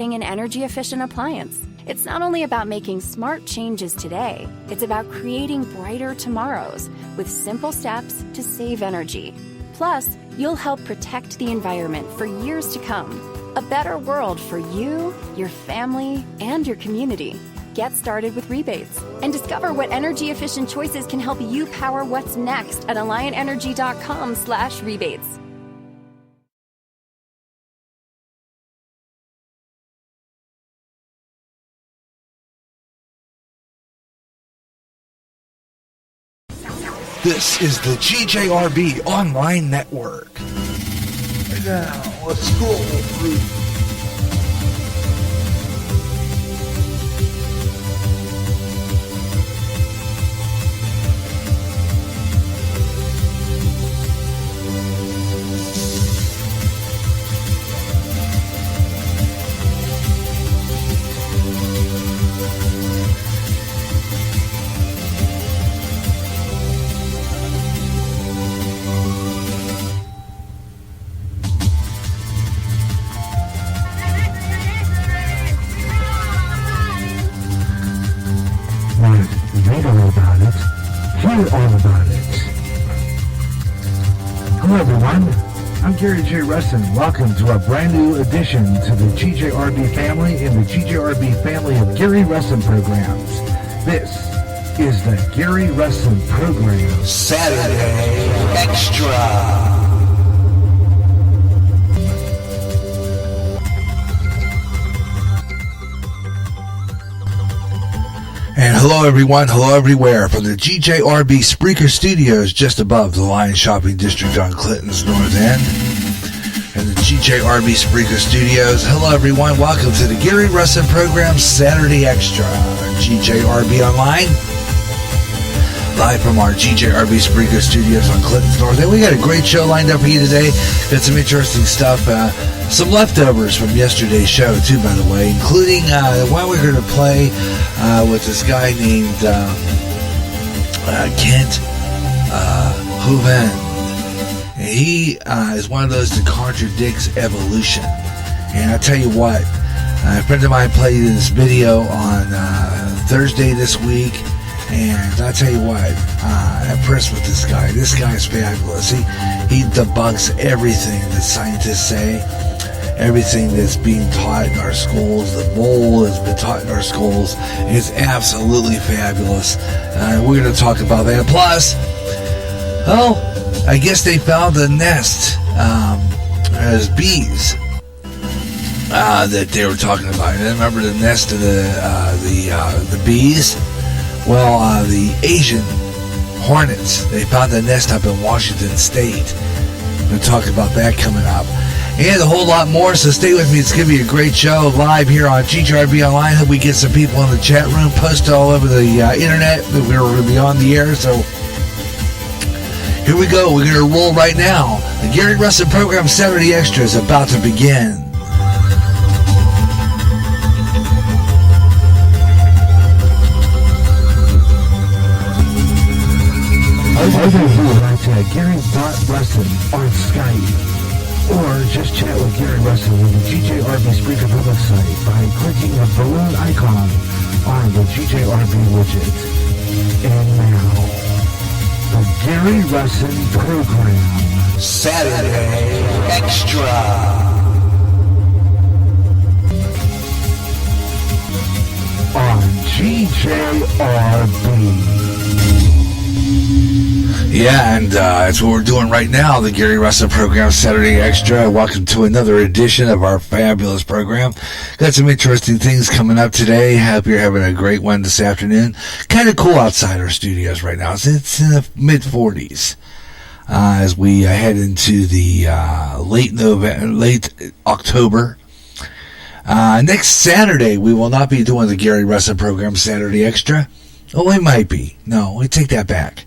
an energy-efficient appliance. It's not only about making smart changes today, it's about creating brighter tomorrows with simple steps to save energy. Plus, you'll help protect the environment for years to come. A better world for you, your family, and your community. Get started with rebates and discover what energy-efficient choices can help you power what's next at alliantenergy.com/rebates. This is the GJRB Online Network. Now, let's scroll through. Read all about it, hear all about it. Hello everyone, I'm Gary J. Russen. Welcome to a brand new addition to the GJRB family in the GJRB family of Gary Russen programs. This is the Gary Russen program. Saturday Extra. And hello everyone, hello everywhere from the GJRB Spreaker Studios just above the Lion Shopping District on Clinton's North End. And the GJRB Spreaker Studios, hello everyone, welcome to the Gary Russen program Saturday Extra, GJRB Online. Live from our GJRB Spreaker Studios on Clinton's North End. We got a great show lined up for you today. Got some interesting stuff. Some leftovers from yesterday's show, too, by the way, including one we're going to play with this guy named Kent Hovind. And he is one of those that contradicts evolution. And I'll tell you what, a friend of mine played this video on Thursday this week. And I'll tell you what, I'm impressed with this guy. This guy is fabulous. He debunks everything that scientists say. Everything that's being taught in our schools, the bull that's been taught in our schools is absolutely fabulous. We're going to talk about that. Plus, I guess they found a nest as bees that they were talking about. And remember the nest of the bees? Well, the Asian hornets, they found a nest up in Washington State. We're going to talk about that coming up. And a whole lot more, so stay with me. It's going to be a great show live here on GJRB Online. Hope we get some people in the chat room, posted all over the internet that we're going to be on the air. So here we go. We're going to roll right now. The Gary Russen program Saturday Extra is about to begin. Over here at Gary.Russen on Skype. Or just chat with Gary Russen on the GJRB Spreaker public site by clicking the balloon icon on the GJRB widget. And now, the Gary Russen program. Saturday Extra. On GJRB. Yeah, and that's what we're doing right now, the Gary Russen program, Saturday Extra. Welcome to another edition of our fabulous program. Got some interesting things coming up today. Hope you're having a great one this afternoon. Kind of cool outside our studios right now. It's in the mid-40s as we head into the late October. Next Saturday, we will not be doing the Gary Russen program, Saturday Extra. Oh, we might be. No, we take that back.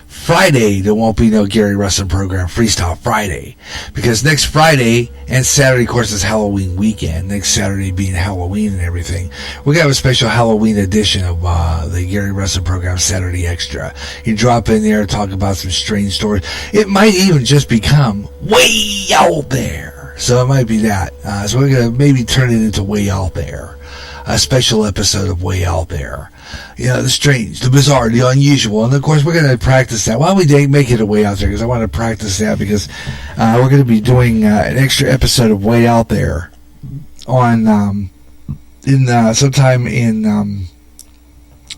Friday, there won't be no Gary Russen program, Freestyle Friday, because next Friday and Saturday, of course, is Halloween weekend. Next Saturday being Halloween and everything, we're gonna have a special Halloween edition of the Gary Russen program, Saturday Extra. You drop in there, talk about some strange stories. It might even just become way out there. So it might be that. So we're going to maybe turn it into Way Out There. A special episode of Way Out There. The strange, the bizarre, the unusual. And of course, we're going to practice that. Why don't we make it a Way Out There? Because I want to practice that, because we're going to be doing an extra episode of Way Out There on sometime in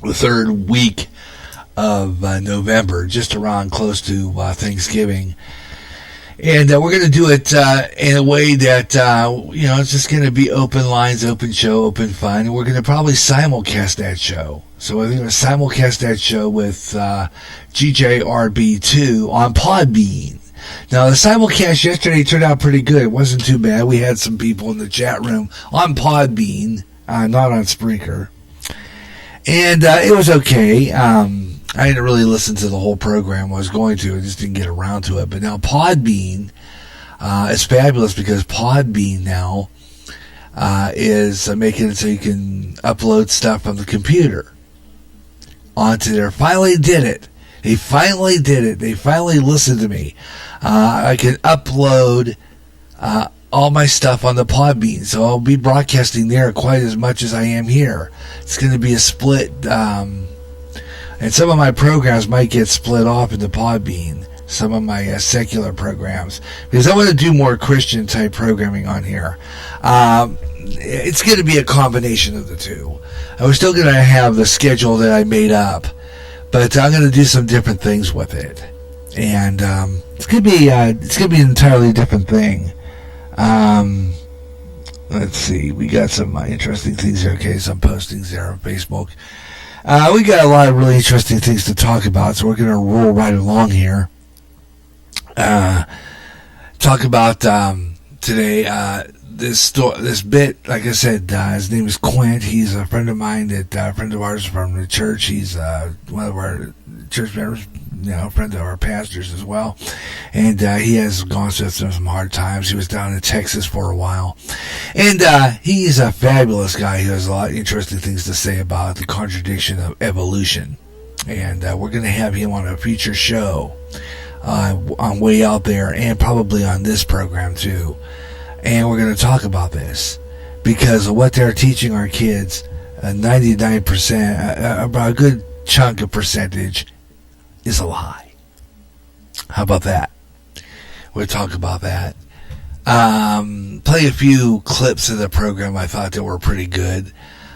the third week of November, just around close to Thanksgiving. And we're going to do it in a way that, it's just going to be open lines, open show, open fun. And we're going to probably simulcast that show. So we're going to simulcast that show with GJRB2 on Podbean. Now, the simulcast yesterday turned out pretty good. It wasn't too bad. We had some people in the chat room on Podbean, not on Spreaker. And it was okay. I didn't really listen to the whole program. I was going to. I just didn't get around to it. But now Podbean is fabulous, because Podbean now is making it so you can upload stuff from the computer onto there. Finally did it. They finally did it. They finally listened to me. I can upload all my stuff on the Podbean. So I'll be broadcasting there quite as much as I am here. It's going to be a split... and some of my programs might get split off into Podbean, some of my secular programs, because I want to do more Christian type programming on here. It's going to be a combination of the two. We're still going to have the schedule that I made up, but I'm going to do some different things with it, and it's going to be an entirely different thing. Let's see, we got some interesting things here. Okay, some postings there on Facebook. We got a lot of really interesting things to talk about, so we're going to roll right along here. Talk about today this bit. Like I said, his name is Quint. He's a friend of mine, a friend of ours from the church. He's one of our church members, friend of our pastors as well. And he has gone through some hard times. He was down in Texas for a while. And he's a fabulous guy who has a lot of interesting things to say about the contradiction of evolution. And we're going to have him on a future show on Way Out There, and probably on this program too. And we're going to talk about this, because of what they're teaching our kids, 99%, about a good chunk of percentage, is a lie. How about that? We'll talk about that. Play a few clips of the program I thought that were pretty good,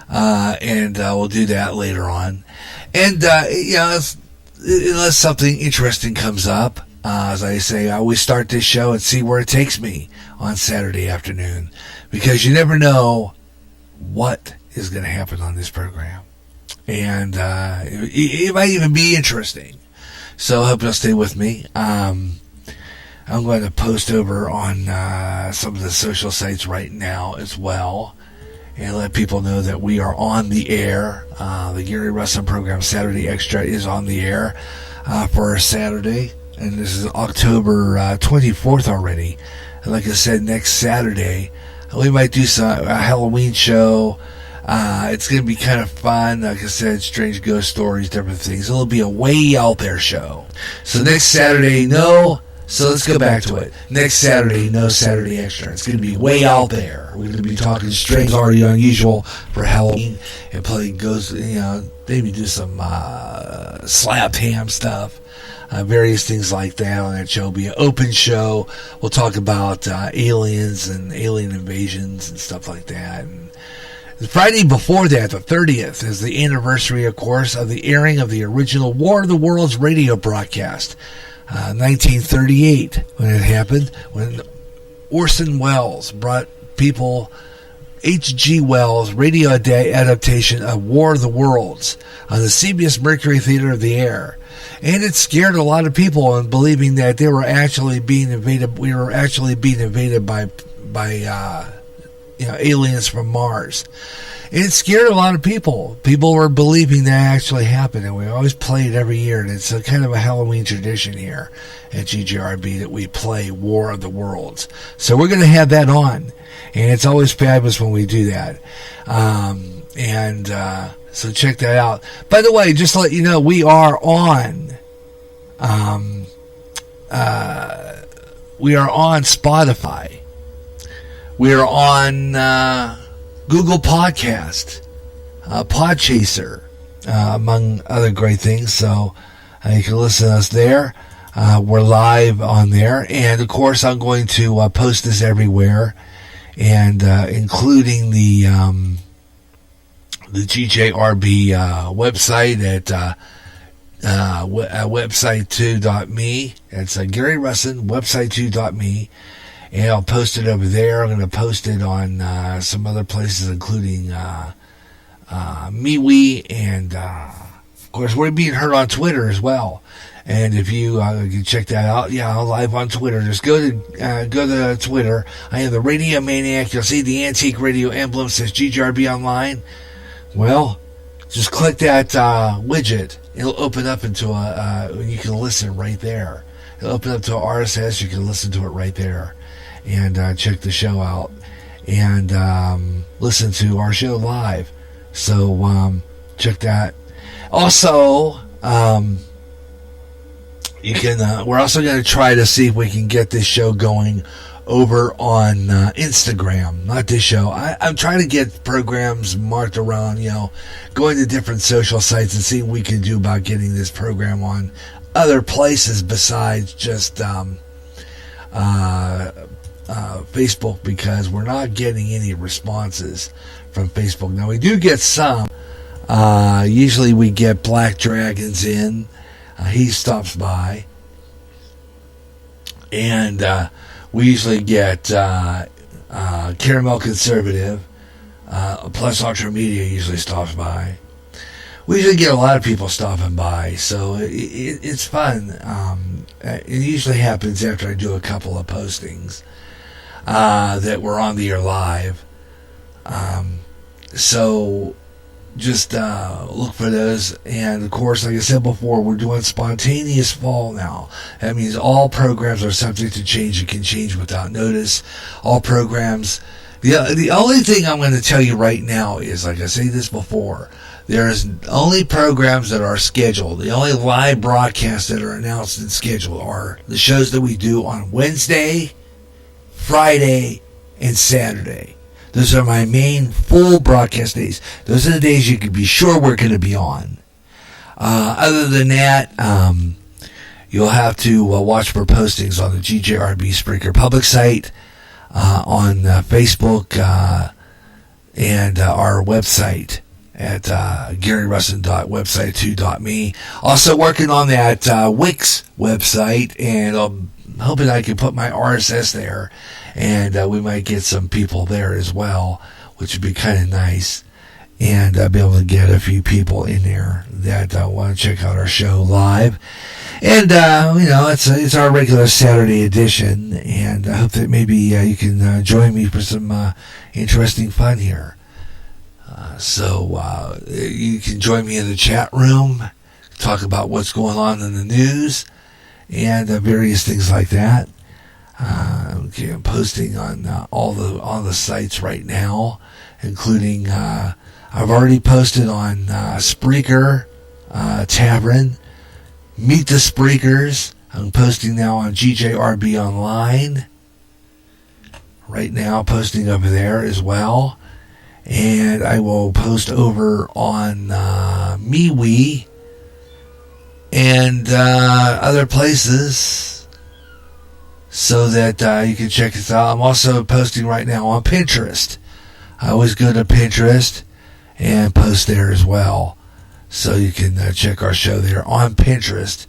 and we'll do that later on. And unless something interesting comes up, as I say, I always start this show and see where it takes me on Saturday afternoon, because you never know what is going to happen on this program, and it might even be interesting. So I hope you'll stay with me. I'm going to post over on some of the social sites right now as well, and let people know that we are on the air. The Gary Russen program, Saturday Extra, is on the air for Saturday, and this is October 24th already. And like I said, next Saturday we might do a Halloween show. It's going to be kind of fun. Like I said, strange ghost stories, different things. It'll be a Way Out There show. So next Saturday, so let's go back to it. Next Saturday, no Saturday Extra. It's going to be Way Out There. We're going to be talking strange, already unusual for Halloween, and playing ghosts, maybe do some slapped ham stuff. Various things like that on that show. It'll be an open show. We'll talk about aliens and alien invasions and stuff like that. And the Friday before that, the 30th, is the anniversary, of course, of the airing of the original War of the Worlds radio broadcast. 1938, when it happened, when Orson Welles brought people H.G. Wells' radio adaptation of War of the Worlds on the CBS Mercury Theater of the Air. And it scared a lot of people in believing that they were actually being invaded. We were actually being invaded by aliens from Mars. And it scared a lot of people. People were believing that actually happened, and we always play it every year. And it's a kind of a Halloween tradition here at GJRB that we play War of the Worlds. So we're going to have that on, and it's always fabulous when we do that. So check that out. By the way, just to let you know, we are on Spotify. We're on Google Podcast, Podchaser, among other great things. So you can listen to us there. We're live on there. And, of course, I'm going to post this everywhere, and including the GJRB website at website2.me. That's Gary Russen, website2.me. And I'll post it over there. I'm going to post it on some other places, including MeWe, and of course we're being heard on Twitter as well. And if you can check that out, I'm live on Twitter. Just go to Twitter. I am the Radio Maniac. You'll see the antique radio emblem says GJRB Online. Well, just click that widget. It'll open up into you can listen right there. It'll open up to a RSS. You can listen to it right there. And check the show out, and listen to our show live. So check that. Also, you can. We're also going to try to see if we can get this show going over on Instagram. Not this show. I'm trying to get programs marked around. Going to different social sites and seeing what we can do about getting this program on other places besides just Facebook, because we're not getting any responses from Facebook. Now, we do get some. Usually we get Black Dragons in. He stops by. And we usually get Caramel Conservative. Plus Ultra Media usually stops by. We usually get a lot of people stopping by, so it's fun. It usually happens after I do a couple of postings that we're on the air live. So just look for those. And of course, like I said before, we're doing spontaneous fall now. That means all programs are subject to change and can change without notice. All programs. The only thing I'm going to tell you right now is, like I say this before, there's only programs that are scheduled. The only live broadcasts that are announced and scheduled are the shows that we do on Wednesday, Friday, and Saturday. Those are my main full broadcast days. Those are the days you can be sure we're going to be on. Other than that, you'll have to watch for postings on the GJRB Spreaker public site, on Facebook, and our website at GaryRussen.website2.me. Also working on that Wix website, and I'm hoping I can put my RSS there, and we might get some people there as well, which would be kind of nice, and be able to get a few people in there that want to check out our show live. And it's our regular Saturday edition, and I hope that maybe you can join me for some interesting fun here. So you can join me in the chat room, talk about what's going on in the news, and various things like that. Okay, I'm posting on all the sites right now, including I've already posted on Spreaker Tavern, Meet the Spreakers. I'm posting now on GJRB Online. Right now, posting over there as well. And I will post over on MeWe and other places so that you can check us out. I'm also posting right now on Pinterest. I always go to Pinterest and post there as well. So you can check our show there on Pinterest,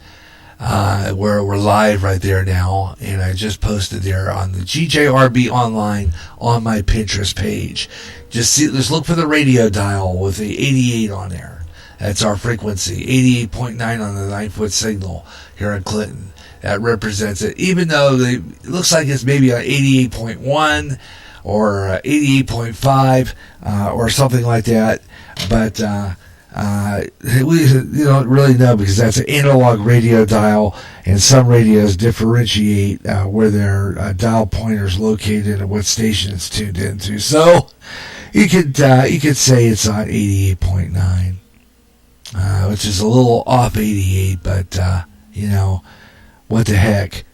where we're live right there now. And I just posted there on the GJRB Online on my Pinterest page. Just look for the radio dial with the 88 on there. That's our frequency, 88.9 on the 9-foot signal here in Clinton. That represents it, even though it looks like it's maybe an 88.1 or 88.5 or something like that. But we don't really know, because that's an analog radio dial, and some radios differentiate where their dial pointer is located and what station it's tuned into. So you could say it's on 88.9, which is a little off 88, but what the heck.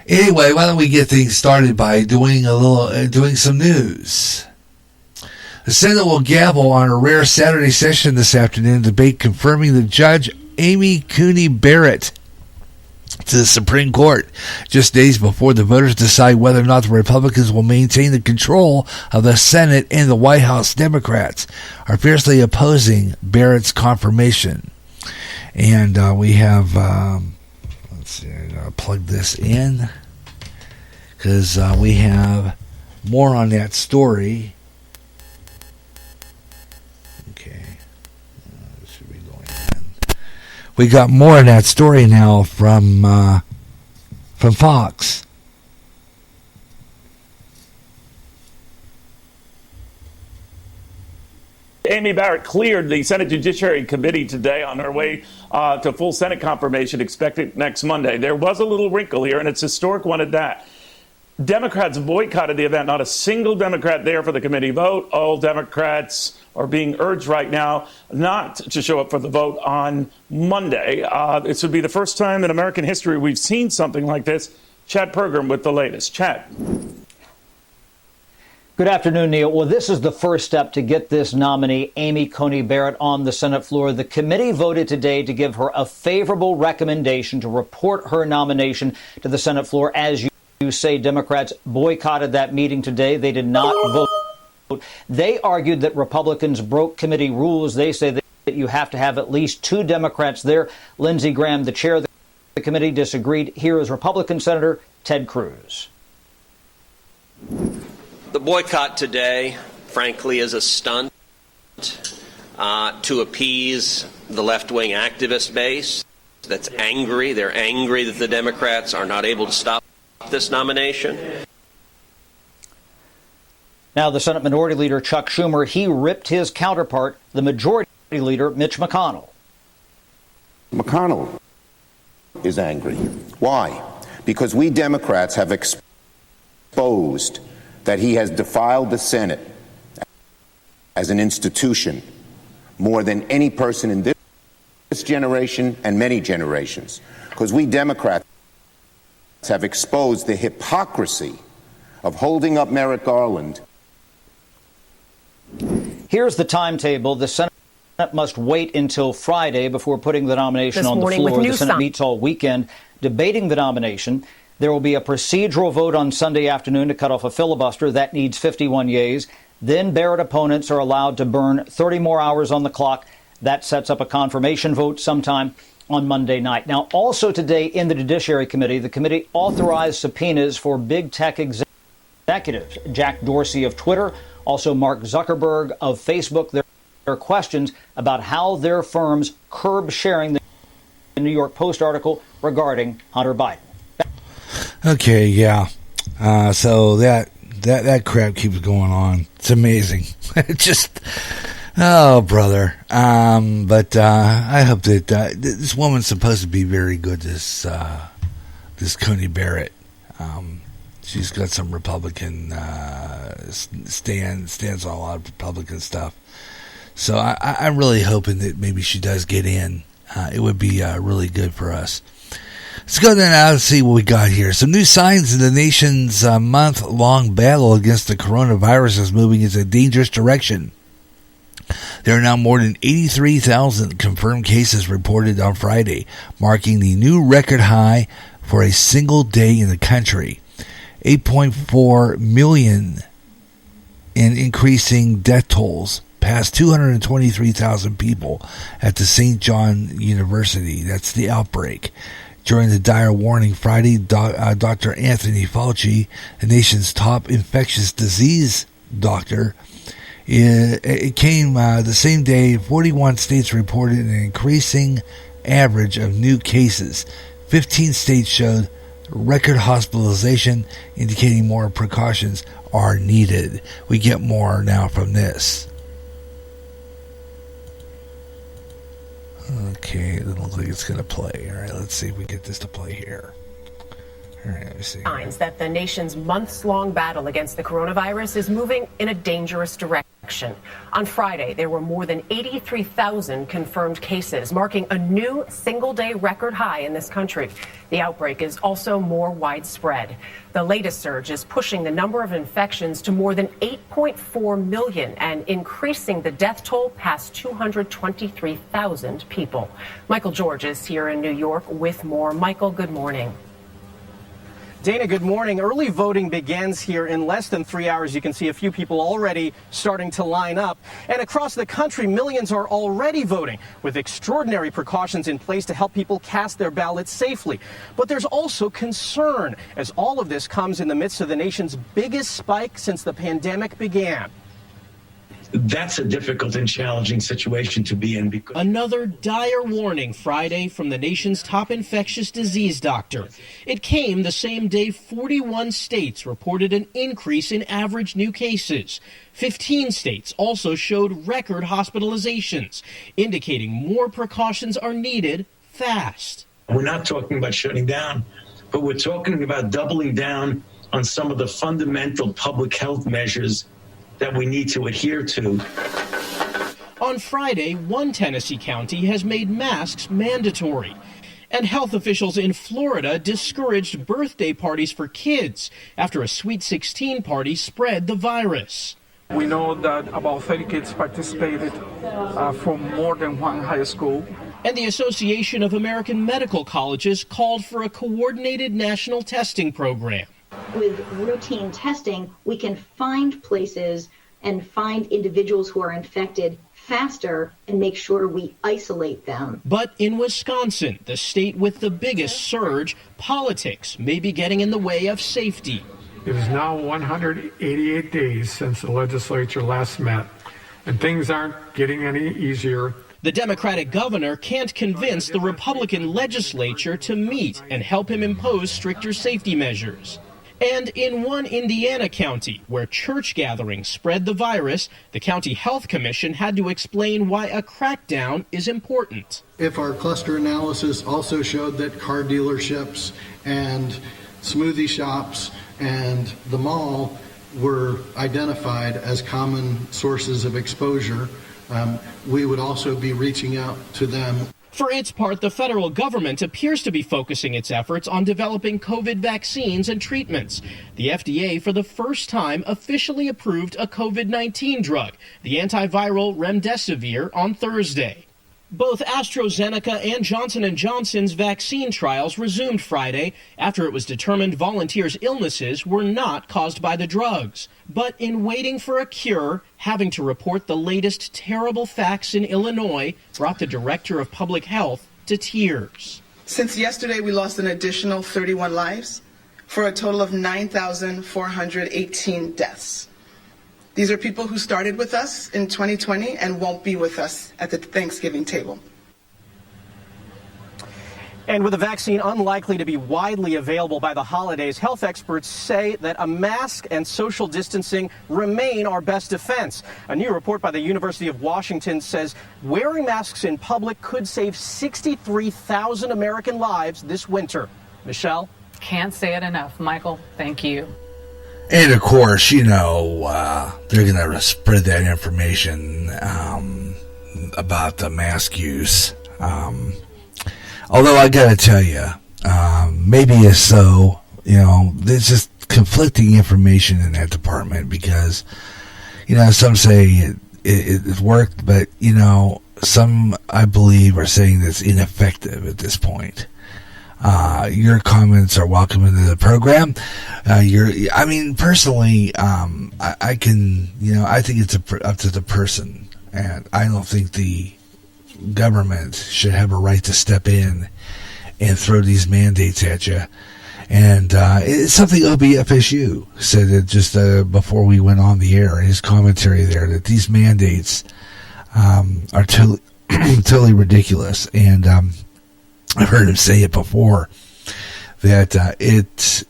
Anyway, why don't we get things started by doing some news. The Senate will gavel on a rare Saturday session this afternoon, debate confirming the Judge Amy Coney Barrett to the Supreme Court, just days before the voters decide whether or not the Republicans will maintain the control of the Senate and the White House. Democrats are fiercely opposing Barrett's confirmation. And we have, let's see, I'm going to plug this in because we have more on that story. Okay. This should be going in. We got more of that story now from Fox. Amy Barrett cleared the Senate Judiciary Committee today on her way to full Senate confirmation expected next Monday. There was a little wrinkle here, and it's a historic one at that. Democrats boycotted the event. Not a single Democrat there for the committee vote. All Democrats are being urged right now not to show up for the vote on Monday. This would be the first time in American history we've seen something like this. Chad Pergram with the latest. Chad. Good afternoon, Neil. Well, this is the first step to get this nominee, Amy Coney Barrett, on the Senate floor. The committee voted today to give her a favorable recommendation to report her nomination to the Senate floor. As you say, Democrats boycotted that meeting today. They did not vote. They argued that Republicans broke committee rules. They say that you have to have at least 2 Democrats there. Lindsey Graham, the chair of the committee, disagreed. Here is Republican Senator Ted Cruz. The boycott today, frankly, is a stunt to appease the left-wing activist base that's angry. They're angry that the Democrats are not able to stop this nomination. Now, the Senate Minority Leader Chuck Schumer, he ripped his counterpart, the Majority Leader Mitch McConnell. McConnell is angry. Why? Because we Democrats have exposed that he has defiled the Senate as an institution more than any person in this generation and many generations. Because we Democrats have exposed the hypocrisy of holding up Merrick Garland. Here's the timetable. The Senate must wait until Friday before putting the nomination on the floor. The Senate meets all weekend debating the nomination. There will be a procedural vote on Sunday afternoon to cut off a filibuster. That needs 51 yeas. Then Barrett opponents are allowed to burn 30 more hours on the clock. That sets up a confirmation vote sometime on Monday night. Now, also today in the Judiciary Committee, the committee authorized subpoenas for big tech executives. Jack Dorsey of Twitter, also Mark Zuckerberg of Facebook. There are questions about how their firms curb sharing the New York Post article regarding Hunter Biden. Okay, yeah. So that crap keeps going on. It's amazing. It just, oh, brother. But I hope that this woman's supposed to be very good. This Coney Barrett. She's got some Republican stands on a lot of Republican stuff. So I'm really hoping that maybe she does get in. It would be really good for us. Let's go then out and see what we got here. Some new signs in the nation's month-long battle against the coronavirus is moving in a dangerous direction. There are now more than 83,000 confirmed cases reported on Friday, marking the new record high for a single day in the country. 8.4 million in increasing death tolls, past 223,000 people at the St. John University. That's the outbreak. During the dire warning Friday, Dr. Anthony Fauci, the nation's top infectious disease doctor, it came the same day 41 states reported an increasing average of new cases. 15 states showed record hospitalization, indicating more precautions are needed. We get more now from this. Okay, it doesn't look like it's going to play. All right, let's see if we get this to play here. All right, let me see. Signs that the nation's months-long battle against the coronavirus is moving in a dangerous direction. On Friday, there were more than 83,000 confirmed cases, marking a new single-day record high in this country. The outbreak is also more widespread. The latest surge is pushing the number of infections to more than 8.4 million and increasing the death toll past 223,000 people. Michael George is here in New York with more. Michael, good morning. Dana, good morning. Early voting begins here in less than 3 hours. You can see a few people already starting to line up. And across the country, millions are already voting with extraordinary precautions in place to help people cast their ballots safely. But there's also concern as all of this comes in the midst of the nation's biggest spike since the pandemic began. That's a difficult and challenging situation to be in. Because another dire warning Friday from the nation's top infectious disease doctor. It came the same day 41 states reported an increase in average new cases. 15 states also showed record hospitalizations, indicating more precautions are needed fast. We're not talking about shutting down, but we're talking about doubling down on some of the fundamental public health measures that we need to adhere to. On Friday, one Tennessee county has made masks mandatory. And health officials in Florida discouraged birthday parties for kids after a Sweet 16 party spread the virus. We know that about 30 kids participated from more than one high school. And the Association of American Medical Colleges called for a coordinated national testing program. With routine testing, we can find places and find individuals who are infected faster and make sure we isolate them. But in Wisconsin, the state with the biggest surge, politics may be getting in the way of safety. It is now 188 days since the legislature last met, and things aren't getting any easier. The Democratic governor can't convince the Republican legislature to meet and help him impose stricter safety measures. And in one Indiana county where church gatherings spread the virus, the county health commission had to explain why a crackdown is important. If our cluster analysis also showed that car dealerships and smoothie shops and the mall were identified as common sources of exposure, we would also be reaching out to them. For its part, the federal government appears to be focusing its efforts on developing COVID vaccines and treatments. The FDA, for the first time, officially approved a COVID-19 drug, the antiviral remdesivir, on Thursday. Both AstraZeneca and Johnson & Johnson's vaccine trials resumed Friday after it was determined volunteers' illnesses were not caused by the drugs. But in waiting for a cure, having to report the latest terrible facts in Illinois brought the director of public health to tears. Since yesterday, we lost an additional 31 lives for a total of 9,418 deaths. These are people who started with us in 2020 and won't be with us at the Thanksgiving table. And with a vaccine unlikely to be widely available by the holidays, health experts say that a mask and social distancing remain our best defense. A new report by the University of Washington says wearing masks in public could save 63,000 American lives this winter. Michelle? Can't say it enough. Michael, thank you. And of course, you know, they're going to spread that information about the mask use. Although I got to tell you, maybe it's so, you know, there's just conflicting information in that department because, you know, some say it worked, but, you know, some, I believe, are saying it's ineffective at this point. Your comments are welcome into the program. I mean, personally, I can, you know, I think it's up to the person, and I don't think the government should have a right to step in and throw these mandates at you. And it's something OBFSU said it just before we went on the air, his commentary there, that these mandates are totally ridiculous. And I've heard him say it before, that it's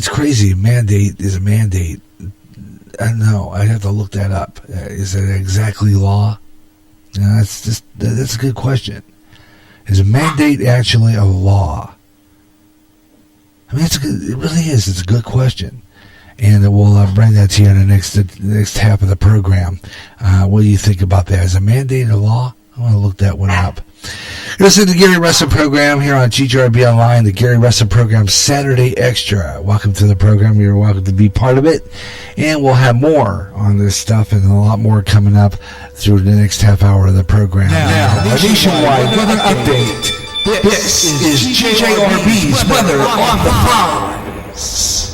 crazy. A mandate is a mandate. I don't know. I'd have to look that up. Is it exactly law? That's a good question. Is a mandate actually a law? I mean, it really is. It's a good question. And we'll bring that to you in the next half of the program. What do you think about that? Is a mandate a law? I want to look that one up. Listen to the Gary Russen program here on GGRB Online, the Gary Russen program Saturday Extra. Welcome to the program. You're welcome to be part of it. And we'll have more on this stuff and a lot more coming up through the next half hour of the program. Now a nationwide weather update. This is GJRB's Weather on the 5s.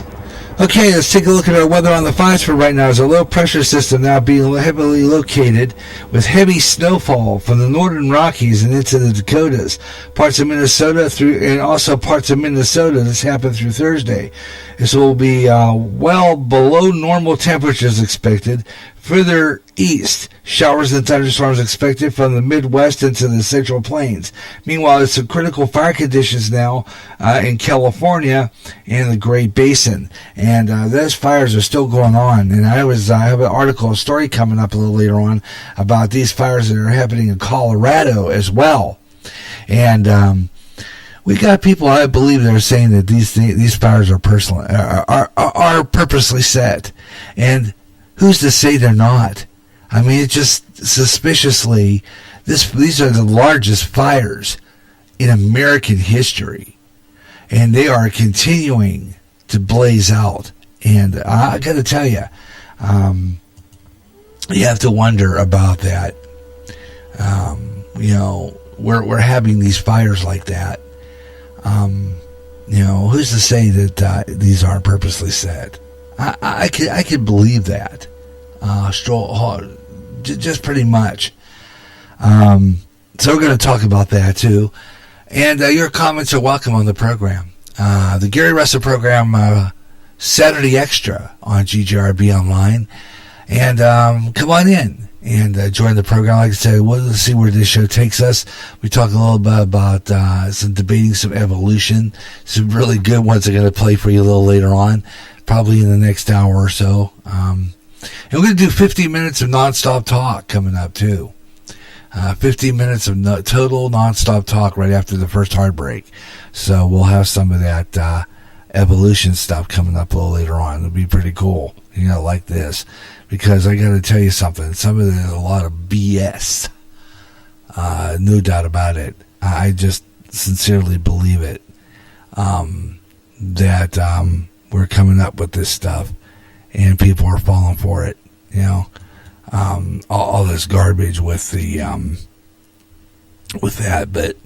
Okay, let's take a look at our weather on the 5s for right now. There's a low pressure system now being heavily located with heavy snowfall from the northern Rockies and into the Dakotas, parts of Minnesota and also parts of Minnesota. This happened through Thursday. This will be well below normal temperatures expected. Further east, showers and thunderstorms expected from the Midwest into the Central Plains. Meanwhile, there's some critical fire conditions now in California and the Great Basin. And those fires are still going on. And I have an article, a story coming up a little later on about these fires that are happening in Colorado as well. And we got people, I believe, that are saying that these fires are purposely set. And who's to say they're not? I mean, it's just suspiciously, these are the largest fires in American history. And they are continuing to blaze out. And I got to tell you, you have to wonder about that. We're having these fires like that. Who's to say that these aren't purposely set? I could believe that. Just pretty much. So we're going to talk about that too. And your comments are welcome on the program. The Gary Russen program, Saturday Extra on GGRB Online. And come on in and join the program. Like I said, let's see where this show takes us. We talk a little bit about some debating some evolution. Some really good ones I'm going to play for you a little later on, probably in the next hour or so. And we're going to do 50 minutes of nonstop talk coming up too. 15 minutes of total nonstop talk right after the first heartbreak. So we'll have some of that evolution stuff coming up a little later on. It'll be pretty cool, like this. Because I got to tell you something. Some of it is a lot of BS. No doubt about it. I just sincerely believe it. That we're coming up with this stuff. And people are falling for it. All this garbage with the with that. But,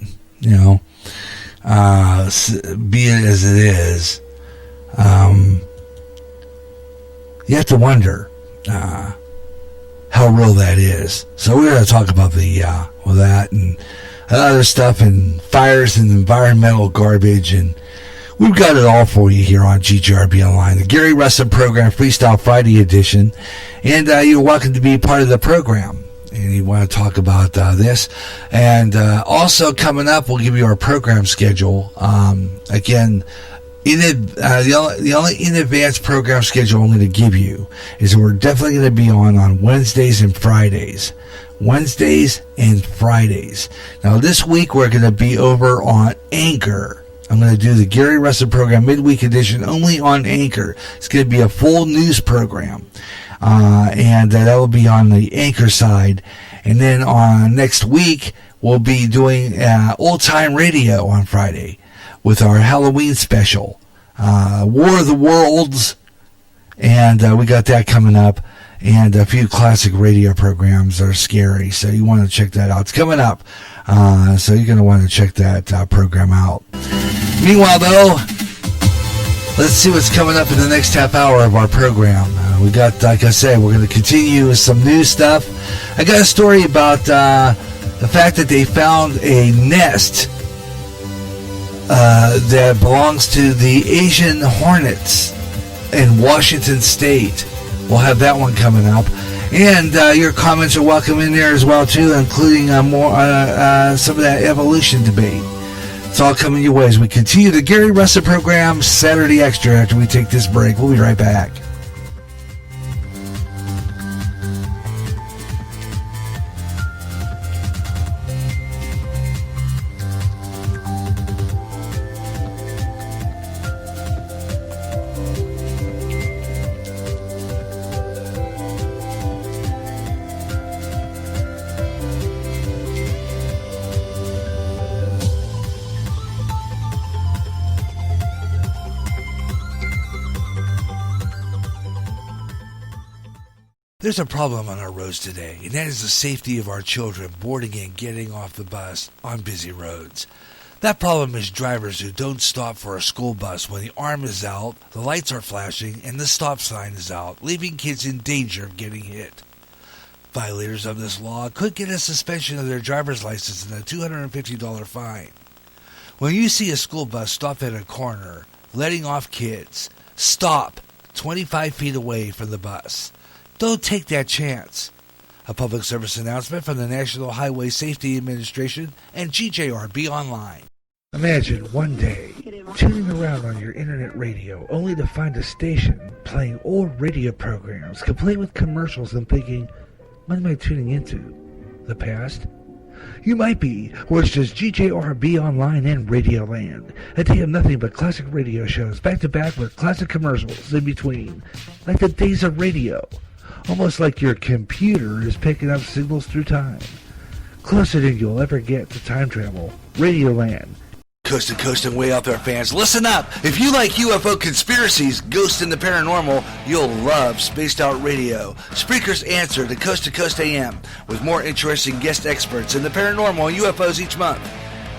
be it as it is, you have to wonder how real that is. So we're going to talk about that and other stuff and fires and environmental garbage, and we've got it all for you here on GGRB Online, the Gary Russen program, Freestyle Friday edition, and you're welcome to be part of the program. And you want to talk about this, and also coming up, we'll give you our program schedule. Again. The only in advance program schedule I'm going to give you is that we're definitely going to be on Wednesdays and Fridays. Wednesdays and Fridays. Now this week we're going to be over on Anchor. I'm going to do the Gary Russen program midweek edition only on Anchor. It's going to be a full news program. And that will be on the Anchor side. And then on next week we'll be doing old time radio on Friday with our Halloween special, War of the Worlds, and we got that coming up, and a few classic radio programs that are scary, so you want to check that out. It's coming up, so you're going to want to check that program out. Meanwhile, though, let's see what's coming up in the next half hour of our program. We got, like I said, we're going to continue with some new stuff. I got a story about the fact that they found a nest that belongs to the Asian hornets in Washington State. We'll have that one coming up. And your comments are welcome in there as well, too, including more some of that evolution debate. It's all coming your way as we continue the Gary Russen program, Saturday Extra, after we take this break. We'll be right back. There's a problem on our roads today, and that is the safety of our children boarding and getting off the bus on busy roads. That problem is drivers who don't stop for a school bus when the arm is out, the lights are flashing, and the stop sign is out, leaving kids in danger of getting hit. Violators of this law could get a suspension of their driver's license and a $250 fine. When you see a school bus stop at a corner, letting off kids, stop 25 feet away from the bus. Don't take that chance. A public service announcement from the National Highway Safety Administration and GJRB Online. Imagine one day tuning around on your internet radio only to find a station playing old radio programs complete with commercials and thinking, what am I tuning into? The past? You might be, or it's just GJRB Online and Radioland. A day of nothing but classic radio shows back to back with classic commercials in between. Like the days of radio. Almost like your computer is picking up signals through time. Closer than you'll ever get to time travel. Radioland. Coast to coast and way out there, fans, listen up! If you like UFO conspiracies, ghosts, and the paranormal, you'll love Spaced Out Radio, Spreaker's answer to Coast AM, with more interesting guest experts in the paranormal and UFOs each month.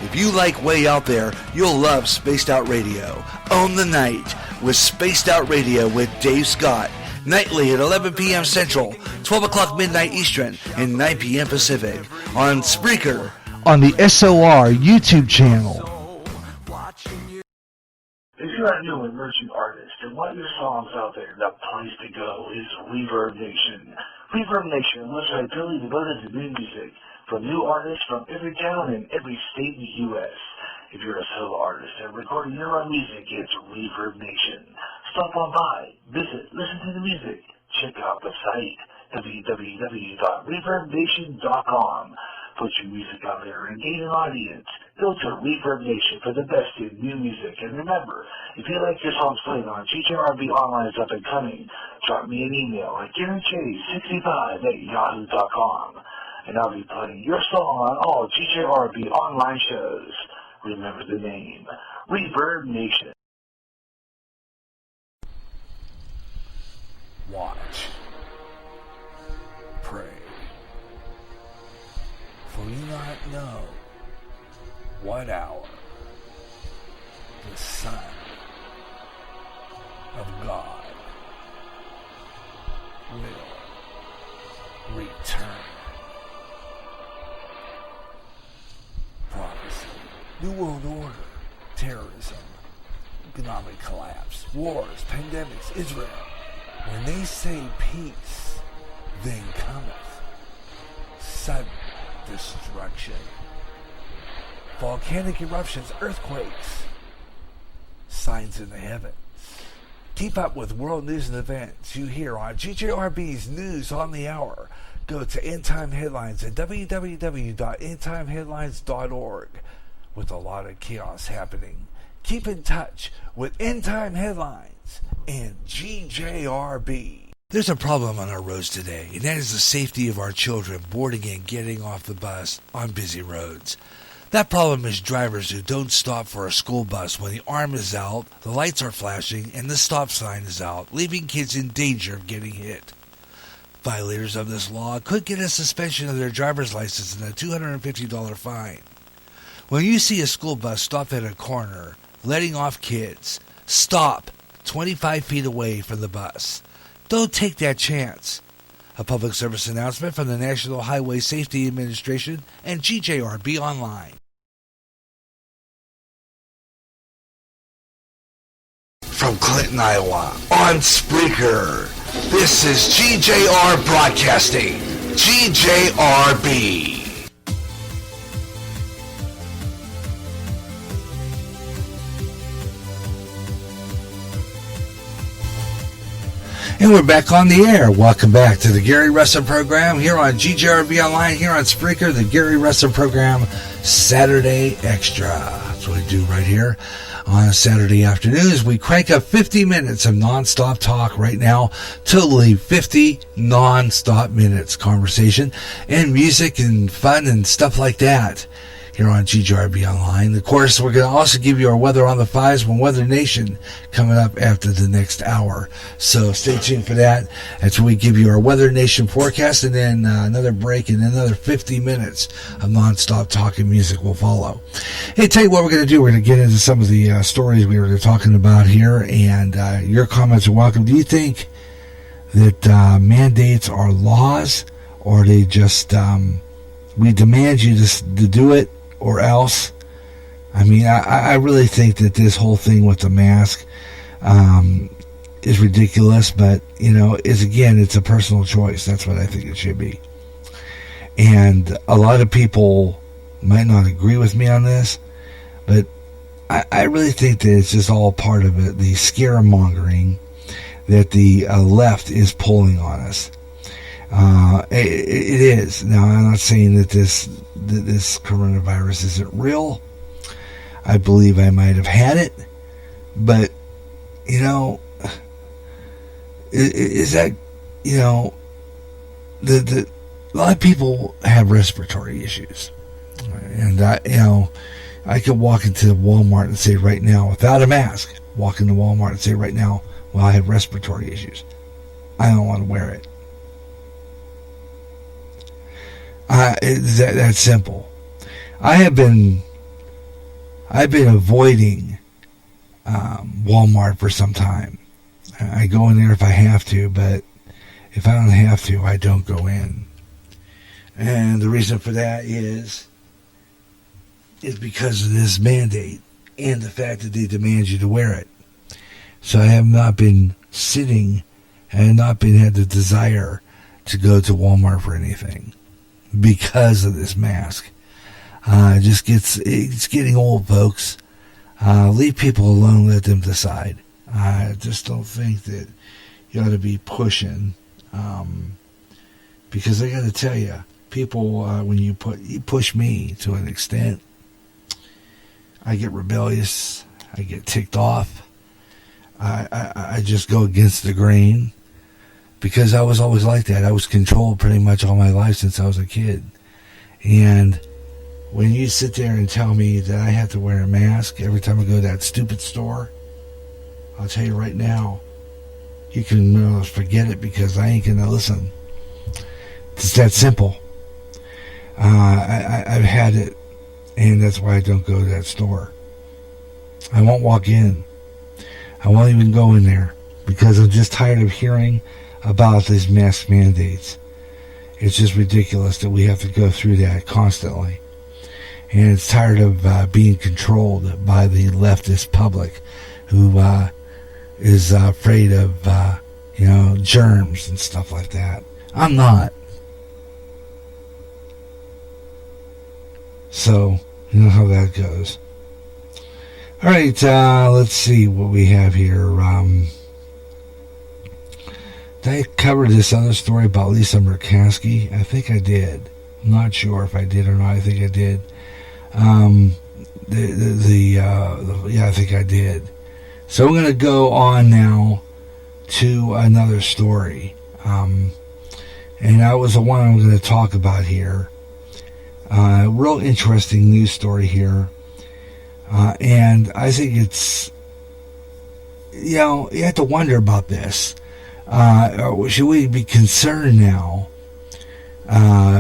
If you like Way Out There, you'll love Spaced Out Radio. Own the night with Spaced Out Radio with Dave Scott, nightly at 11 p.m. Central, 12 o'clock midnight Eastern, and 9 p.m. Pacific, on Spreaker, On the SOR YouTube channel. If you're a new emerging artist and want your songs out there, the place to go is Reverb Nation. Reverb Nation, a website purely devoted to new music from new artists from every town and every state in the U.S. If you're a solo artist and recording your own music, it's Reverb Nation. Stop on by, visit, listen to the music, check out the site, www.reverbnation.com. Put your music out there and gain an audience. Go to Reverb Nation for the best in new music. And remember, if you like your songs played on GJRB Online's Up and Coming, drop me an email at GaryJ65@yahoo.com. And I'll be playing your song on all GJRB Online shows. Remember the name, Reverb Nation. Watch. Pray. For you not know what hour the Son of God will return. Prophecy, New World Order, terrorism, economic collapse, wars, pandemics, Israel. When they say peace, then cometh sudden destruction. Volcanic eruptions, earthquakes, signs in the heavens. Keep up with world news and events you hear on GJRB's News on the Hour. Go to End Time Headlines at www.endtimeheadlines.org. With a lot of chaos happening, keep in touch with End Time Headlines and GJRB. There's a problem on our roads today, and that is the safety of our children boarding and getting off the bus on busy roads. That problem is drivers who don't stop for a school bus when the arm is out, the lights are flashing, and the stop sign is out, leaving kids in danger of getting hit. Violators of this law could get a suspension of their driver's license and a $250 fine. When you see a school bus stop at a corner, letting off kids, stop 25 feet away from the bus. Don't take that chance. A public service announcement from the National Highway Safety Administration and GJRB Online. From Clinton, Iowa, on Spreaker, this is GJR Broadcasting, GJRB. And we're back on the air. Welcome back to the Gary Russen program here on GJRB Online, here on Spreaker, the Gary Russen program, Saturday Extra. That's what we do right here on a Saturday afternoon is we crank up 50 minutes of nonstop talk right now, totally 50 nonstop minutes conversation and music and fun and stuff like that. here on GJRB Online. Of course, we're going to also give you our weather on the fives from Weather Nation coming up after the next hour. So stay tuned for that. That's when we give you our Weather Nation forecast, and then another break and another 50 minutes of nonstop talking music will follow. Hey, tell you what we're going to do. We're going to get into some of the stories we were talking about here, and your comments are welcome. Do you think that mandates are laws, or they just we demand you to do it or else? I mean, I really think that this whole thing with the mask is ridiculous, but it's a personal choice. That's what I think it should be. And a lot of people might not agree with me on this, but I really think that it's just all part of it, the scaremongering that the left is pulling on us. It is. Now, I'm not saying that this coronavirus isn't real. I believe I might have had it, but is that a lot of people have respiratory issues, and I could walk into Walmart and say right now, without a mask, walk into Walmart and say right now, well, I have respiratory issues. I don't want to wear it. It's that simple. I've been avoiding Walmart for some time. I go in there if I have to, but if I don't have to, I don't go in. And the reason for that is because of this mandate and the fact that they demand you to wear it. So I have not been sitting and not been had the desire to go to Walmart for anything because of this mask. It's getting old, folks. Leave people alone, let them decide. I just don't think that you ought to be pushing, because I got to tell you, people, when you push me to an extent, I get rebellious, I get ticked off, I just go against the grain, because I was always like that. I was controlled pretty much all my life since I was a kid. And when you sit there and tell me that I have to wear a mask every time I go to that stupid store, I'll tell you right now, you can forget it, because I ain't going to listen. It's that simple. I've had it, and that's why I don't go to that store. I won't walk in. I won't even go in there, because I'm just tired of hearing about these mask mandates. It's just ridiculous that we have to go through that constantly. And it's tired of being controlled by the leftist public who is afraid of, germs and stuff like that. I'm not. So, you know how that goes. All right, let's see what we have here. Did I cover this other story about Lisa Murkowski? I think I did. I'm not sure if I did or not. I think I did. I think I did. So we're going to go on now to another story. And that was the one I'm going to talk about here. Real interesting news story here. And I think it's, you have to wonder about this. Should we be concerned now,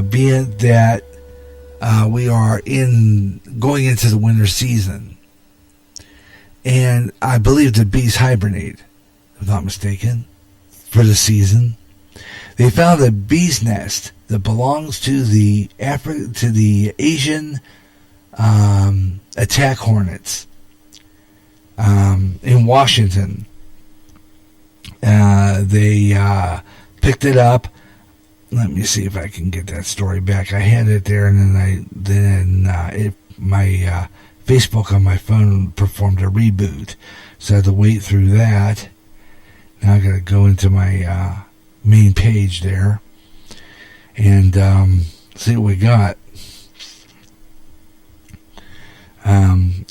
being that we are going into the winter season? And I believe the bees hibernate, if I'm not mistaken, for the season. They found a bee's nest that belongs to the Asian attack hornets in Washington. They picked it up. Let me see if I can get that story back. I had it there, and then my Facebook on my phone performed a reboot, so I had to wait through that. Now I got to go into my main page there and see what we got.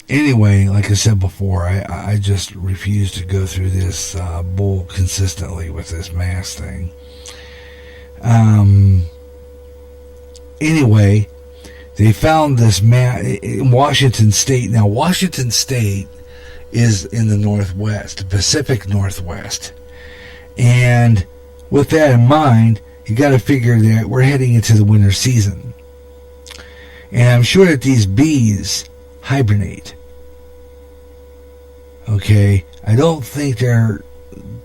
Anyway, like I said before, I just refuse to go through this bull consistently with this mask thing. Anyway, They found this man in Washington State. Now, Washington State is in the Northwest, Pacific Northwest. And with that in mind, you got to figure that we're heading into the winter season. And I'm sure that these bees hibernate. Okay? I don't think they're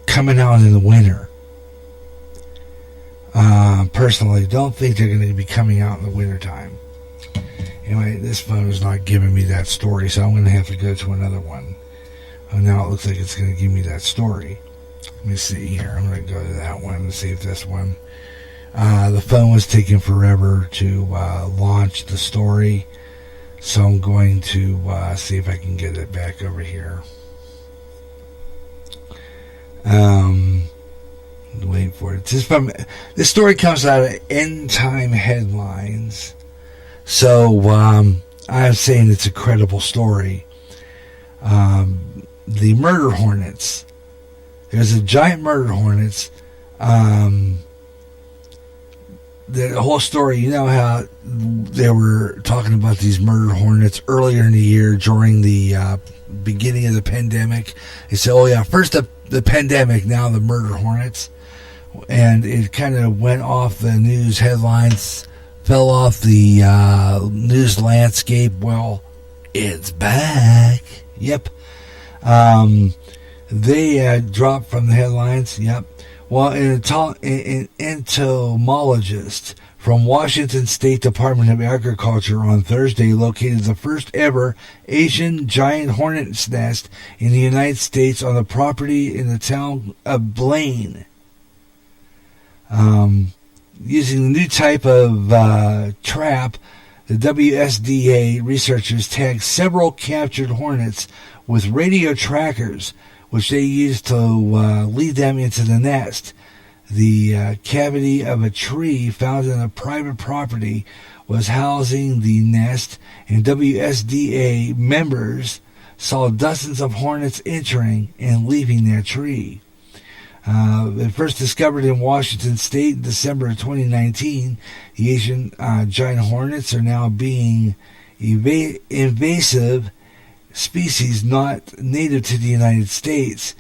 coming out in the winter. Personally, don't think they're going to be coming out in the wintertime. Anyway, this phone is not giving me that story, so I'm going to have to go to another one. Now it looks like it's going to give me that story. Let me see here. I'm going to go to that one and see if this one... the phone was taking forever to launch the story, so I'm going to see if I can get it back over here. Wait for it. This story comes out of End Time Headlines, so I'm saying it's a credible story. The murder hornets. There's a giant murder hornets. The whole story, you know how they were talking about these murder hornets earlier in the year during the beginning of the pandemic. They said, oh yeah, first the pandemic, now the murder hornets. And it kind of went off the news headlines, fell off the news landscape. Well, it's back. Yep. They dropped from the headlines. Yep. Well, an entomologist from Washington State Department of Agriculture on Thursday located the first ever Asian giant hornet's nest in the United States on the property in the town of Blaine. Using the new type of trap, the WSDA researchers tagged several captured hornets with radio trackers, which they used to lead them into the nest. The cavity of a tree found in a private property was housing the nest, and WSDA members saw dozens of hornets entering and leaving that tree. First discovered in Washington State in December of 2019, the Asian giant hornets are now being invasive species not native to the United States,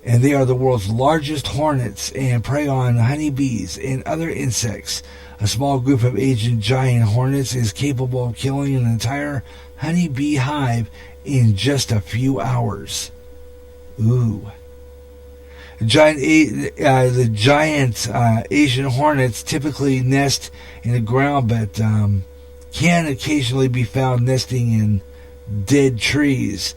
and they are the world's largest hornets and prey on honeybees and other insects. A small group of Asian giant hornets is capable of killing an entire honeybee hive in just a few hours. Ooh. The giant Asian hornets typically nest in the ground, but can occasionally be found nesting in dead trees.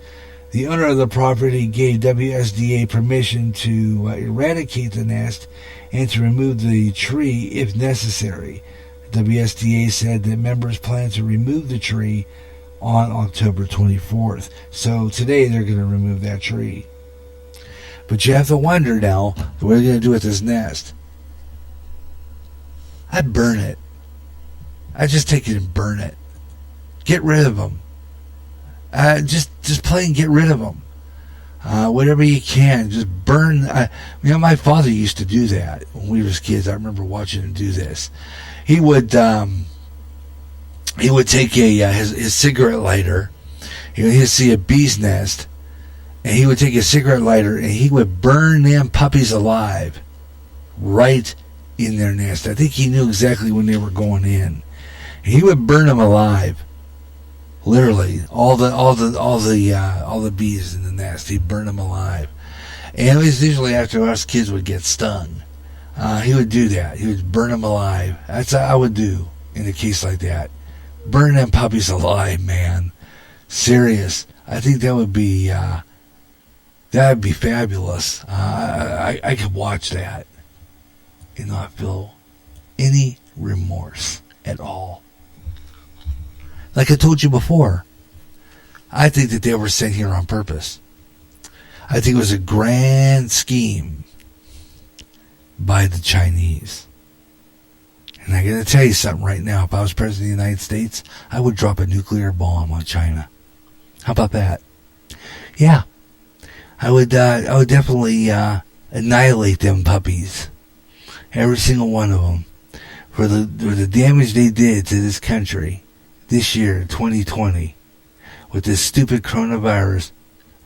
The owner of the property gave WSDA permission to eradicate the nest and to remove the tree if necessary. WSDA said that members plan to remove the tree on October 24th. So today they're going to remove that tree. But you have to wonder now, what are they going to do with this nest? I'd burn it. I'd just take it and burn it. Get rid of them. Just plain get rid of them. Whatever you can, just burn. My father used to do that when we were kids. I remember watching him do this. He would take his cigarette lighter. He'd see a bee's nest, and he would take a cigarette lighter and he would burn them puppies alive, right in their nest. I think he knew exactly when they were going in. He would burn them alive. Literally, all the bees in the nest, he'd burn them alive. And it was usually after us kids would get stung. He would do that. He would burn them alive. That's what I would do in a case like that. Burn them puppies alive, man. Serious. I think that would be fabulous. I could watch that and not feel any remorse at all. Like I told you before, I think that they were sent here on purpose. I think it was a grand scheme by the Chinese. And I got to tell you something right now. If I was president of the United States, I would drop a nuclear bomb on China. How about that? Yeah. I would definitely annihilate them puppies. Every single one of them. For the damage they did to this country. this year, 2020, with this stupid coronavirus,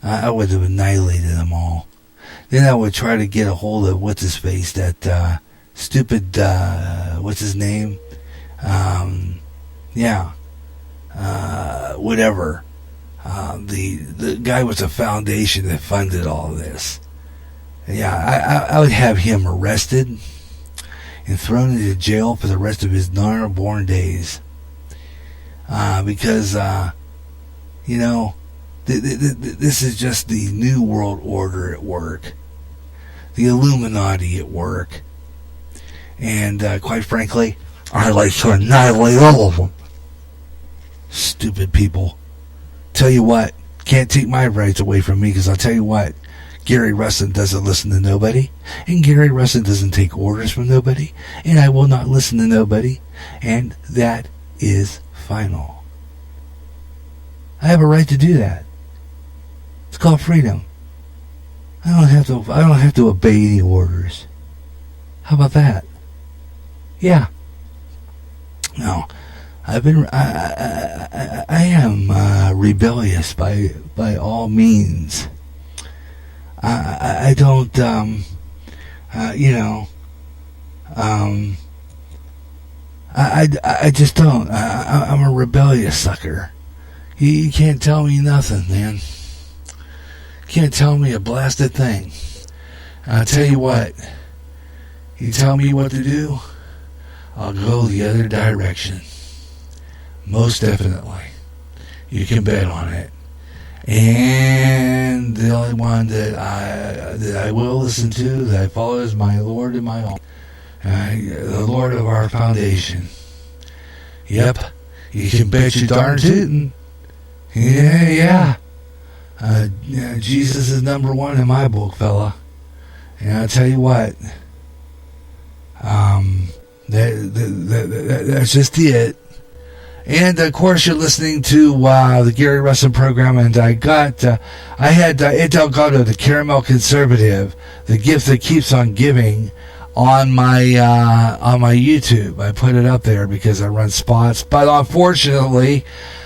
I would have annihilated them all. Then I would try to get a hold of what's-his-face, that stupid, what's his name? Whatever. The guy with the foundation that funded all of this. Yeah, I would have him arrested and thrown into jail for the rest of his non-born days. Because, this is just the New World Order at work. The Illuminati at work. And, quite frankly, I'd like to annihilate all of them. Stupid people. Tell you what, can't take my rights away from me, because I'll tell you what, Gary Russen doesn't listen to nobody, and Gary Russen doesn't take orders from nobody, and I will not listen to nobody, and that is final. I have a right to do that. It's called freedom. I don't have to obey any orders. How about that? Yeah. No, I am rebellious by all means. I don't, I just don't. I'm a rebellious sucker. You can't tell me nothing, man. Can't tell me a blasted thing. I'll tell you what. You tell me what to do, I'll go the other direction. Most definitely. You can bet on it. And the only one that I will listen to, that I follow, is my Lord and my own. The Lord of our foundation. Yep. You can bet your darn tootin'. Yeah. Jesus is number one in my book, fella. And I'll tell you what. That's just it. And of course, you're listening to the Gary Russen program, and I had Ed Delgado, the Caramel Conservative, the gift that keeps on giving, on my YouTube. I put it up there because I run spots, but unfortunately,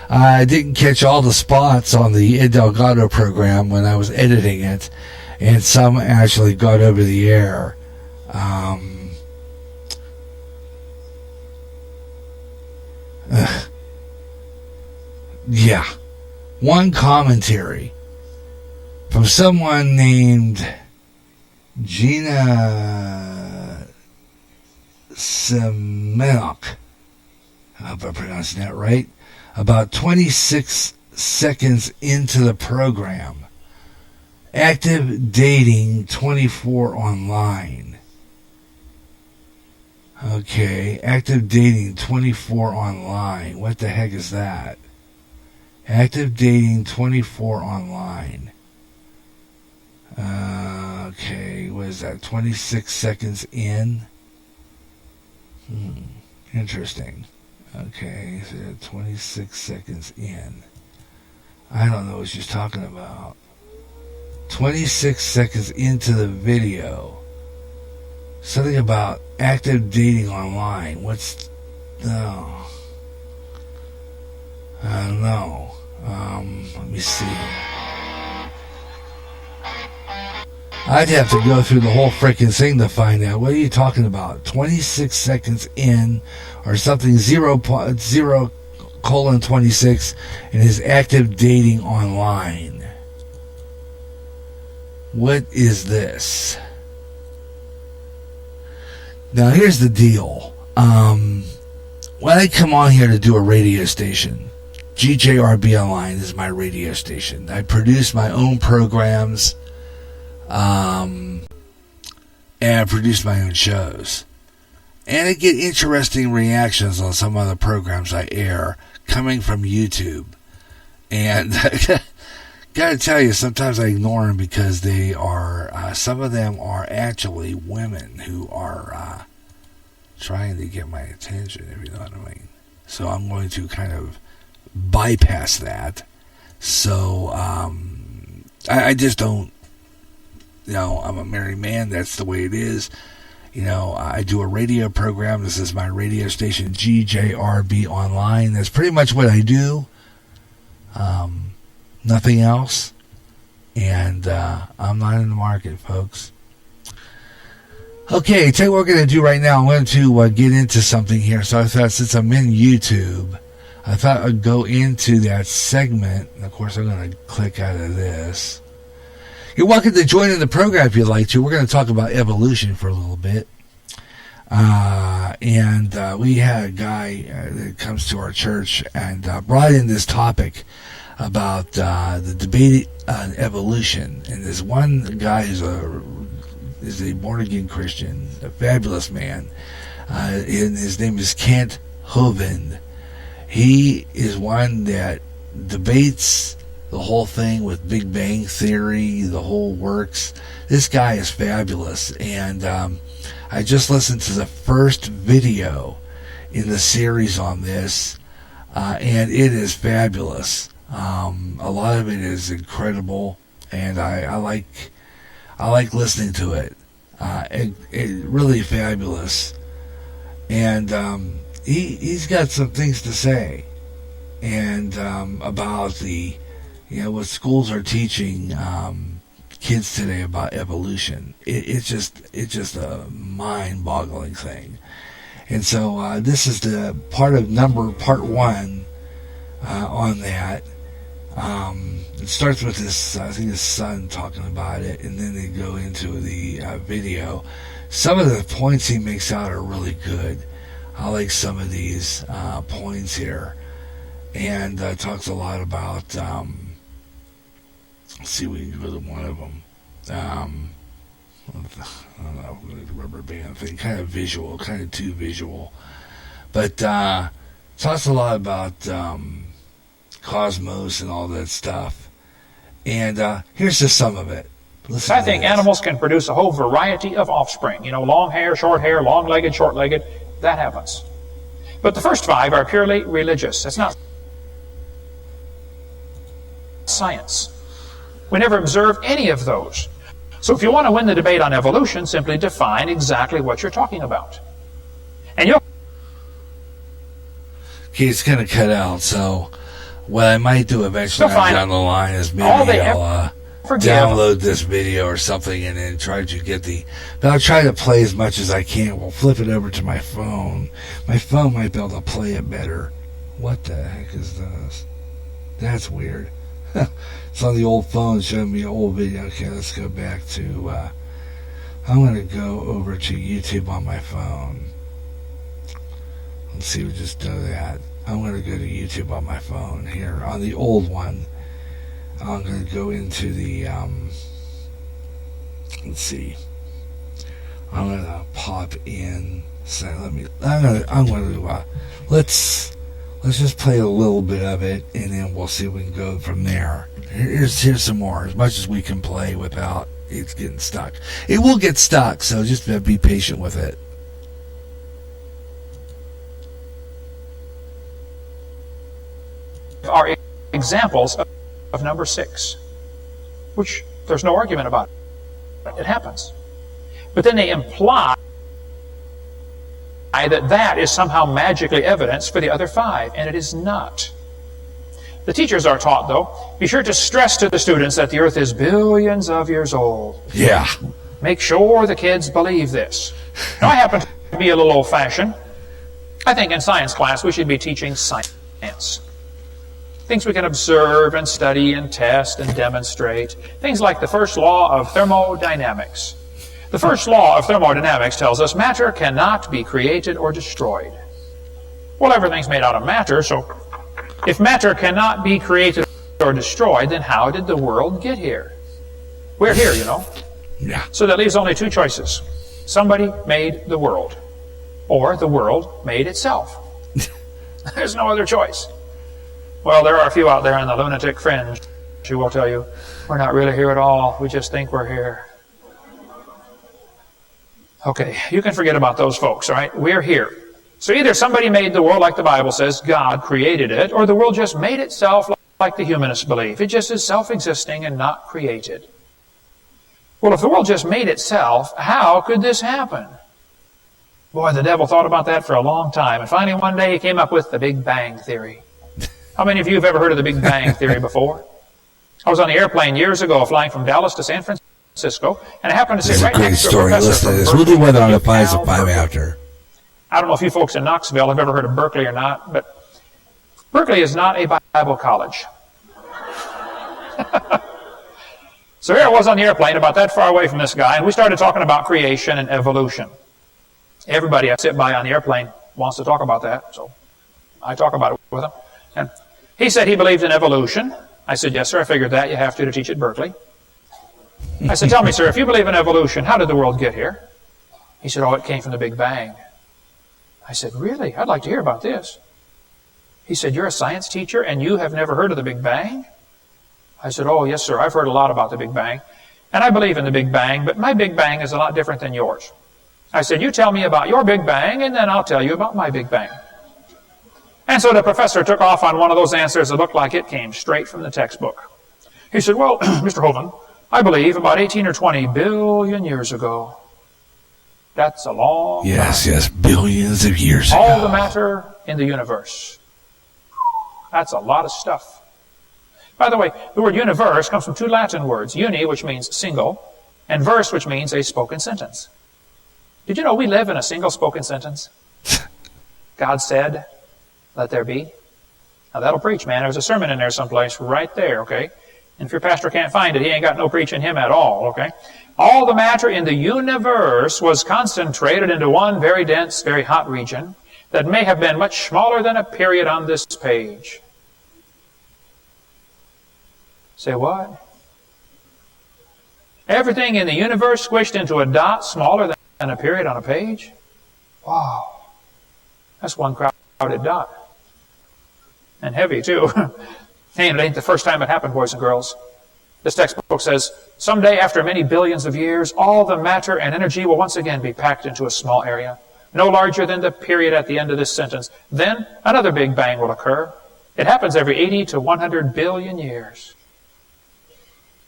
I didn't catch all the spots on the Ed Delgado program when I was editing it, and some actually got over the air. Yeah. One commentary from someone named Gina Semenok, I hope I'm pronouncing that right, about 26 seconds into the program. Active dating 24 online. Okay, active dating 24 online. What the heck is that? Active dating 24 online. Okay, what is that? 26 seconds in? Interesting. Okay, so 26 seconds in. I don't know what she's talking about. 26 seconds into the video. Something about active dating online. What's... Oh. I don't know. Let me see. I'd have to go through the whole freaking thing to find out. What are you talking about? 26 seconds in, or something, 0:26, and is active dating online. What is this? Now, here's the deal. When I come on here to do a radio station, GJRB Online is my radio station. I produce my own programs, and I produce my own shows. And I get interesting reactions on some of the programs I air coming from YouTube. And gotta tell you, sometimes I ignore them because they are, some of them are actually women who are trying to get my attention, if you know what I mean. So I'm going to kind of bypass that. So I just don't, I'm a married man. That's the way it is. I do a radio program. This is my radio station, GJRB Online. That's pretty much what I do. Nothing else. And I'm not in the market, folks. Okay, tell you what we're going to do right now. I'm going to get into something here. So I thought, since I'm in YouTube, I thought I'd go into that segment. And of course, I'm going to click out of this. You're welcome to join in the program if you'd like to. We're going to talk about evolution for a little bit. And we had a guy that comes to our church and brought in this topic about the debate on evolution. And this one guy is a born-again Christian, a fabulous man. And his name is Kent Hovind. He is one that debates the whole thing with Big Bang Theory, the whole works. This guy is fabulous. And I just listened to the first video in the series on this, and it is fabulous. A lot of it is incredible, and I like listening to it. It really fabulous, and he's got some things to say, and about the what schools are teaching kids today about evolution. It's just a mind-boggling thing, and so this is the part 1 on that. It starts with this, I think his son talking about it, and then they go into the video. Some of the points he makes out are really good. I like some of these points here, and talks a lot about, let's see, we can go to one of them. I don't know, the rubber band thing, kind of visual, kind of too visual. But talks a lot about cosmos and all that stuff. And here's just some of it. Listen. I think animals can produce a whole variety of offspring. Long hair, long-legged, short-legged. That happens. But the first 5 are purely religious. It's not science. We never observe any of those. So if you want to win the debate on evolution, simply define exactly what you're talking about. And you'll... Okay, it's going to cut out, so... What I might do eventually down the line is maybe I'll download this video or something and then try to get but I'll try to play as much as I can. We'll flip it over to my phone. My phone might be able to play it better. What the heck is this? That's weird. It's on the old phone showing me an old video. Okay, let's go back to, I'm going to go over to YouTube on my phone. Let's see, we just do that. I'm going to go to YouTube on my phone here. On the old one, I'm going to go into the, let's see. I'm going to pop in, let's just play a little bit of it, and then we'll see if we can go from there. Here's some more, as much as we can play without it getting stuck. It will get stuck, so just be patient with it. Are examples of number 6, which there's no argument about. It happens. But then they imply that is somehow magically evidence for the other 5, and it is not. The teachers are taught, though, be sure to stress to the students that the earth is billions of years old. Yeah. Make sure the kids believe this. Now, I happen to be a little old-fashioned. I think in science class we should be teaching science. Things we can observe and study and test and demonstrate. Things like the first law of thermodynamics. The first law of thermodynamics tells us matter cannot be created or destroyed. Well, everything's made out of matter, so if matter cannot be created or destroyed, then how did the world get here? We're here, Yeah. So that leaves only 2 choices. Somebody made the world, or the world made itself. There's no other choice. Well, there are a few out there on the lunatic fringe who will tell you, we're not really here at all, we just think we're here. Okay, you can forget about those folks, all right? We're here. So either somebody made the world like the Bible says, God created it, or the world just made itself like the humanists believe. It just is self-existing and not created. Well, if the world just made itself, how could this happen? Boy, the devil thought about that for a long time. And finally one day he came up with the Big Bang Theory. How many of you have ever heard of the Big Bang Theory before? I was on the airplane years ago flying from Dallas to San Francisco, and I happened to sit right next to a professor. Listen to this. We'll do weather on the 5 at 5 after. I don't know if you folks in Knoxville have ever heard of Berkeley or not, but Berkeley is not a Bible college. So here I was on the airplane about that far away from this guy, and we started talking about creation and evolution. Everybody I sit by on the airplane wants to talk about that, so I talk about it with him. And he said he believed in evolution. I said, yes, sir, I figured that. You have to teach at Berkeley. I said, tell me, sir, if you believe in evolution, how did the world get here? He said, oh, it came from the Big Bang. I said, really? I'd like to hear about this. He said, you're a science teacher and you have never heard of the Big Bang? I said, oh, yes, sir, I've heard a lot about the Big Bang. And I believe in the Big Bang, but my Big Bang is a lot different than yours. I said, you tell me about your Big Bang, and then I'll tell you about my Big Bang. And so the professor took off on one of those answers that looked like it came straight from the textbook. He said, well, Mr. Hovind, I believe about 18 or 20 billion years ago. That's a long time. Yes, billions of years ago. All the matter in the universe. That's a lot of stuff. By the way, the word universe comes from two Latin words, uni, which means single, and verse, which means a spoken sentence. Did you know we live in a single spoken sentence? God said, let there be. Now that'll preach, man. There's a sermon in there someplace right there, okay? And if your pastor can't find it, he ain't got no preach in him at all, okay? All the matter in the universe was concentrated into one very dense, very hot region that may have been much smaller than a period on this page. Say what? Everything in the universe squished into a dot smaller than a period on a page? Wow. That's one crowded dot. And heavy, too. It ain't the first time it happened, boys and girls. This textbook says, someday after many billions of years, all the matter and energy will once again be packed into a small area, no larger than the period at the end of this sentence. Then another Big Bang will occur. It happens every 80 to 100 billion years.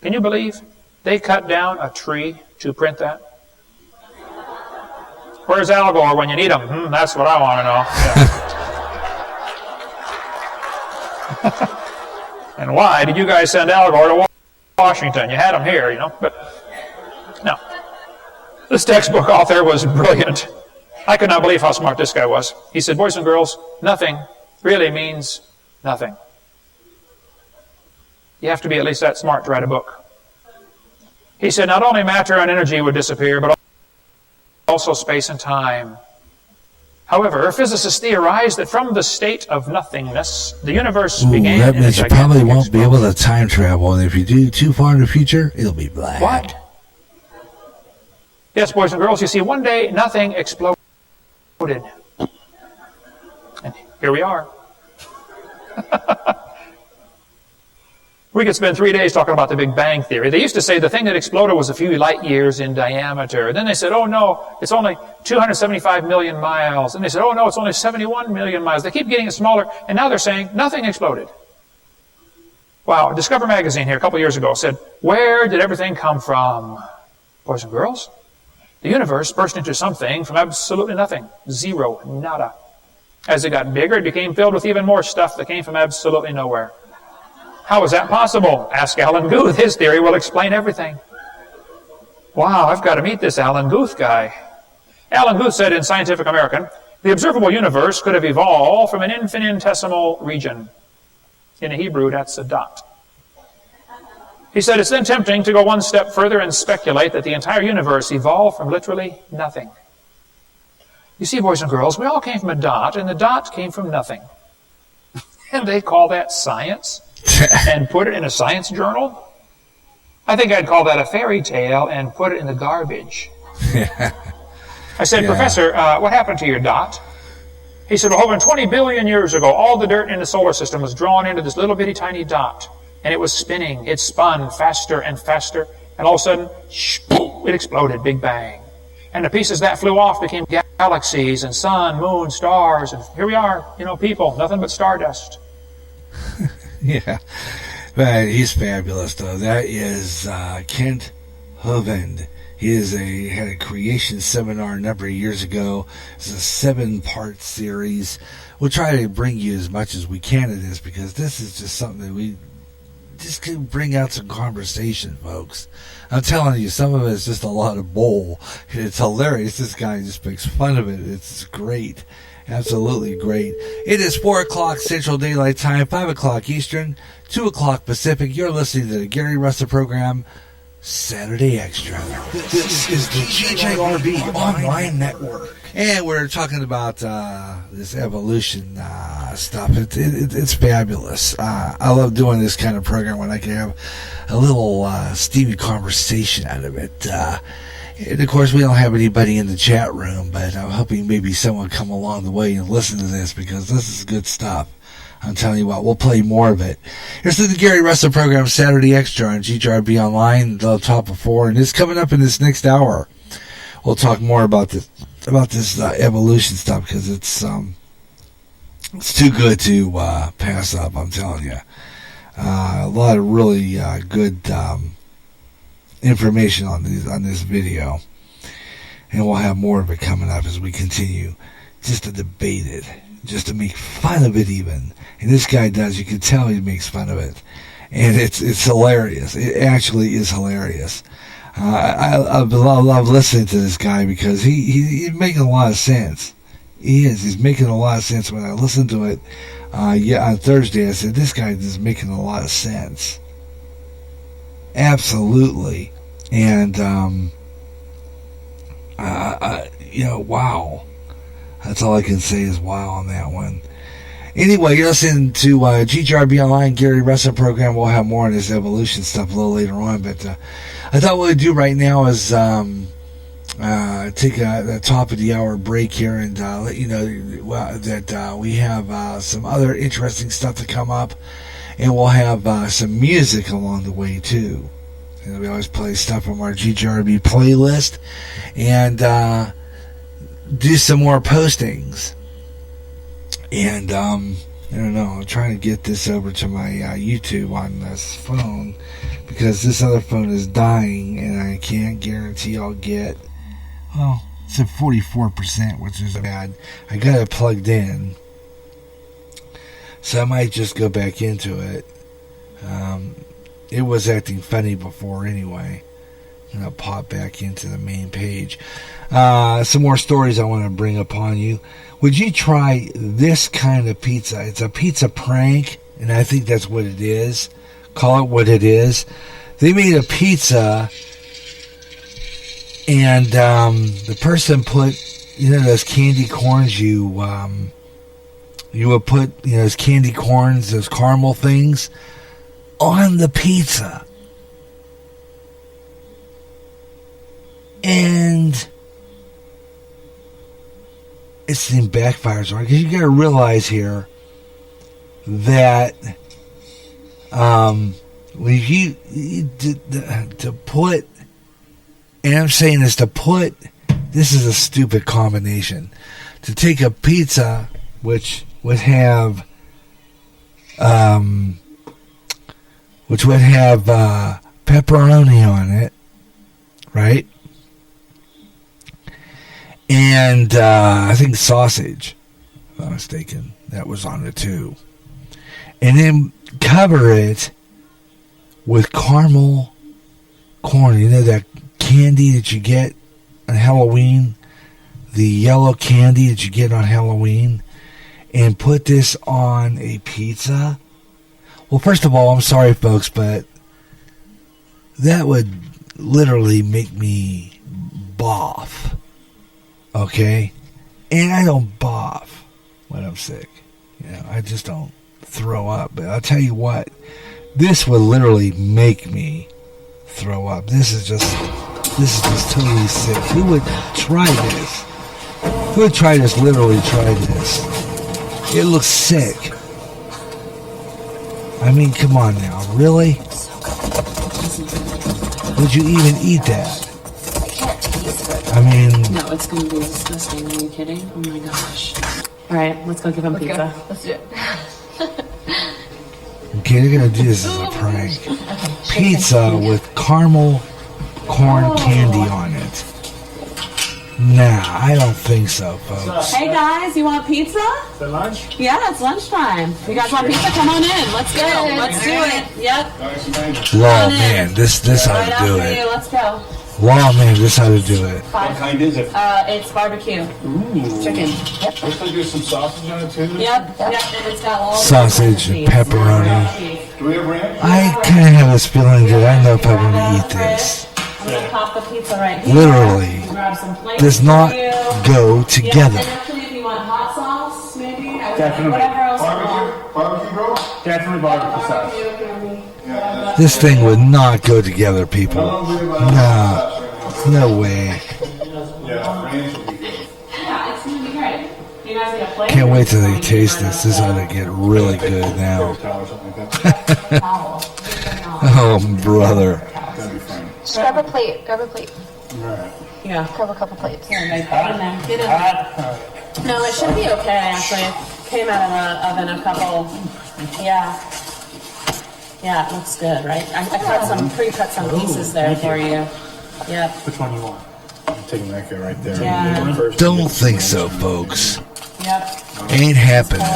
Can you believe they cut down a tree to print that? Where's Al Gore when you need him? That's what I want to know. Yeah. And why did you guys send Al Gore to Washington? You had him here, you know. But no. This textbook author was brilliant. I could not believe how smart this guy was. He said, boys and girls, nothing really means nothing. You have to be at least that smart to write a book. He said not only matter and energy would disappear, but also space and time. However, physicists theorize that from the state of nothingness, the universe began. That means you probably won't be able to time travel, and if you do too far in the future, it'll be black. What? Yes, boys and girls, you see, one day nothing exploded. And here we are. We could spend 3 days talking about the Big Bang Theory. They used to say the thing that exploded was a few light years in diameter. Then they said, oh no, it's only 275 million miles. And they said, oh no, it's only 71 million miles. They keep getting it smaller, and now they're saying nothing exploded. Wow, Discover magazine here a couple years ago said, where did everything come from? Boys and girls, the universe burst into something from absolutely nothing. Zero, nada. As it got bigger, it became filled with even more stuff that came from absolutely nowhere. How is that possible? Ask Alan Guth. His theory will explain everything. Wow, I've got to meet this Alan Guth guy. Alan Guth said in Scientific American, the observable universe could have evolved from an infinitesimal region. In Hebrew, that's a dot. He said it's then tempting to go one step further and speculate that the entire universe evolved from literally nothing. You see, boys and girls, we all came from a dot, and the dot came from nothing. And they call that science? And put it in a science journal? I think I'd call that a fairy tale and put it in the garbage. I said, Professor, what happened to your dot? He said, well, over 20 billion years ago, all the dirt in the solar system was drawn into this little bitty tiny dot. And it was spinning. It spun faster and faster. And all of a sudden, it exploded. Big bang. And the pieces that flew off became galaxies and sun, moon, stars. And here we are, people, nothing but stardust. Yeah, but he's fabulous, though. That is Kent Hovind. He had a creation seminar a number of years ago. It's a 7-part series. We'll try to bring you as much as we can of this, because this is just something that we just can bring out some conversation, folks. I'm telling you, some of it is just a lot of bull. It's hilarious. This guy just makes fun of it. It's great. Absolutely great. It is 4 o'clock Central Daylight Time, 5 o'clock Eastern, 2 o'clock Pacific. You're listening to the Gary Russen program, Saturday Extra. This is the GJRB Online Network. And we're talking about this evolution stuff. It's fabulous. I love doing this kind of program when I can have a little steamy conversation out of it. And of course, we don't have anybody in the chat room, but I'm hoping maybe someone come along the way and listen to this, because this is good stuff. I'm telling you what, we'll play more of it. Here's the Gary Russen program, Saturday Extra on GJRB Online, the top of 4, and it's coming up in this next hour. We'll talk more about this evolution stuff, because it's too good to pass up. I'm telling you, a lot of really good information on this video, and we'll have more of it coming up as we continue just to debate it, just to make fun of it even. And this guy does. You can tell he makes fun of it, and it's hilarious. It actually is hilarious. I love listening to this guy, because he's making a lot of sense. He is. He's making a lot of sense. When I listened to it on Thursday, I said, this guy is making a lot of sense. Absolutely. And, wow. That's all I can say is wow on that one. Anyway, you're listening to GJRB Online, Gary Russen program. We'll have more on this evolution stuff a little later on, but I thought what we'd do right now is take a top of the hour break here and let you know that we have some other interesting stuff to come up, and we'll have some music along the way too. And we always play stuff from our GJRB playlist, and do some more postings. And I don't know, I'm trying to get this over to my YouTube on this phone, because this other phone is dying, and I can't guarantee I'll get, well, it's at 44%, which is bad. I got it plugged in, so I might just go back into it. It was acting funny before anyway, and I'll pop back into the main page. Some more stories I want to bring upon you. Would you try this kind of pizza? It's a pizza prank, and I think that's what it is. Call it what it is. They made a pizza, and the person put, those candy corns you would put, those candy corns, those caramel things, on the pizza. And it seemed backfires, right? Because you got to realize here that when you to put, and I'm saying this, to put, this is a stupid combination. To take a pizza which would have pepperoni on it, right? And I think sausage, if I'm not mistaken, that was on it too. And then cover it with caramel corn. You know that candy that you get on Halloween? The yellow candy that you get on Halloween? And put this on a pizza? Well, first of all, I'm sorry, folks, but that would literally make me boff. Okay? And I don't boff when I'm sick. I just don't throw up. But I'll tell you what, this would literally make me throw up. This is just totally sick. Who would try this? Who would try this? Literally try this. It looks sick. I mean, come on now. Really? Would you even eat that? I mean... No, it's going to be disgusting. Are you kidding? Oh my gosh. All right, let's go give him pizza. Let's do it. Okay, they're going to do this as a prank. Pizza with caramel corn candy on it. Nah, I don't think so, folks. Hey guys, you want pizza? Is it lunch? Yeah, it's lunchtime. You guys want pizza? Come on in. Let's go. Let's do it. Yep. Law, man, this how Right to do after you. it. Let's go. Law, man, this how to do it. What kind is it? It's barbecue. Ooh. Chicken. Yep. Looks like there's some sausage on it too. Yep. And it's got all Sausage and pepperoni. Do we have ranch? I kind of have this feeling that I know if I want to eat this. I'm gonna pop the pizza right here. Literally Grab some plates does not for you. go together. And actually, if you want hot sauce, maybe Definitely. whatever else you Barbecue, bro? Definitely barbecue sauce. want. This thing would not go together, people. No way. Yeah, ranch would be good. Yeah, it's gonna be great. You guys need a plate? Can't wait till they taste this. This ought to get really good now. Oh, brother. That'd be fine. Just grab a plate. Grab a plate. All right. Yeah. Grab a couple plates. Here, get in there. Get in there. No, it should be okay, actually. It came out of the oven a couple. Yeah. Yeah, it looks good, right? I pre-cut some pieces there for you. Yep. Which one do you want? I'm taking that guy right there. Yeah. First, Don't think so, folks. Yep. Ain't happening.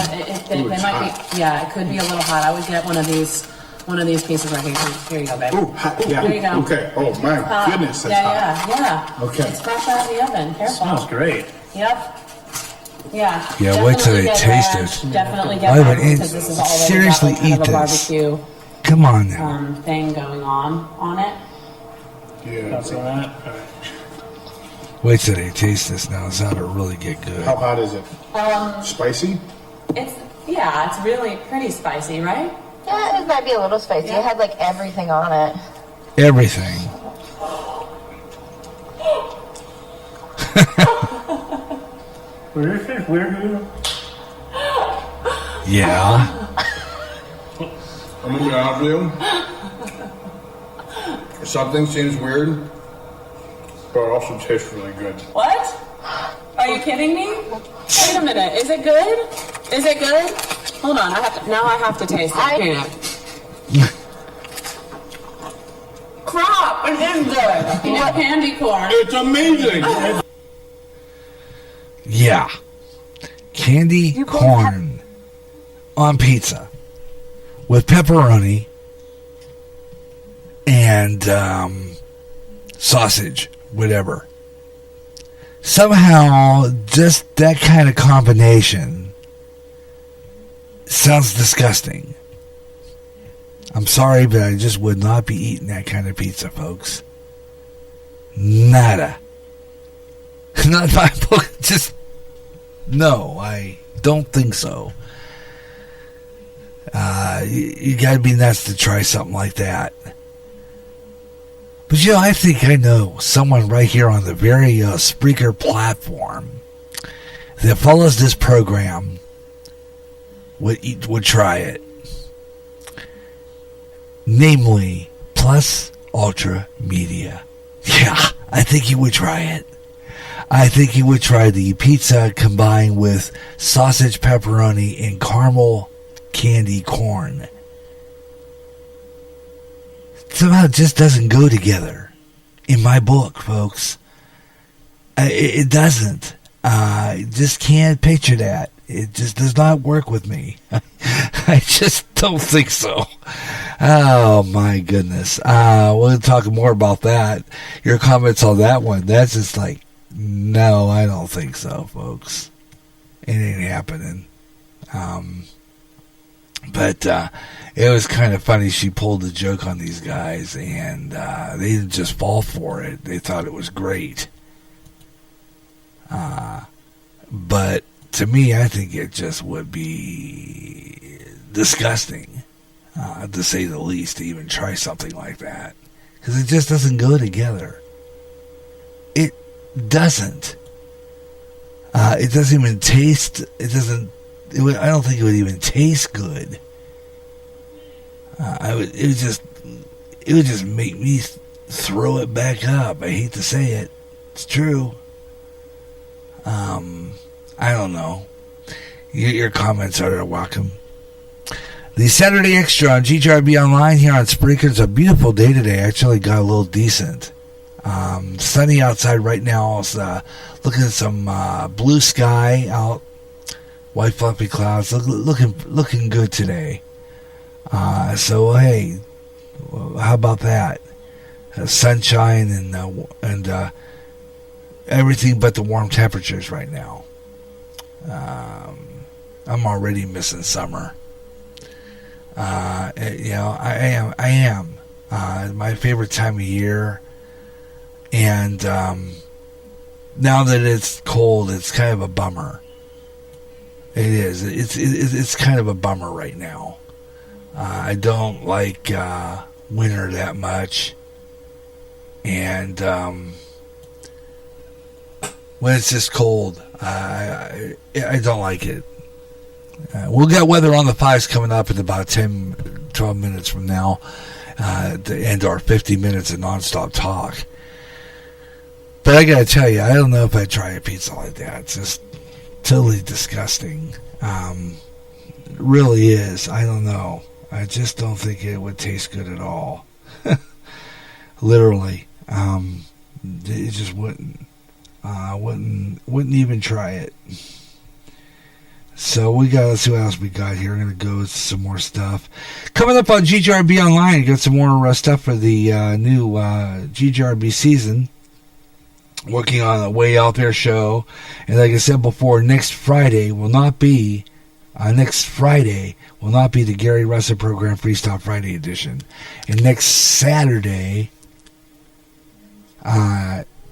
They might be. Yeah, it could be a little hot. I would get one of these pieces right here. Here you go, babe. Ooh, hot. Yeah. Here you go. Okay. Oh my goodness, that's hot. Yeah. Okay. It's fresh out of the oven. Careful. Smells great. Yep. Yeah. Yeah, wait till they taste ranch. it. Definitely get Wait a ranch minute, because this is already seriously got like kind eat of a this. barbecue Come on now. thing going on it. Yeah. That's all right. All right. Wait till they taste this now. This ought to really get good. How hot is it? Spicy? It's really pretty spicy, right? Yeah, it might be a little spicy. It had like everything on it. Everything. Where is it? Where is it? Yeah. I'm gonna be honest with you. Something seems weird, but it also tastes really good. What? Are you kidding me? Wait a minute. Is it good? Is it good? Hold on. I have to taste it. Crap! It is good. What candy corn? It's amazing. Yeah. Candy corn on pizza with pepperoni and sausage, whatever. Somehow, just that kind of combination sounds disgusting. I'm sorry, but I just would not be eating that kind of pizza, folks. Nada. Not my book. Just no, I don't think so. You gotta be nuts to try something like that. But I think I know someone right here on the very Spreaker platform that follows this program would try it. Namely, Plus Ultra Media. Yeah, I think he would try it. I think he would try the pizza combined with sausage, pepperoni, and caramel candy corn. Somehow it just doesn't go together in my book, folks. It doesn't. I just can't picture that. It just does not work with me. I just don't think so. Oh, my goodness. We'll talk more about that. Your comments on that one. That's just like, no, I don't think so, folks. It ain't happening. But it was kind of funny. She pulled a joke on these guys, and they didn't just fall for it. They thought it was great. But to me, I think it just would be disgusting, to say the least, to even try something like that. Because it just doesn't go together. It doesn't. It doesn't even taste, I don't think it would even taste good. It would just make me throw it back up. I hate to say it. It's true. I don't know. Your comments are welcome. The Saturday Extra on GJRB Online here on Spreaker. It's a beautiful day today. Actually got a little decent. Sunny outside right now. Looking at some blue sky out, white fluffy clouds. Looking good today. So hey, how about that? Sunshine and everything but the warm temperatures right now. I'm already missing summer. I am. My favorite time of year. And now that it's cold, it's kind of a bummer. It is. It's kind of a bummer right now. I don't like winter that much. And when it's just cold, I don't like it. We'll get weather on the 5s coming up in about 10, 12 minutes from now to end our 50 minutes of nonstop talk. But I got to tell you, I don't know if I'd try a pizza like that. It's just totally disgusting. It really is. I don't know. I just don't think it would taste good at all. Literally. It just wouldn't. Wouldn't even try it. So let's see what else we got here. We're going to go with some more stuff. Coming up on GGRB Online, you got some more stuff for the new GGRB season. Working on a Way Out There show. And like I said before, next Friday will not be the Gary Russen Program Freestyle Friday edition. And next Saturday,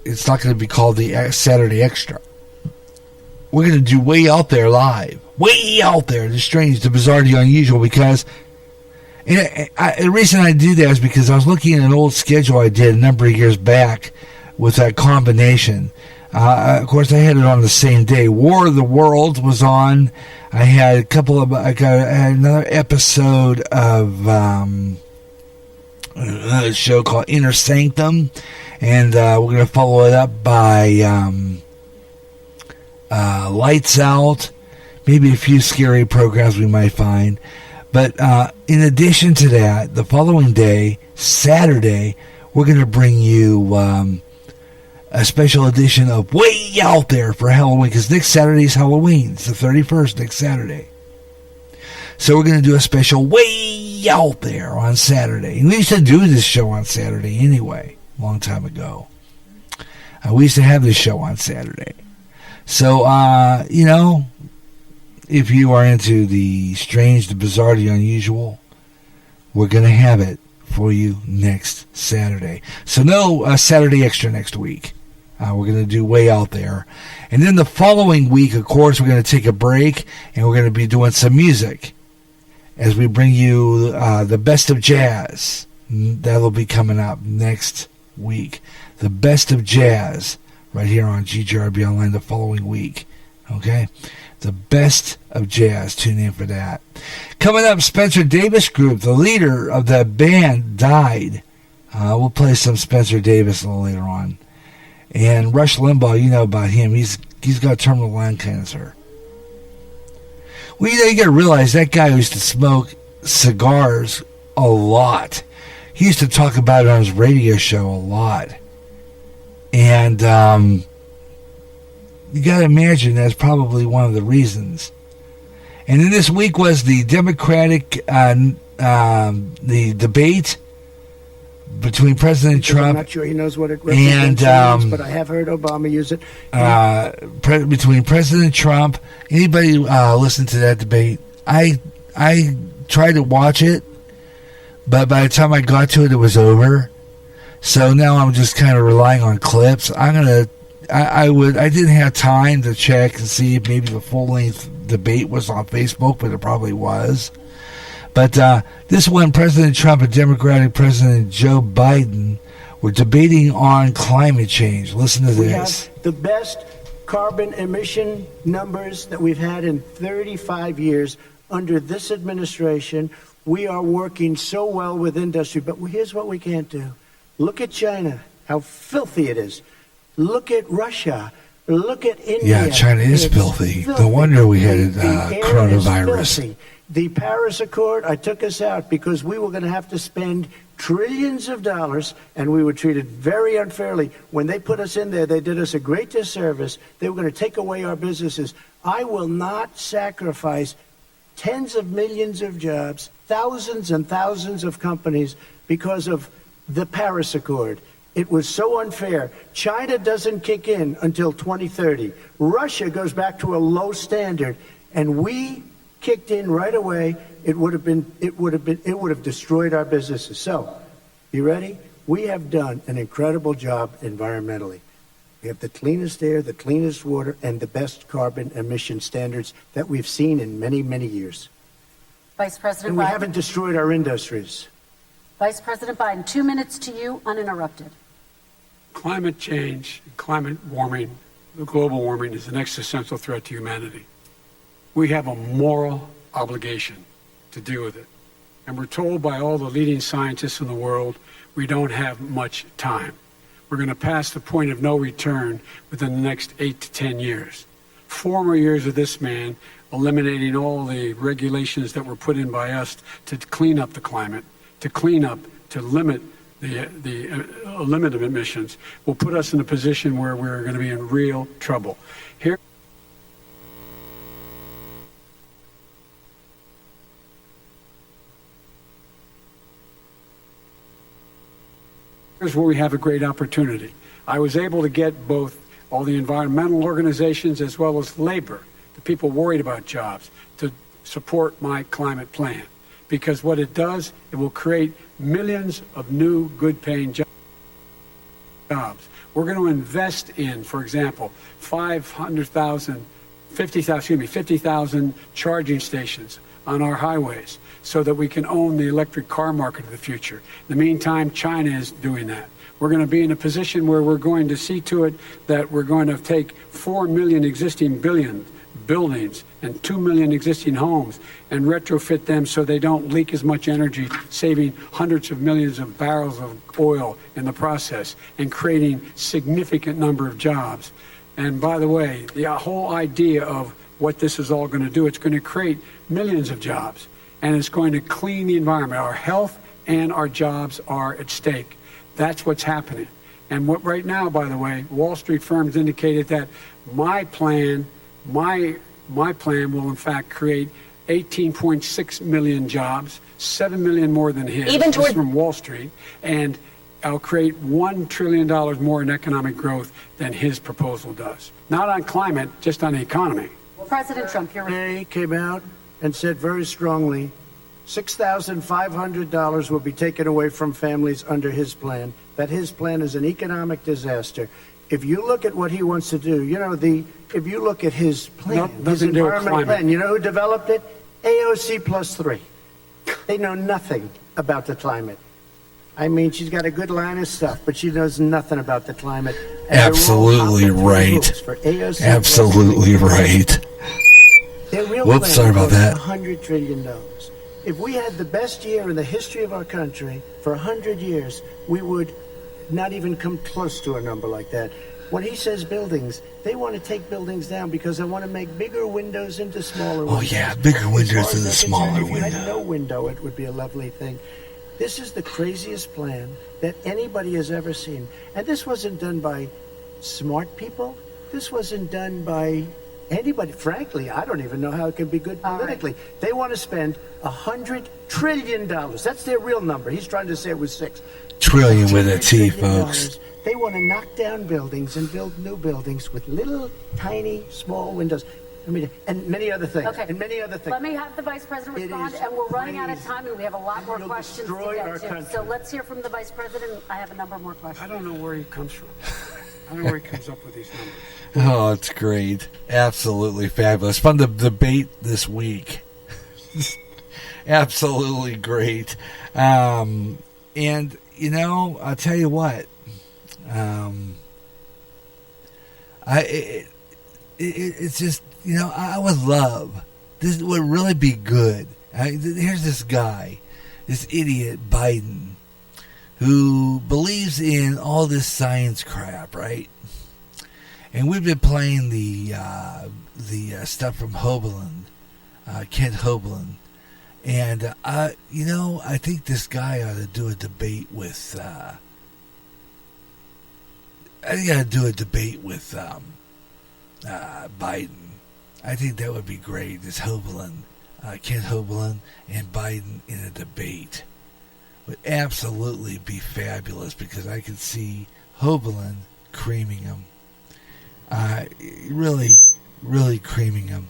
it's not going to be called the Saturday Extra. We're going to do Way Out There live. Way Out There. The strange, the bizarre, the unusual. Because the reason I do that is because I was looking at an old schedule I did a number of years back with that combination. Of course, I had it on the same day. War of the Worlds was on. I had I had another episode of a show called Inner Sanctum. And we're going to follow it up by Lights Out, maybe a few scary programs we might find. But in addition to that, the following day, Saturday, we're going to bring you a special edition of Way Out There for Halloween, because next Saturday's Halloween. It's the 31st, next Saturday. So we're going to do a special Way Out There on Saturday. And we used to do this show on Saturday anyway. Long time ago. We used to have this show on Saturday. So, if you are into the strange, the bizarre, the unusual, we're going to have it for you next Saturday. So no Saturday Extra next week. We're going to do Way Out There. And then the following week, of course, we're going to take a break, and we're going to be doing some music as we bring you the best of jazz. That'll be coming up next week. The best of jazz right here on GGRB Online the following week. Okay? The best of jazz. Tune in for that. Coming up, Spencer Davis Group, the leader of that band, died. We'll play some Spencer Davis a little later on. And Rush Limbaugh, you know about him. He's got terminal lung cancer. Well, you got to realize that guy used to smoke cigars a lot. He used to talk about it on his radio show a lot. And you got to imagine that's probably one of the reasons. And then this week was the Democratic the debate between President Trump. I'm not sure he knows what it represents, but I have heard Obama use it. Between President Trump, anybody listen to that debate? I tried to watch it, but by the time I got to it, it was over. So now I'm just kind of relying on clips. I didn't have time to check and see if maybe the full-length debate was on Facebook, but it probably was. But this one, President Trump and Democratic President Joe Biden were debating on climate change. Listen to this. We have the best carbon emission numbers that we've had in 35 years under this administration. We are working so well with industry, but here's what we can't do. Look at China, how filthy it is. Look at Russia. Look at India. Yeah, China is filthy. No wonder we had coronavirus. The Paris Accord, I took us out because we were going to have to spend trillions of dollars, and we were treated very unfairly. When they put us in there, they did us a great disservice. They were going to take away our businesses. I will not sacrifice tens of millions of jobs, thousands and thousands of companies because of the Paris Accord. It was so unfair. China doesn't kick in until 2030. Russia goes back to a low standard, and we kicked in right away. It would have destroyed our businesses. So, you ready? We have done an incredible job environmentally. We have the cleanest air, the cleanest water, and the best carbon emission standards that we've seen in many, many years. Vice President And we Biden. haven't destroyed our industries. Vice President Biden, 2 minutes to you, uninterrupted. Climate change, climate warming, the global warming is an existential threat to humanity. We have a moral obligation to deal with it. And we're told by all the leading scientists in the world we don't have much time. We're going to pass the point of no return within the next 8 to 10 years. 4 more years of this man eliminating all the regulations that were put in by us to clean up the climate, to limit the limit of emissions will put us in a position where we're going to be in real trouble. Here's where we have a great opportunity. I was able to get both all the environmental organizations as well as labor, the people worried about jobs, to support my climate plan. Because what it does, it will create millions of new good-paying jobs. We're going to invest in, for example, 50,000 charging stations on our highways so that we can own the electric car market of the future. In the meantime, China is doing that. We're going to be in a position where we're going to see to it that we're going to take 4 million existing buildings and 2 million existing homes and retrofit them so they don't leak as much energy, saving hundreds of millions of barrels of oil in the process and creating significant number of jobs. And by the way, the whole idea of what this is all going to do, it's going to create millions of jobs, and it's going to clean the environment. Our health and our jobs are at stake. That's what's happening. And what right now, by the way, Wall Street firms indicated that my plan will in fact create 18.6 million jobs, 7 million more than his. This is from Wall Street, and I'll create $1 trillion more in economic growth than his proposal does. Not on climate, just on the economy. President Trump, Today came out and said very strongly, $6,500 will be taken away from families under his plan, that his plan is an economic disaster. If you look at what he wants to do, if you look at his plan, his environmental plan, you know who developed it? AOC +3. They know nothing about the climate. I mean, she's got a good line of stuff, but she knows nothing about the climate. Absolutely right. Absolutely right. Their real Whoops, sorry about that. $100 trillion. If we had the best year in the history of our country for 100 years, we would not even come close to a number like that. When he says buildings, they want to take buildings down because they want to make bigger windows into smaller windows. Oh yeah, bigger windows into smaller windows. If you had no window. window, it would be a lovely thing. This is the craziest plan that anybody has ever seen. And this wasn't done by smart people. This wasn't done by anybody. Frankly, I don't even know how it can be good politically. Right. They want to spend $100 trillion. That's their real number. He's trying to say it was 6 trillion with a T, folks. They want to knock down buildings and build new buildings with little, tiny, small windows. I mean, and many other things. Okay. And many other things. Let me have the Vice President respond, and we're running out of time, and we have a lot more questions to get to. So let's hear from the Vice President. I have a number more questions. I don't know where he comes from. I don't know where he comes up with these numbers. Oh, it's great. Absolutely fabulous. Fun to debate this week. Absolutely great. And, you know, I'll tell you what. It's just, you know, I would love, this would really be good. Here's this guy, this idiot Biden, who believes in all this science crap, right? And we've been playing the stuff from Hovind, Kent Hovind, And, I think this guy ought to do a debate with, Biden. I think that would be great. This Hovind, Kent Hovind and Biden in a debate would absolutely be fabulous, because I could see Hovind creaming him. Really, really creaming him.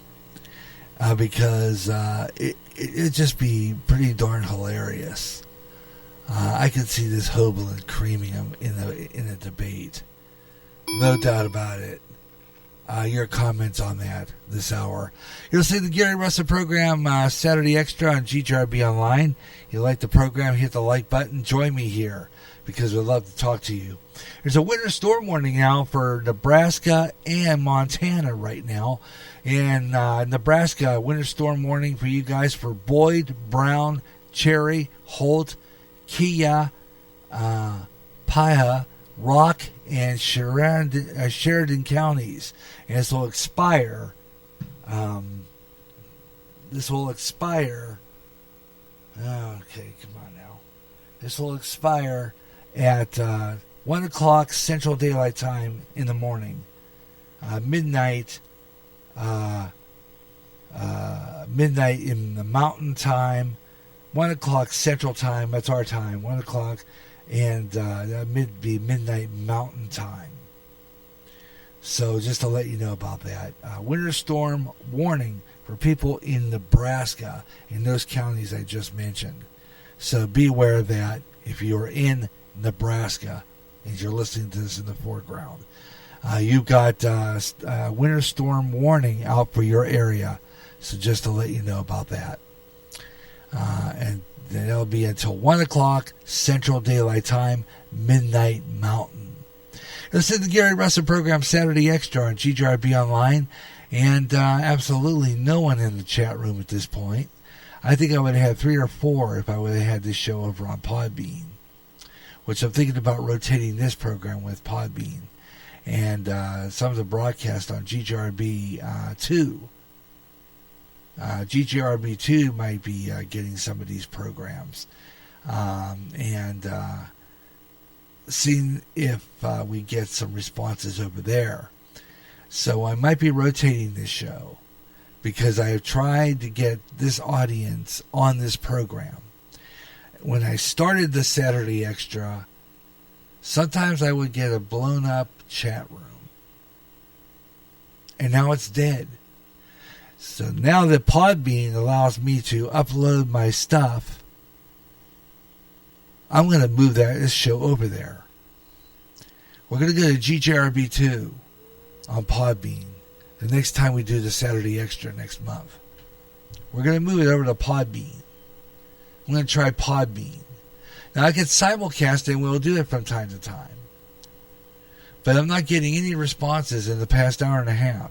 Because it'd just be pretty darn hilarious. I could see this Hovind creaming him in a debate. No doubt about it. Your comments on that this hour. You'll see the Gary Russen program Saturday Extra on GGRB Online. You like the program, hit the like button. Join me here, because we'd love to talk to you. There's a winter storm warning now for Nebraska and Montana right now. In Nebraska, winter storm warning for you guys for Boyd, Brown, Cherry, Holt, Kia, Piha, Rock, and Sheridan counties. And this will expire. This will expire at 1 o'clock Central Daylight Time in the morning. Midnight in the Mountain Time. 1 o'clock Central Time, that's our time, 1 o'clock, and that would be midnight Mountain Time. So just to let you know about that. Winter storm warning for people in Nebraska, in those counties I just mentioned. So be aware of that if you're in Nebraska and you're listening to this in the foreground. You've got winter storm warning out for your area. So just to let you know about that. And that'll be until 1 o'clock Central Daylight Time, midnight Mountain. Listen to the Gary Russen program Saturday Extra on GGRB Online. And absolutely no one in the chat room at this point. I think I would have had 3 or 4 if I would have had this show over on Podbean, which I'm thinking about rotating this program with Podbean. And some of the broadcast on GGRB 2. GGRB 2 might be getting some of these programs. And seeing if we get some responses over there. So I might be rotating this show, because I have tried to get this audience on this program. When I started the Saturday Extra, sometimes I would get a blown up chat room. And now it's dead. So now that Podbean allows me to upload my stuff, I'm going to move this show over there. We're going to go to GJRB2 on Podbean the next time we do the Saturday Extra next month. We're going to move it over to Podbean. I'm going to try Podbean. Now, I can simulcast it, and we'll do it from time to time. But I'm not getting any responses in the past hour and a half.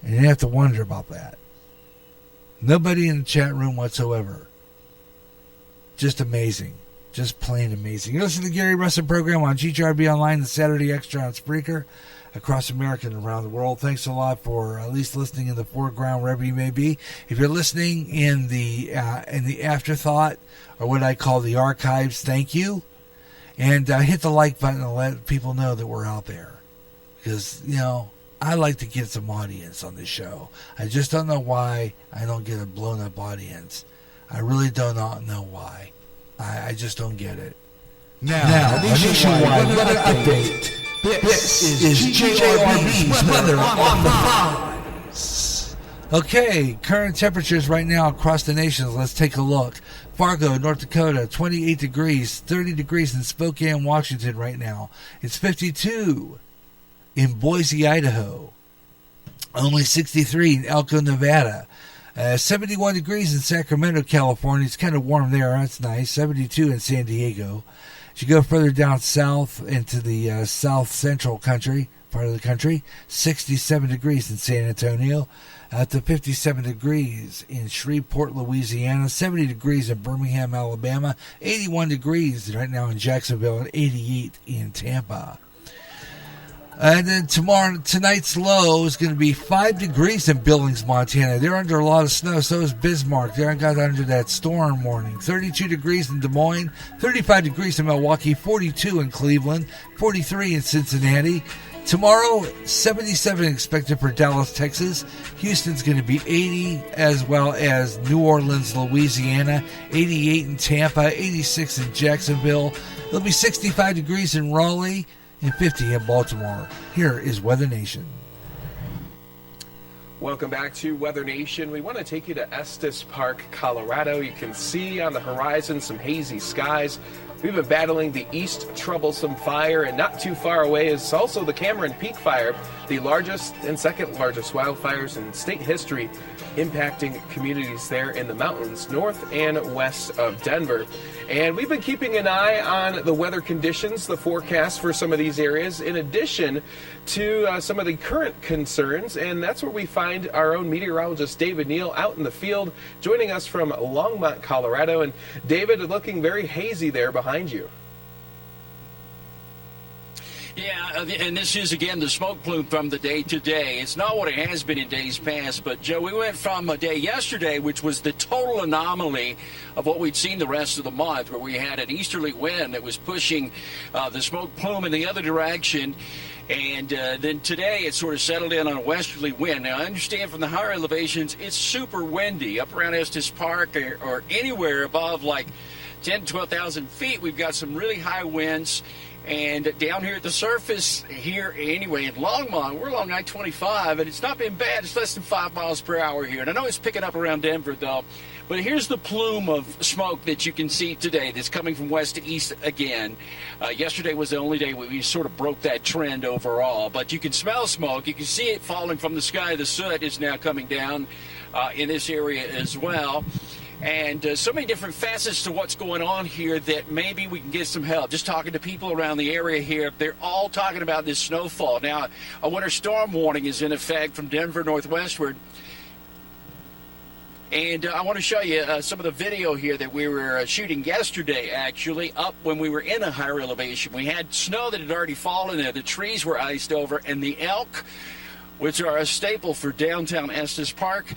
And you have to wonder about that. Nobody in the chat room whatsoever. Just amazing. Just plain amazing. You listen to the Gary Russen program on GGRB Online, the Saturday Extra on Spreaker, across America and around the world. Thanks a lot for at least listening in the foreground, wherever you may be. If you're listening in the afterthought, or what I call the archives, thank you. And hit the like button and let people know that we're out there. Because, I like to get some audience on this show. I just don't know why I don't get a blown-up audience. I really do not know why. I just don't get it. Now nationwide weather update. This is GJRB's weather on the fives. Okay, current temperatures right now across the nation. Let's take a look. Fargo, North Dakota, 28 degrees, 30 degrees in Spokane, Washington right now. It's 52 in Boise, Idaho. Only 63 in Elko, Nevada. 71 degrees in Sacramento, California. It's kind of warm there. That's nice. 72 in San Diego. As you go further down south into the south central country, part of the country, 67 degrees in San Antonio. To 57 degrees in Shreveport, Louisiana. 70 degrees in Birmingham, Alabama. 81 degrees right now in Jacksonville, and 88 in Tampa. And then tonight's low is going to be 5 degrees in Billings, Montana. They're under a lot of snow. So is Bismarck. They got under that storm warning. 32 degrees in Des Moines, 35 degrees in Milwaukee, 42 in Cleveland, 43 in Cincinnati. Tomorrow, 77 expected for Dallas, Texas. Houston's going to be 80, as well as New Orleans, Louisiana, 88 in Tampa, 86 in Jacksonville. It'll be 65 degrees in Raleigh and 50 in Baltimore. Here is Weather Nation. Welcome back to Weather Nation. We want to take you to Estes Park, Colorado. You can see on the horizon some hazy skies. We've been battling the East Troublesome Fire, and not too far away is also the Cameron Peak Fire, the largest and second largest wildfires in state history, impacting communities there in the mountains north and west of Denver. And we've been keeping an eye on the weather conditions, the forecast for some of these areas, in addition to some of the current concerns. And that's where we find our own meteorologist, David Neal, out in the field, joining us from Longmont, Colorado. And David, looking very hazy there behind you. Yeah, and this is, again, the smoke plume from the day to day. It's not what it has been in days past, but, Joe, we went from a day yesterday, which was the total anomaly of what we'd seen the rest of the month, where we had an easterly wind that was pushing the smoke plume in the other direction. And then today it sort of settled in on a westerly wind. Now, I understand from the higher elevations, it's super windy. Up around Estes Park or anywhere above like 10,000 to 12,000 feet, we've got some really high winds. And down here at the surface here, anyway, in Longmont, we're along I-25, and it's not been bad. It's less than 5 miles per hour here. And I know it's picking up around Denver, though. But here's the plume of smoke that you can see today that's coming from west to east again. Yesterday was the only day we sort of broke that trend overall. But you can smell smoke. You can see it falling from the sky. The soot is now coming down in this area as well. And so many different facets to what's going on here that maybe we can get some help. Just talking to people around the area here, they're all talking about this snowfall. Now, a winter storm warning is in effect from Denver northwestward. And I want to show you some of the video here that we were shooting yesterday, actually, up when we were in a higher elevation. We had snow that had already fallen there. The trees were iced over, and the elk, which are a staple for downtown Estes Park,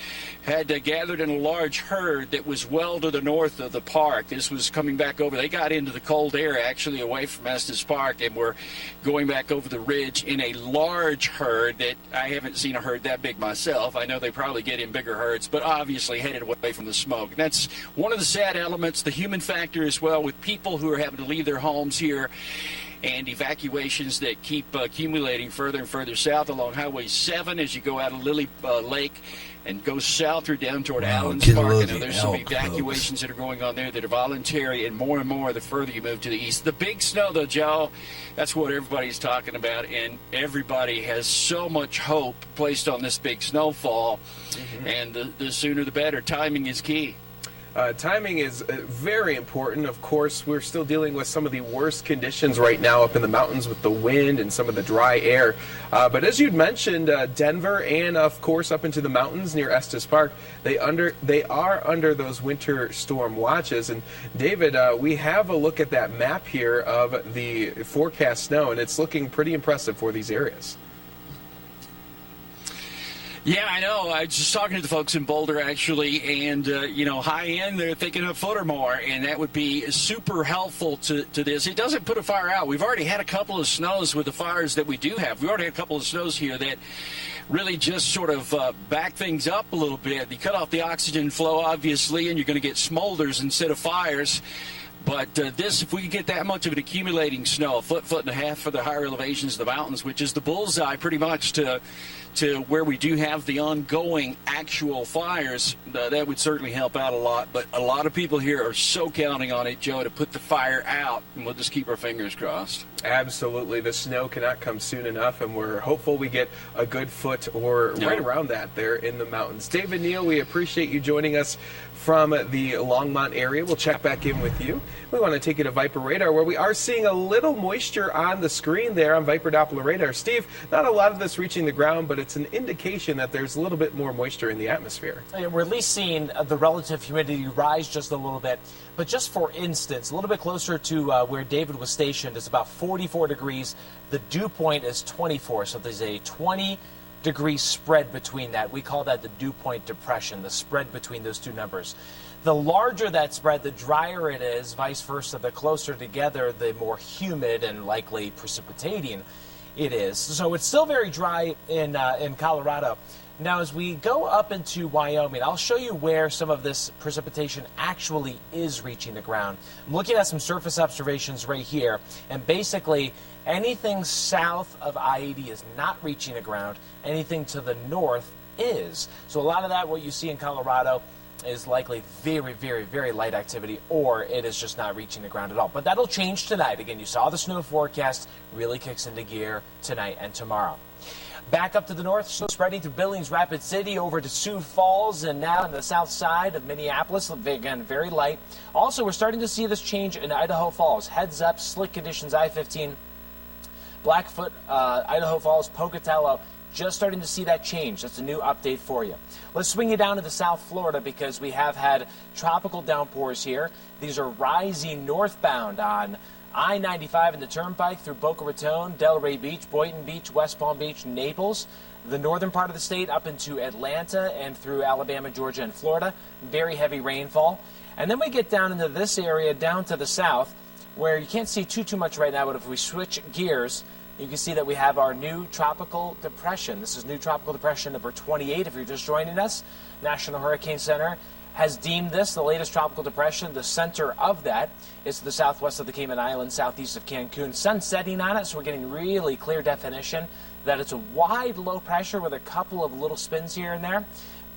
had gathered in a large herd that was well to the north of the park. This was coming back over. They got into the cold air, actually, away from Estes Park, and were going back over the ridge in a large herd that I haven't seen a herd that big myself. I know they probably get in bigger herds, but obviously headed away from the smoke. And that's one of the sad elements, the human factor as well, with people who are having to leave their homes here, and evacuations that keep accumulating further and further south along Highway 7 as you go out of Lily Lake and go south or down toward Allen's Park. I know there's some evacuations that are going on there that are voluntary, and more the further you move to the east. The big snow, though, Joe, that's what everybody's talking about, and everybody has so much hope placed on this big snowfall, and the sooner the better. Timing is key. Timing is very important. Of course, we're still dealing with some of the worst conditions right now up in the mountains with the wind and some of the dry air. But as you'd mentioned, Denver and, of course, up into the mountains near Estes Park, they are under those winter storm watches. And, David, we have a look at that map here of the forecast snow, and it's looking pretty impressive for these areas. Yeah, I know. I was just talking to the folks in Boulder, actually, and, high end, they're thinking a foot or more, and that would be super helpful to this. It doesn't put a fire out. We've already had a couple of snows with the fires that we do have. We already had a couple of snows here that really just sort of back things up a little bit. You cut off the oxygen flow, obviously, and you're going to get smolders instead of fires. But this, if we could get that much of an accumulating snow, a foot and a half for the higher elevations of the mountains, which is the bullseye pretty much to where we do have the ongoing actual fires, that would certainly help out a lot. But a lot of people here are so counting on it, Joe, to put the fire out, and we'll just keep our fingers crossed. Absolutely. The snow cannot come soon enough, and we're hopeful we get a good foot or right around that there in the mountains. David Neal, we appreciate you joining us from the Longmont area. We'll check back in with you We want to take you to Viper Radar, where we are seeing a little moisture on the screen there on Viper Doppler Radar. Steve, not a lot of this reaching the ground, but it's an indication that there's a little bit more moisture in the atmosphere. We're at least seeing the relative humidity rise just a little bit. But just for instance, a little bit closer to where David was stationed is about 44 degrees. The dew point is 24, so there's a 20-degree spread between that. We call that the dew point depression, the spread between those two numbers. The larger that spread, the drier it is, vice versa. The closer together, the more humid and likely precipitating it is. So it's still very dry in Colorado. Now, as we go up into Wyoming, I'll show you where some of this precipitation actually is reaching the ground. I'm looking at some surface observations right here, and basically anything south of I-80 is not reaching the ground. Anything to the north is. So a lot of that, what you see in Colorado, is likely very, very, very light activity, or it is just not reaching the ground at all. But that'll change tonight. Again, you saw the snow forecast really kicks into gear tonight and tomorrow. Back up to the north, so spreading through Billings, Rapid City, over to Sioux Falls, and now on the south side of Minneapolis. Again, very light. Also, we're starting to see this change in Idaho Falls. Heads up, slick conditions, I-15, Blackfoot, Idaho Falls, Pocatello. Just starting to see that change. That's a new update for you. Let's swing you down to the South Florida, because we have had tropical downpours here. These are rising northbound on I-95 and the Turnpike through Boca Raton, Delray Beach, Boynton Beach, West Palm Beach, Naples, the northern part of the state up into Atlanta and through Alabama, Georgia, and Florida. Very heavy rainfall. And then we get down into this area down to the south, where you can't see too much right now, but if we switch gears, you can see that we have our new tropical depression. This is new tropical depression number 28 if you're just joining us. National Hurricane Center has deemed this the latest tropical depression. The center of that is to the southwest of the Cayman Islands, southeast of Cancun. Sun setting on it, so we're getting really clear definition that it's a wide low pressure with a couple of little spins here and there.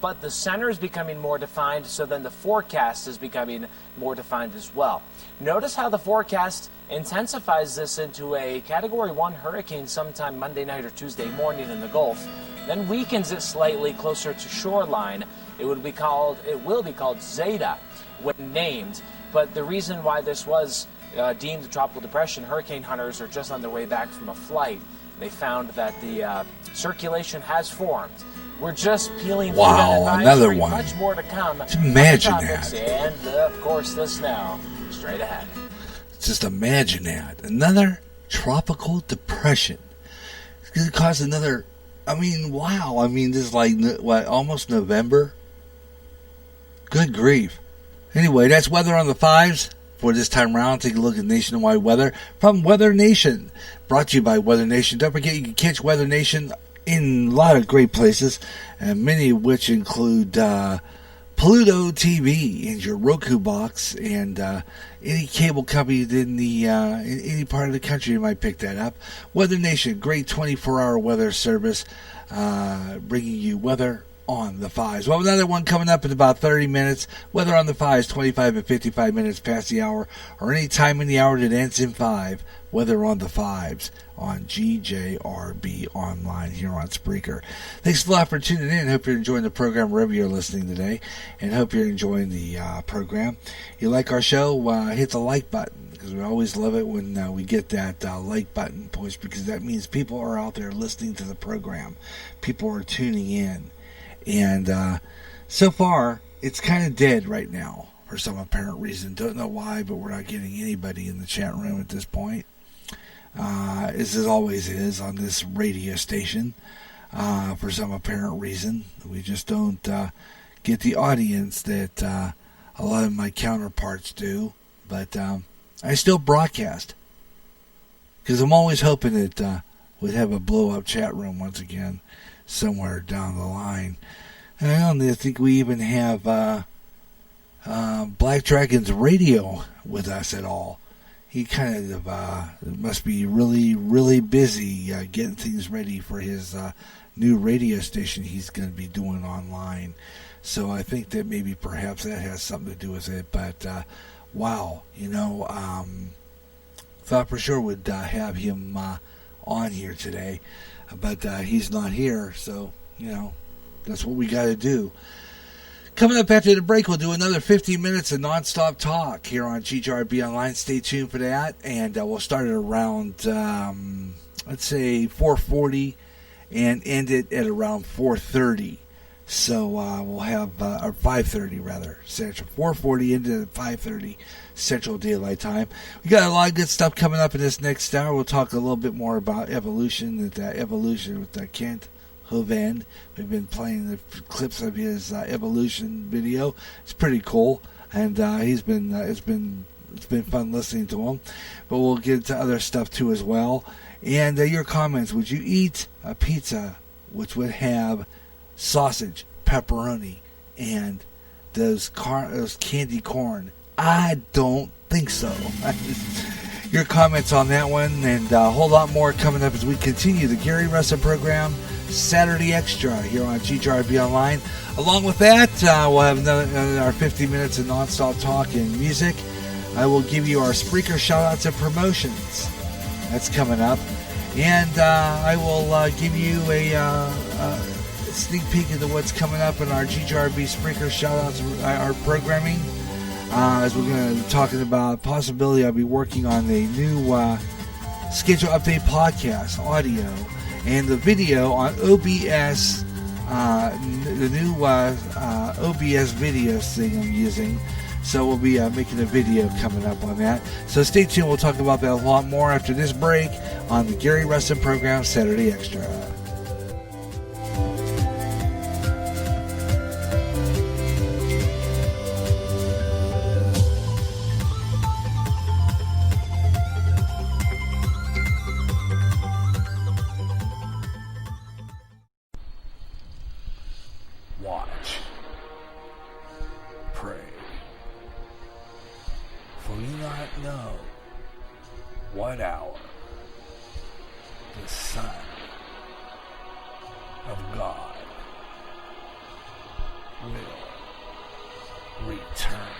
But the center is becoming more defined, so then the forecast is becoming more defined as well. Notice how the forecast intensifies this into a Category 1 hurricane sometime Monday night or Tuesday morning in the Gulf, then weakens it slightly closer to shoreline. It will be called Zeta when named, but the reason why this was deemed a tropical depression, hurricane hunters are just on their way back from a flight. They found that the circulation has formed. We're just peeling through that another advisory. one. Much more to come. Imagine topics, that. And, of course, the snow straight ahead. Just imagine that. Another tropical depression. It's going to cause another, wow. This is like, almost November? Good grief. Anyway, that's weather on the fives. For this time around, take a look at nationwide weather from Weather Nation. Brought to you by Weather Nation. Don't forget, you can catch Weather Nation in a lot of great places, and many of which include Pluto TV and your Roku box, and any cable company in any part of the country you might pick that up. Weather Nation, great 24-hour weather service, bringing you weather on the fives. Well, another one coming up in about 30 minutes. Weather on the fives, 25 and 55 minutes past the hour, or any time in the hour that ends in 5. Weather on the fives on GJRB online here on Spreaker. Thanks a lot for tuning in. Hope you're enjoying the program wherever you're listening today, and hope you're enjoying the program. If you like our show, hit the like button, because we always love it when we get that like button pushed, because that means people are out there listening to the program. People are tuning in. And so far, it's kind of dead right now for some apparent reason. Don't know why, but we're not getting anybody in the chat room at this point. As it always is on this radio station. For some apparent reason, we just don't get the audience that a lot of my counterparts do. But I still broadcast, because I'm always hoping that we'd have a blow-up chat room once again somewhere down the line. And I don't think we even have Black Dragons Radio with us at all. He kind of must be really, really busy getting things ready for his new radio station he's going to be doing online. So I think that maybe perhaps that has something to do with it. But wow, thought for sure would have him on here today, but he's not here. So that's what we got to do. Coming up after the break, we'll do another 15 minutes of nonstop talk here on GJRB Online. Stay tuned for that. And we'll start it around, let's say, 4:40 and end it at around 4:30. So we'll have, or 5:30 rather, Central. 4:40 into 5:30 Central Daylight Time. We got a lot of good stuff coming up in this next hour. We'll talk a little bit more about evolution with Kent Hovind. We've been playing the clips of his evolution video. It's pretty cool, and it's been fun listening to him. But we'll get into other stuff too as well. And your comments: would you eat a pizza which would have sausage, pepperoni, and those candy corn? I don't think so. Your comments on that one, and a whole lot more coming up as we continue the Gary Russen program, Saturday Extra, here on GJRB Online. Along with that, we'll have our 50 minutes of nonstop talk and music. I will give you our Spreaker shout-outs and promotions. That's coming up. And I will give you a sneak peek into what's coming up in our GJRB Spreaker shout-outs, our programming. As we're going to be talking about possibility, I'll be working on a new schedule update podcast, audio, and the video on OBS, the new OBS video thing I'm using. So we'll be making a video coming up on that. So stay tuned. We'll talk about that a lot more after this break on the Gary Russen program, Saturday Extra. Watch. Pray. For you not know what hour the Son of God will return.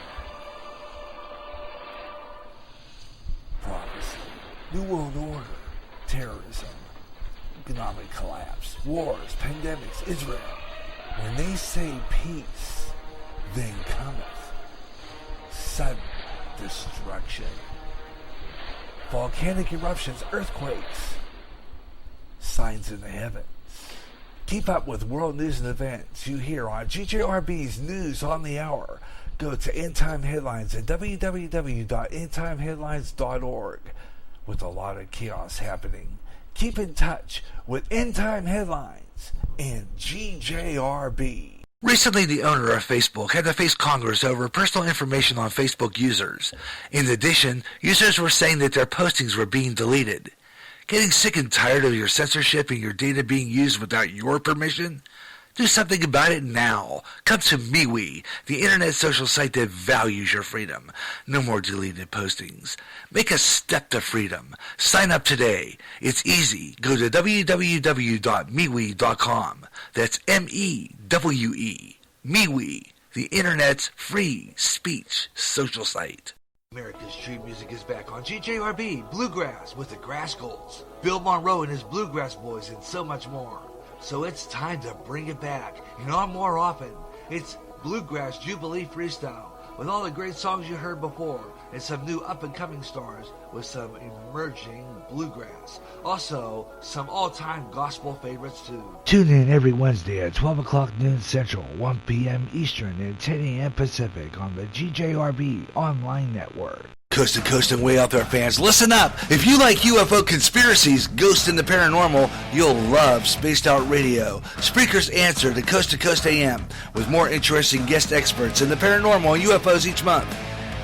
Prophecy, New World Order, terrorism, economic collapse, wars, pandemics, Israel. When they say peace, then cometh sudden destruction. Volcanic eruptions, earthquakes, signs in the heavens. Keep up with world news and events you hear on GJRB's News on the Hour. Go to End Time Headlines at www.endtimeheadlines.org. With a lot of chaos happening, keep in touch with End Time Headlines and GJRB. Recently, the owner of Facebook had to face Congress over personal information on Facebook users. In addition, users were saying that their postings were being deleted. Getting sick and tired of your censorship and your data being used without your permission? Do something about it now. Come to MeWe, the internet social site that values your freedom. No more deleted postings. Make a step to freedom. Sign up today. It's easy. Go to www.MeWe.com. That's M-E-W-E. MeWe, the internet's free speech social site. America's Street Music is back on GJRB Bluegrass with the Grass Goals, Bill Monroe and his Bluegrass Boys, and so much more. So it's time to bring it back, and on more often. It's Bluegrass Jubilee Freestyle, with all the great songs you heard before, and some new up-and-coming stars with some emerging bluegrass. Also, some all-time gospel favorites, too. Tune in every Wednesday at 12 o'clock noon Central, 1 p.m. Eastern, and 10 a.m. Pacific on the GJRB Online Network. Coast to coast and way out there, fans, listen up! If you like UFO conspiracies, ghosts, and the paranormal, you'll love Spaced Out Radio, Spreaker's answer to Coast AM, with more interesting guest experts in the paranormal and UFOs each month.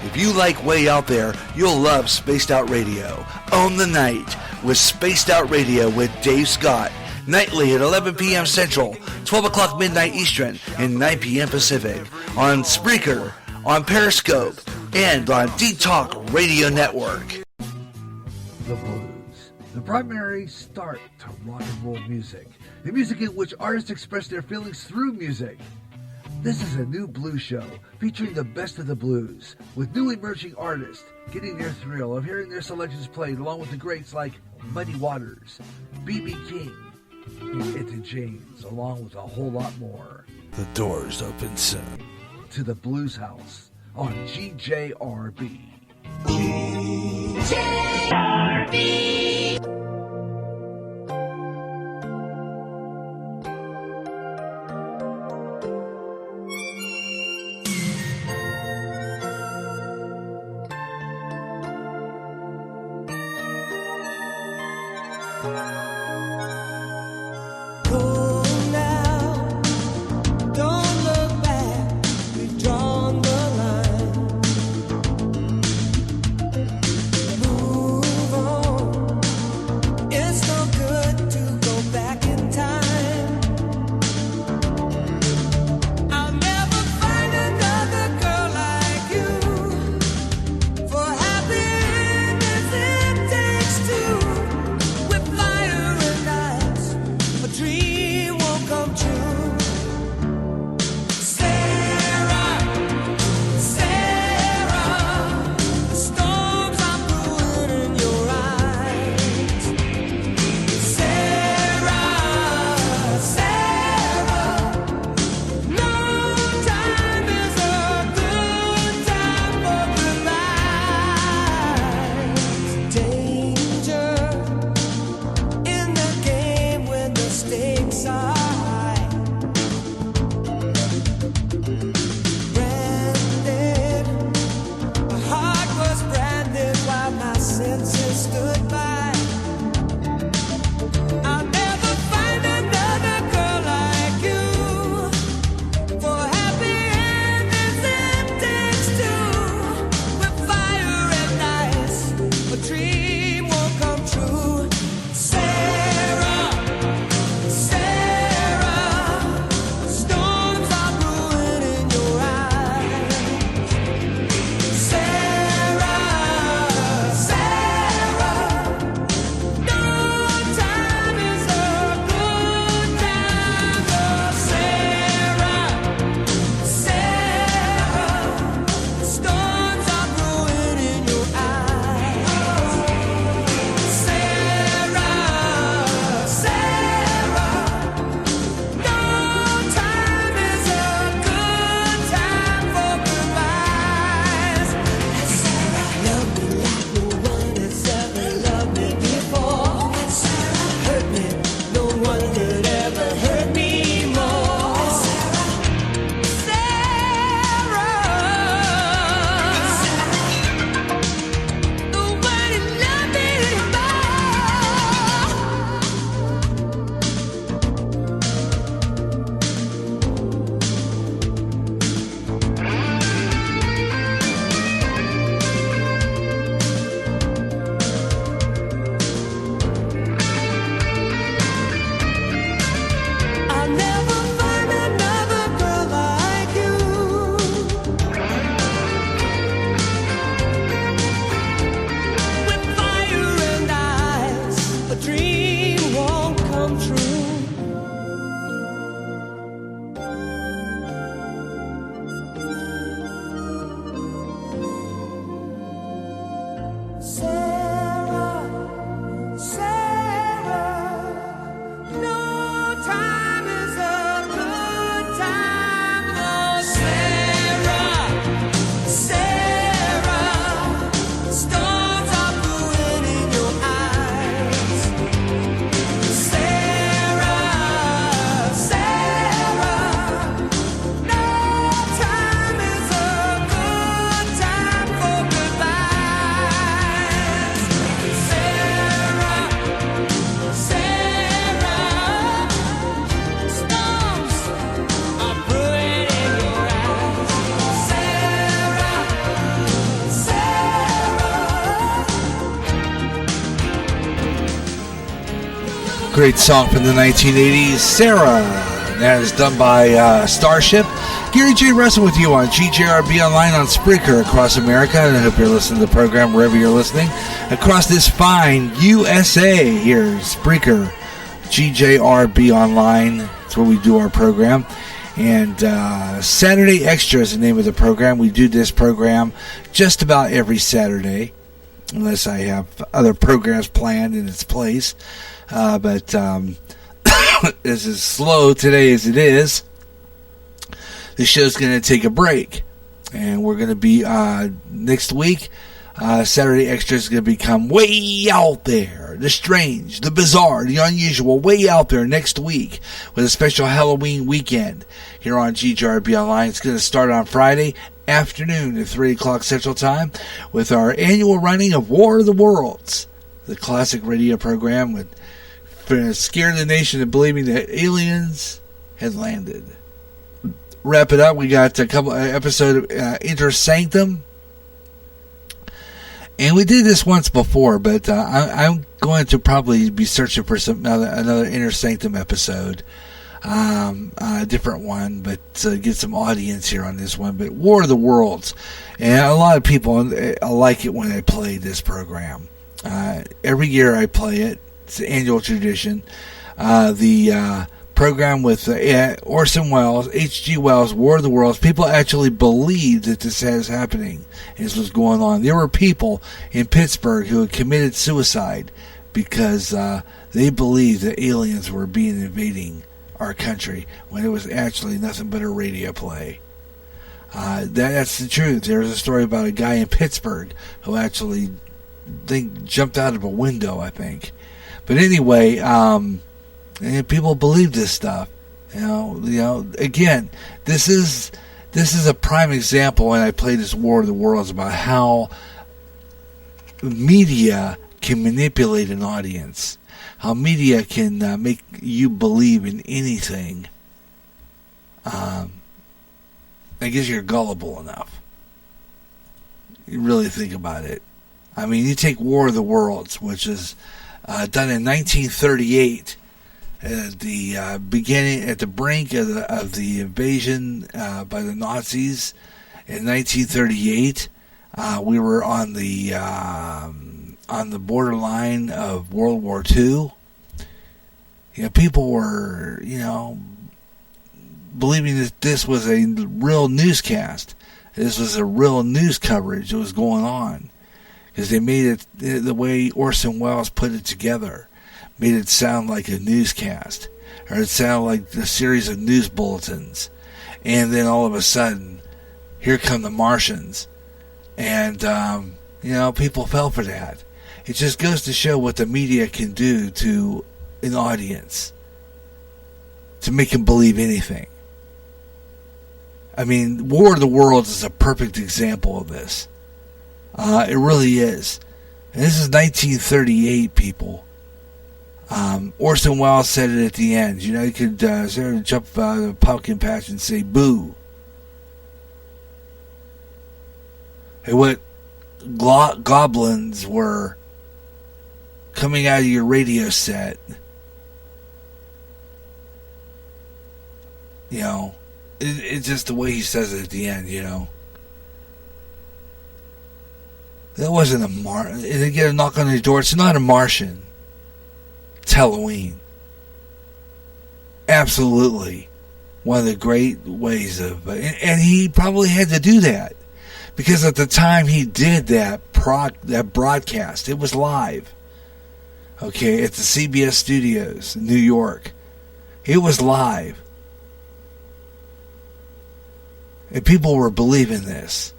If you like Way Out There, you'll love Spaced Out Radio. Own the night with Spaced Out Radio with Dave Scott, nightly at 11 p.m. Central, 12 o'clock midnight Eastern, and 9 p.m. Pacific, on Spreaker, on Periscope, and on D-Talk Radio Network. The blues, the primary start to rock and roll music, the music in which artists express their feelings through music. This is a new blues show featuring the best of the blues, with new emerging artists getting their thrill of hearing their selections played along with the greats like Muddy Waters, B.B. King, and Etta James, along with a whole lot more. The doors open soon. to the Blues House on GJRB. Great song from the 1980s, Sarah. That is done by Starship. Gary J. Russen with you on GJRB Online on Spreaker across America, and I hope you're listening to the program wherever you're listening. Across this fine USA here, Spreaker, GJRB Online. That's where we do our program. And Saturday Extra is the name of the program. We do this program just about every Saturday, unless I have other programs planned in its place. But as slow today as it is, the show's going to take a break. And we're going to be next week. Saturday Extra is going to become way out there. The strange, the bizarre, the unusual, way out there next week with a special Halloween weekend here on GJRB Online. It's going to start on Friday afternoon at 3 o'clock Central Time with our annual running of War of the Worlds, the classic radio program with scared the nation into believing that aliens had landed. Wrap it up. We got a couple episodes of Inter Sanctum. And we did this once before, but I'm going to probably be searching for another Inner Sanctum episode, a different one, but get some audience here on this one. But War of the Worlds, and a lot of people like it when I play this program. Every year I play it. It's an annual tradition. The program with Orson Welles, H.G. Wells, War of the Worlds. People actually believed that this was happening. This was going on. There were people in Pittsburgh who had committed suicide because they believed that aliens were invading our country when it was actually nothing but a radio play. That's the truth. There's a story about a guy in Pittsburgh who actually jumped out of a window, I think. But anyway, people believe this stuff. You know. Again, this is a prime example when I play this War of the Worlds about how media can manipulate an audience, how media can make you believe in anything. I guess you're gullible enough. You really think about it. I mean, you take War of the Worlds, which is done in 1938. At the beginning, at the brink of the invasion by the Nazis in 1938, we were on the borderline of World War II. People were, believing that this was a real newscast. This was a real news coverage that was going on because they made it the way Orson Welles put it together. Made it sound like a newscast, or it sounded like a series of news bulletins. And then all of a sudden, here come the Martians. And, people fell for that. It just goes to show what the media can do to an audience to make them believe anything. I mean, War of the Worlds is a perfect example of this. It really is. And this is 1938, people. Orson Welles said it at the end. You could sort of jump out of a pumpkin patch and say, boo. And what goblins were coming out of your radio set, it's just the way he says it at the end, That wasn't a Martian. They get a knock on the door. It's not a Martian. It's Halloween. Absolutely. One of the great ways of... And he probably had to do that. Because at the time he did that broadcast, it was live. Okay, at the CBS studios in New York. It was live. And people were believing this.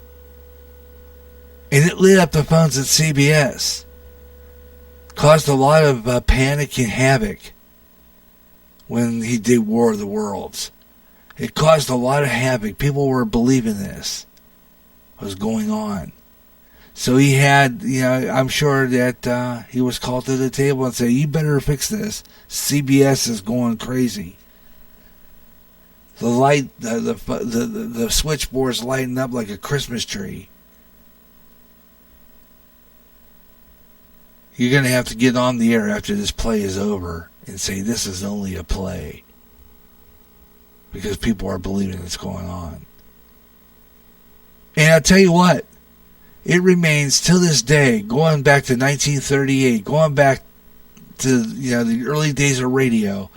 And it lit up the phones at CBS. Caused a lot of panic and havoc when he did War of the Worlds. It caused a lot of havoc. People were believing this was going on. So he had, I'm sure that he was called to the table and said, you better fix this. CBS is going crazy. The light, the switchboard's lighting up like a Christmas tree. You're going to have to get on the air after this play is over and say this is only a play. Because people are believing it's going on. And I'll tell you what, it remains till this day, going back to 1938, going back to the early days of radio,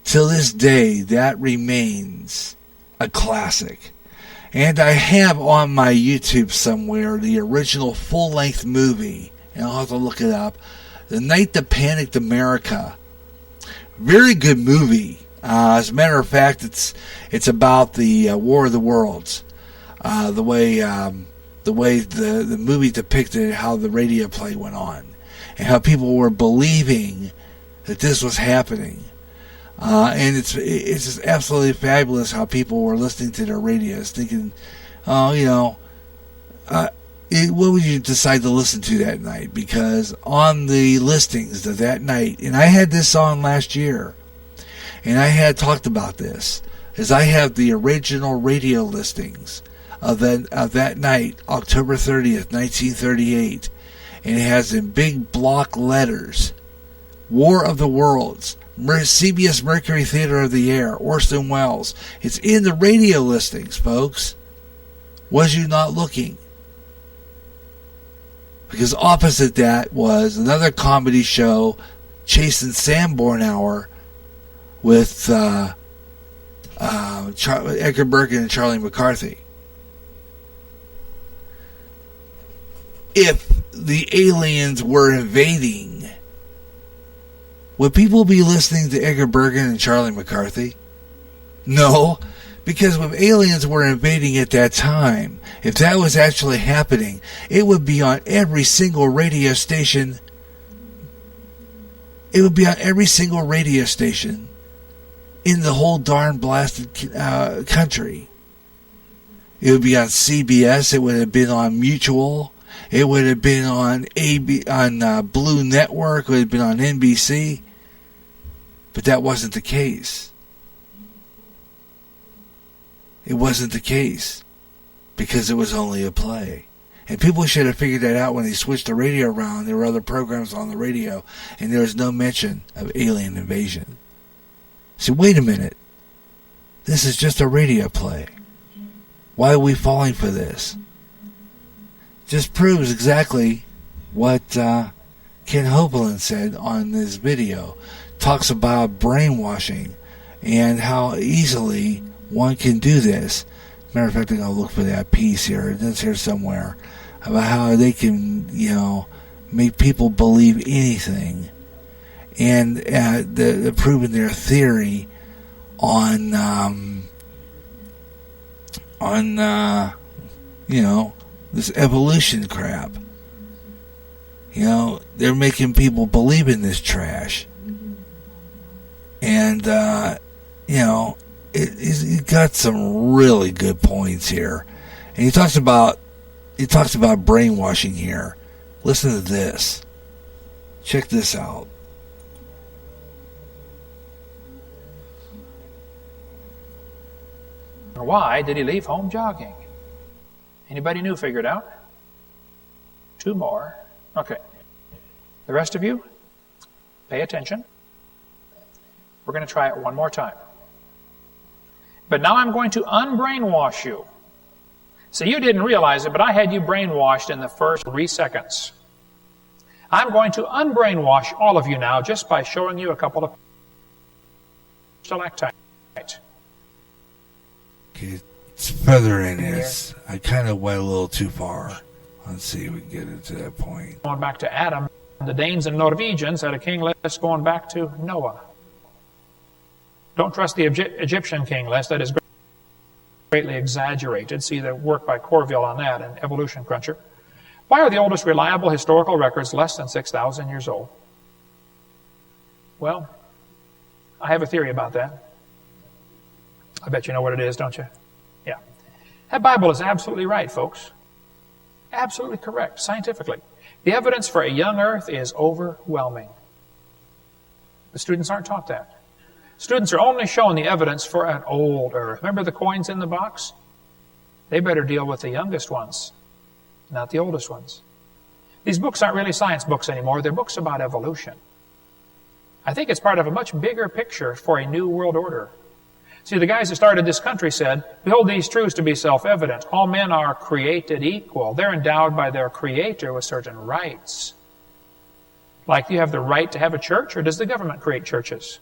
till this day, that remains a classic. And I have on my YouTube somewhere the original full-length movie, and I'll have to look it up, The Night That Panicked America. Very good movie. As a matter of fact, it's about the War of the Worlds, the way the movie depicted how the radio play went on, and how people were believing that this was happening. And it's just absolutely fabulous how people were listening to their radios, thinking, what would you decide to listen to that night? Because on the listings of that night, and I had this on last year, and I had talked about this, is I have the original radio listings of that night, October 30th, 1938, and it has in big block letters, War of the Worlds, CBS Mercury Theater of the Air, Orson Welles. It's in the radio listings, folks. Was you not looking? Because opposite that was another comedy show, Chasing Sanborn Hour, with Edgar Bergen and Charlie McCarthy. If the aliens were invading, would people be listening to Edgar Bergen and Charlie McCarthy? No, because if aliens were invading at that time, if that was actually happening, it would be on every single radio station. It would be on every single radio station in the whole darn blasted country. It would be on CBS. It would have been on Mutual. It would have been on Blue Network. It would have been on NBC. But that wasn't the case. It wasn't the case because it was only a play. And people should have figured that out when they switched the radio around. There were other programs on the radio, and there was no mention of alien invasion. So wait a minute. This is just a radio play. Why are we falling for this? Just proves exactly what Kent Hovind said on this video. Talks about brainwashing and how easily one can do this. Matter of fact, I'm going to look for that piece here. It's here somewhere about how they can, make people believe anything, and they're proving their theory on this evolution crap. They're making people believe in this trash. And, it got some really good points here. And he talks about brainwashing here. Listen to this. Check this out. Why did he leave home jogging? Anybody new figured out? 2 more. Okay. The rest of you, pay attention. We're going to try it one more time. But now I'm going to unbrainwash you. So you didn't realize it, but I had you brainwashed in the first 3 seconds. I'm going to unbrainwash all of you now just by showing you a couple of stalactites. It's further in this. I kind of went a little too far. Let's see if we can get it to that point. Going back to Adam, the Danes and Norwegians had a king list going back to Noah. Don't trust the Egyptian king list. That is greatly exaggerated. See the work by Corville on that in Evolution Cruncher. Why are the oldest reliable historical records less than 6,000 years old? Well, I have a theory about that. I bet you know what it is, don't you? Yeah. That Bible is absolutely right, folks. Absolutely correct, scientifically. The evidence for a young earth is overwhelming. The students aren't taught that. Students are only shown the evidence for an old earth. Remember the coins in the box? They better deal with the youngest ones, not the oldest ones. These books aren't really science books anymore. They're books about evolution. I think it's part of a much bigger picture for a new world order. See, the guys that started this country said, "Behold these truths to be self-evident. All men are created equal. They're endowed by their Creator with certain rights." Like, do you have the right to have a church, or does the government create churches?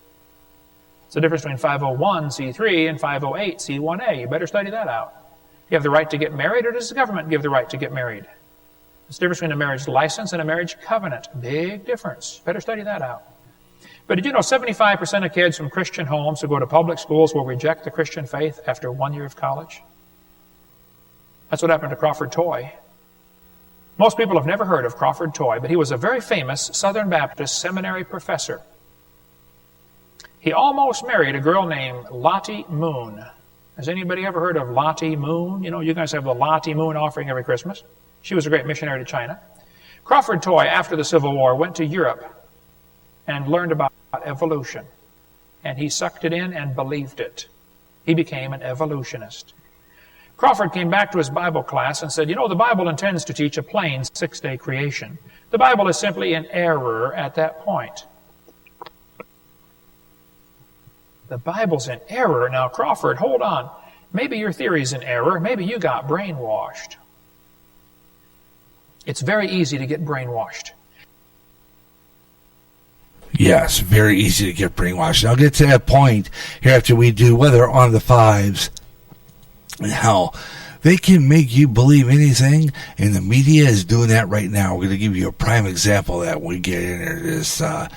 It's the difference between 501c3 and 508c1a. You better study that out. You have the right to get married, or does the government give the right to get married? It's the difference between a marriage license and a marriage covenant. Big difference. Better study that out. But did you know 75% of kids from Christian homes who go to public schools will reject the Christian faith after 1 year of college? That's what happened to Crawford Toy. Most people have never heard of Crawford Toy, but he was a very famous Southern Baptist seminary professor. He almost married a girl named Lottie Moon. Has anybody ever heard of Lottie Moon? You know, you guys have the Lottie Moon offering every Christmas. She was a great missionary to China. Crawford Toy, after the Civil War, went to Europe and learned about evolution. And he sucked it in and believed it. He became an evolutionist. Crawford came back to his Bible class and said, you know, the Bible intends to teach a plain six-day creation. The Bible is simply in error at that point. The Bible's in error. Now, Crawford, hold on. Maybe your theory's in error. Maybe you got brainwashed. It's very easy to get brainwashed. Yes, very easy to get brainwashed. I'll get to that point here after we do Weather on the Fives and how they can make you believe anything, and the media is doing that right now. We're going to give you a prime example of that when we get into this, how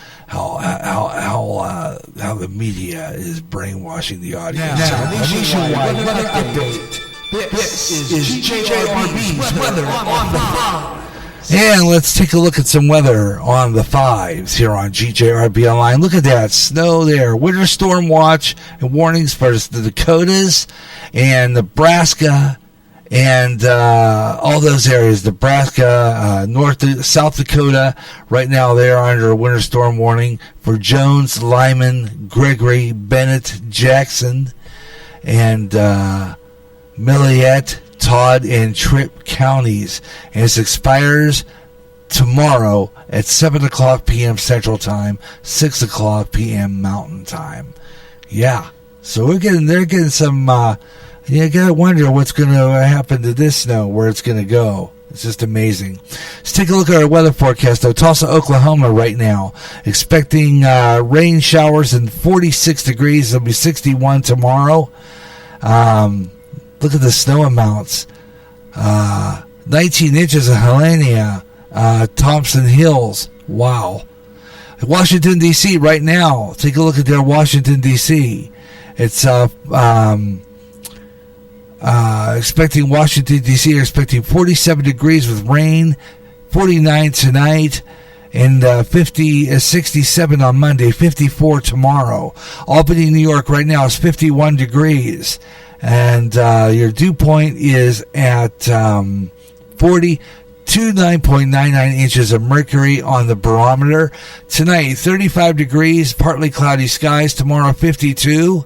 the media is brainwashing the audience. Now, nationwide weather update. This is GJRB's Weather on the Fives. And let's take a look at some weather on the fives here on GJRB Online. Look at that snow there. Winter storm watch and warnings for the Dakotas and Nebraska and all those areas. Nebraska, South Dakota. Right now they are under a winter storm warning for Jones, Lyman, Gregory, Bennett, Jackson, and Milliet, Todd, and Tripp counties. And it expires tomorrow at 7 o'clock p.m. Central Time, 6 o'clock p.m. Mountain Time. Yeah. So they're getting some, you gotta wonder what's going to happen to this snow, where it's going to go. It's just amazing. Let's take a look at our weather forecast, though. Tulsa, Oklahoma right now. Expecting rain showers and 46 degrees. It'll be 61 tomorrow. Look at the snow amounts. 19 inches in Helena, Thompson Hills. Wow. Washington, D.C. right now. Take a look at their Washington, D.C. It's expecting Washington, D.C. expecting 47 degrees with rain, 49 tonight, and 67 on Monday, 54 tomorrow. Albany, New York right now is 51 degrees. And your dew point is at 29.99 inches of mercury on the barometer. Tonight, 35 degrees, partly cloudy skies. Tomorrow, 52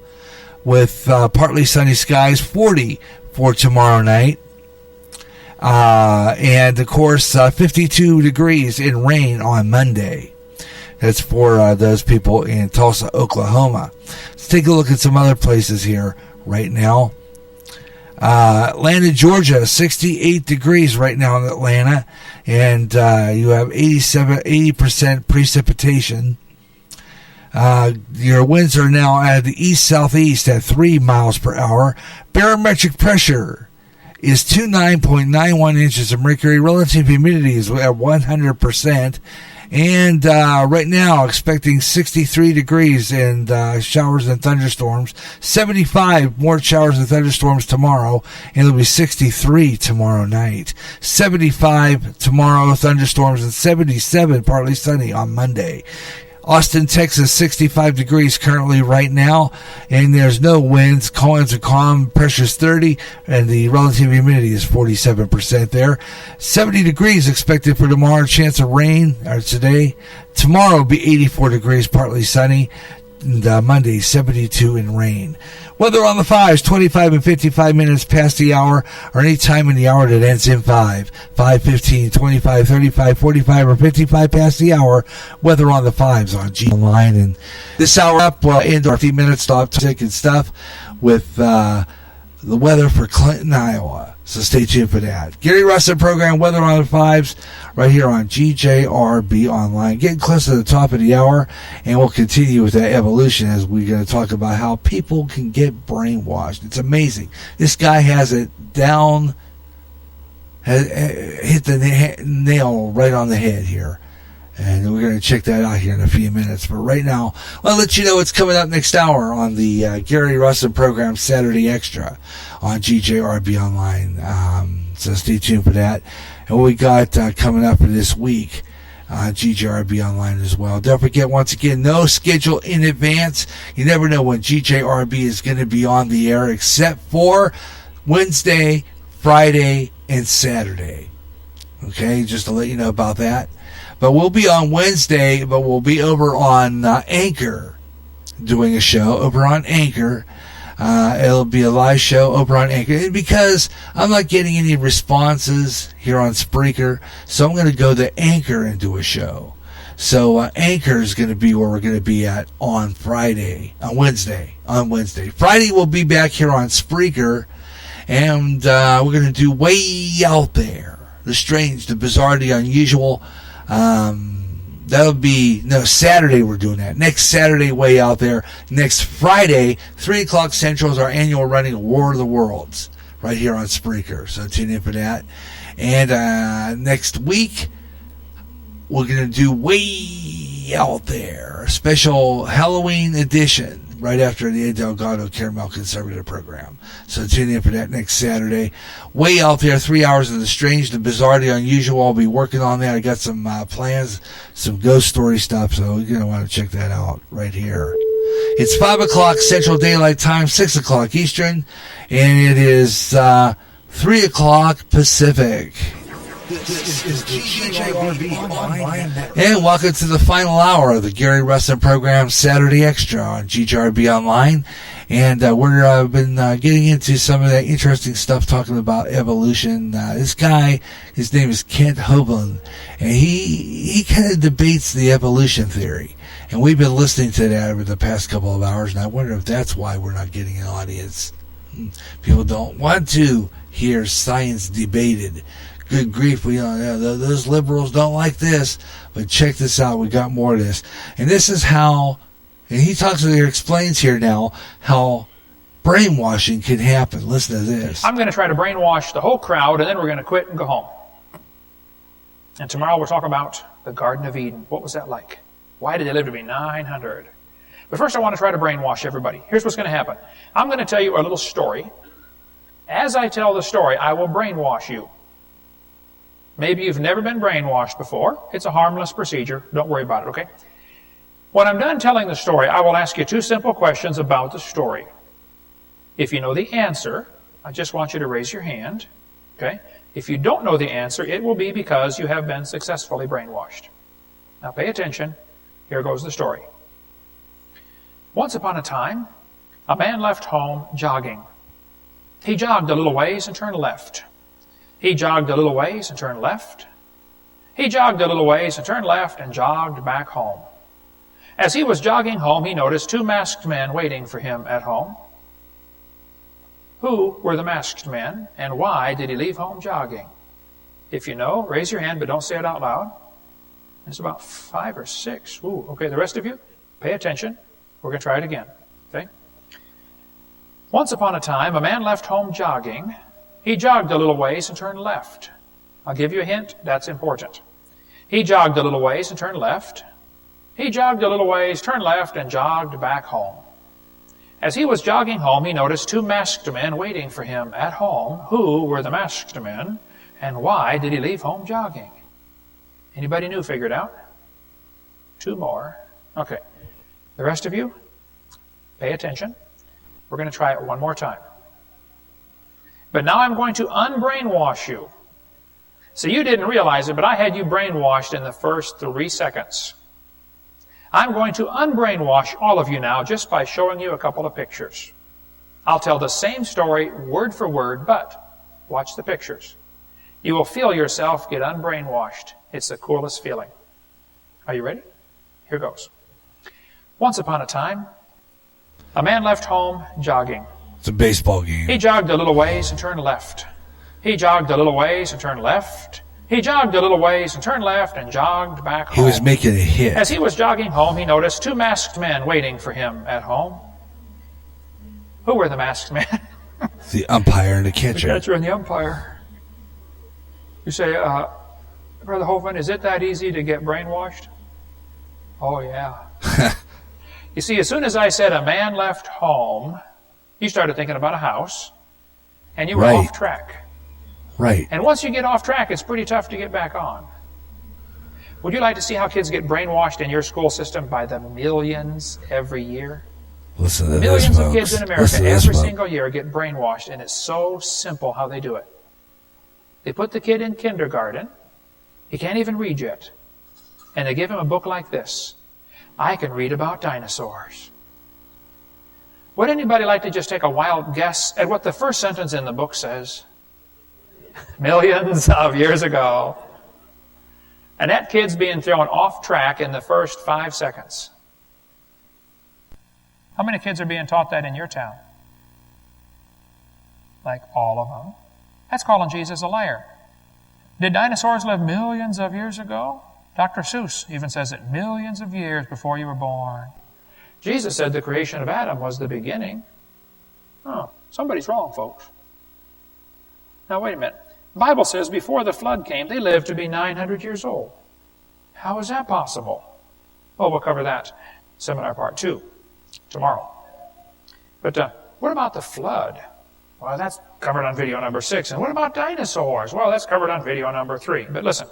with partly sunny skies, 40 for tomorrow night. And, of course, 52 degrees in rain on Monday. That's for those people in Tulsa, Oklahoma. Let's take a look at some other places here right now. Atlanta, Georgia, 68 degrees right now in Atlanta, and you have 80% precipitation. Your winds are now at the east-southeast at 3 miles per hour. Barometric pressure is 29.91 inches of mercury. Relative humidity is at 100%. And right now, expecting 63 degrees and showers and thunderstorms. 75 more showers and thunderstorms tomorrow, and it'll be 63 tomorrow night. 75 tomorrow, thunderstorms, and 77 partly sunny on Monday. Austin, Texas, 65 degrees currently right now, and there's no winds. Winds are calm, pressure's 30, and the relative humidity is 47% there. 70 degrees expected for tomorrow, chance of rain today. Tomorrow will be 84 degrees, partly sunny, and Monday, 72 and rain. Weather on the fives, 25 and 55 minutes past the hour, or any time in the hour that ends in 5, 15, 25, 35, 45, or 55 past the hour. Weather on the fives on G Online. And this hour up, into our few minutes, stop taking stuff with the weather for Clinton, Iowa. So stay tuned for that. Gary Russen program, Weather on the Fives, right here on GJRB Online. Getting close to the top of the hour, and we'll continue with that evolution as we're going to talk about how people can get brainwashed. It's amazing. This guy has it down, hit the nail right on the head here. And we're going to check that out here in a few minutes. But right now, I'll let you know what's coming up next hour on the Gary Russen program, Saturday Extra, on GJRB Online. So stay tuned for that. And what we got coming up for this week, GJRB Online as well. Don't forget, once again, no schedule in advance. You never know when GJRB is going to be on the air, except for Wednesday, Friday, and Saturday. Okay, just to let you know about that. But we'll be on Wednesday, but we'll be over on Anchor doing a show over on Anchor. It'll be a live show over on Anchor. And because I'm not getting any responses here on Spreaker, so I'm going to go to Anchor and do a show. So Anchor is going to be where we're going to be at on Wednesday. Friday we'll be back here on Spreaker, and we're going to do Way Out There. The strange, the bizarre, the unusual. That'll be, Saturday we're doing that. Next Saturday, Way Out There. Next Friday, 3 o'clock Central is our annual running of War of the Worlds right here on Spreaker. So tune in for that. And next week, we're going to do Way Out There, a special Halloween edition right after the Ed Delgado Caramel Conservative program. So tune in for that next Saturday. Way Out There, 3 hours of the strange, the bizarre, the unusual. I'll be working on that. I got some plans, some ghost story stuff, so you're going to want to check that out right here. It's 5 o'clock Central Daylight Time, 6 o'clock Eastern, and it is 3 o'clock Pacific. This is the GJRB Online Network. And welcome to the final hour of the Gary Russen program, Saturday Extra on GJRB Online. And we're been getting into some of that interesting stuff, talking about evolution. This guy, his name is Kent Hovind, and he kind of debates the evolution theory. And we've been listening to that over the past couple of hours, and I wonder if that's why we're not getting an audience. People don't want to hear science debated. Good grief, those liberals don't like this. But check this out, we got more of this. And this is how, and he explains here now, how brainwashing can happen. Listen to this. I'm going to try to brainwash the whole crowd, and then we're going to quit and go home. And tomorrow we'll talk about the Garden of Eden. What was that like? Why did they live to be 900? But first I want to try to brainwash everybody. Here's what's going to happen. I'm going to tell you a little story. As I tell the story, I will brainwash you. Maybe you've never been brainwashed before. It's a harmless procedure. Don't worry about it, okay? When I'm done telling the story, I will ask you 2 simple questions about the story. If you know the answer, I just want you to raise your hand, okay? If you don't know the answer, it will be because you have been successfully brainwashed. Now pay attention. Here goes the story. Once upon a time, a man left home jogging. He jogged a little ways and turned left. He jogged a little ways and turned left. He jogged a little ways and turned left and jogged back home. As he was jogging home, he noticed 2 masked men waiting for him at home. Who were the masked men, and why did he leave home jogging? If you know, raise your hand, but don't say it out loud. It's about 5 or 6. Ooh, okay, the rest of you, pay attention. We're going to try it again, okay? Once upon a time, a man left home jogging. He jogged a little ways and turned left. I'll give you a hint. That's important. He jogged a little ways and turned left. He jogged a little ways, turned left, and jogged back home. As he was jogging home, he noticed 2 masked men waiting for him at home. Who were the masked men, and why did he leave home jogging? Anybody new figured out? 2 more. Okay. The rest of you, pay attention. We're going to try it one more time. But now I'm going to unbrainwash you. So you didn't realize it, but I had you brainwashed in the first 3 seconds. I'm going to unbrainwash all of you now just by showing you a couple of pictures. I'll tell the same story word for word, but watch the pictures. You will feel yourself get unbrainwashed. It's the coolest feeling. Are you ready? Here goes. Once upon a time, a man left home jogging. It's a baseball game. He jogged a little ways and turned left. He jogged a little ways and turned left. He jogged a little ways and turned left and jogged back home. He was making a hit. As he was jogging home, he noticed 2 masked men waiting for him at home. Who were the masked men? The umpire and the catcher. The catcher and the umpire. You say, Brother Hovind, is it that easy to get brainwashed? Oh, yeah. You see, as soon as I said a man left home, you started thinking about a house, and you were off track. Right. And once you get off track, it's pretty tough to get back on. Would you like to see how kids get brainwashed in your school system by the millions every year? Listen to Millions this, of kids folks. in America every single year get brainwashed, and it's so simple how they do it. They put the kid in kindergarten. He can't even read yet. And they give him a book like this. I can read about dinosaurs. Would anybody like to just take a wild guess at what the first sentence in the book says? Millions of years ago. And that kid's being thrown off track in the first 5 seconds. How many kids are being taught that in your town? Like all of them. That's calling Jesus a liar. Did dinosaurs live millions of years ago? Dr. Seuss even says it millions of years before you were born. Jesus said the creation of Adam was the beginning. Oh, somebody's wrong, folks. Now, wait a minute. The Bible says before the flood came, they lived to be 900 years old. How is that possible? Well, we'll cover that seminar part 2 tomorrow. But what about the flood? Well, that's covered on video number 6. And what about dinosaurs? Well, that's covered on video number 3. But listen,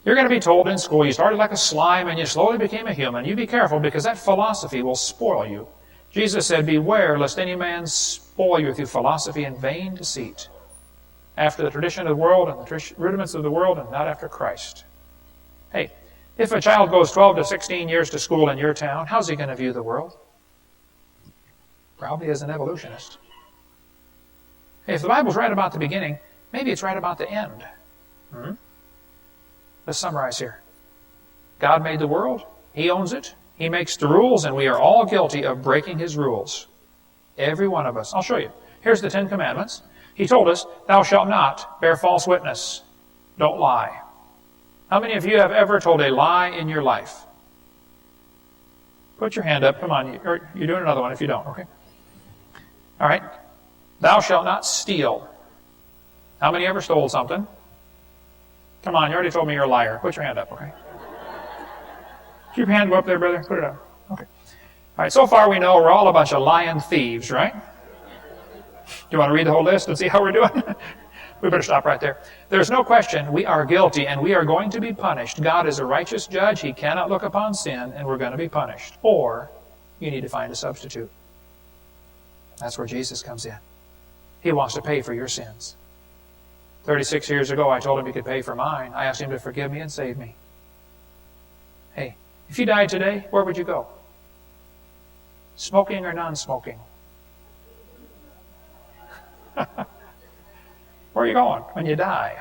you're going to be told in school you started like a slime and you slowly became a human. You be careful because that philosophy will spoil you. Jesus said, beware lest any man spoil you through philosophy and vain deceit, after the tradition of the world and the rudiments of the world and not after Christ. Hey, if a child goes 12 to 16 years to school in your town, how's he going to view the world? Probably as an evolutionist. Hey, if the Bible's right about the beginning, maybe it's right about the end. Let's summarize here. God made the world. He owns it. He makes the rules, and we are all guilty of breaking His rules. Every one of us. I'll show you. Here's the 10 Commandments. He told us, thou shalt not bear false witness. Don't lie. How many of you have ever told a lie in your life? Put your hand up. Come on. You're doing another one if you don't. Okay. All right. Thou shalt not steal. How many ever stole something? Come on. You already told me you're a liar. Put your hand up. Okay. Keep your hand go up there, brother. Put it up. Okay. All right. So far we know we're all a bunch of lying thieves, right? Do you want to read the whole list and see how we're doing? We better stop right there. There's no question we are guilty and we are going to be punished. God is a righteous judge. He cannot look upon sin and we're going to be punished. Or you need to find a substitute. That's where Jesus comes in. He wants to pay for your sins. 36 years ago, I told Him He could pay for mine. I asked Him to forgive me and save me. Hey, if you died today, where would you go? Smoking or non-smoking? Where are you going when you die?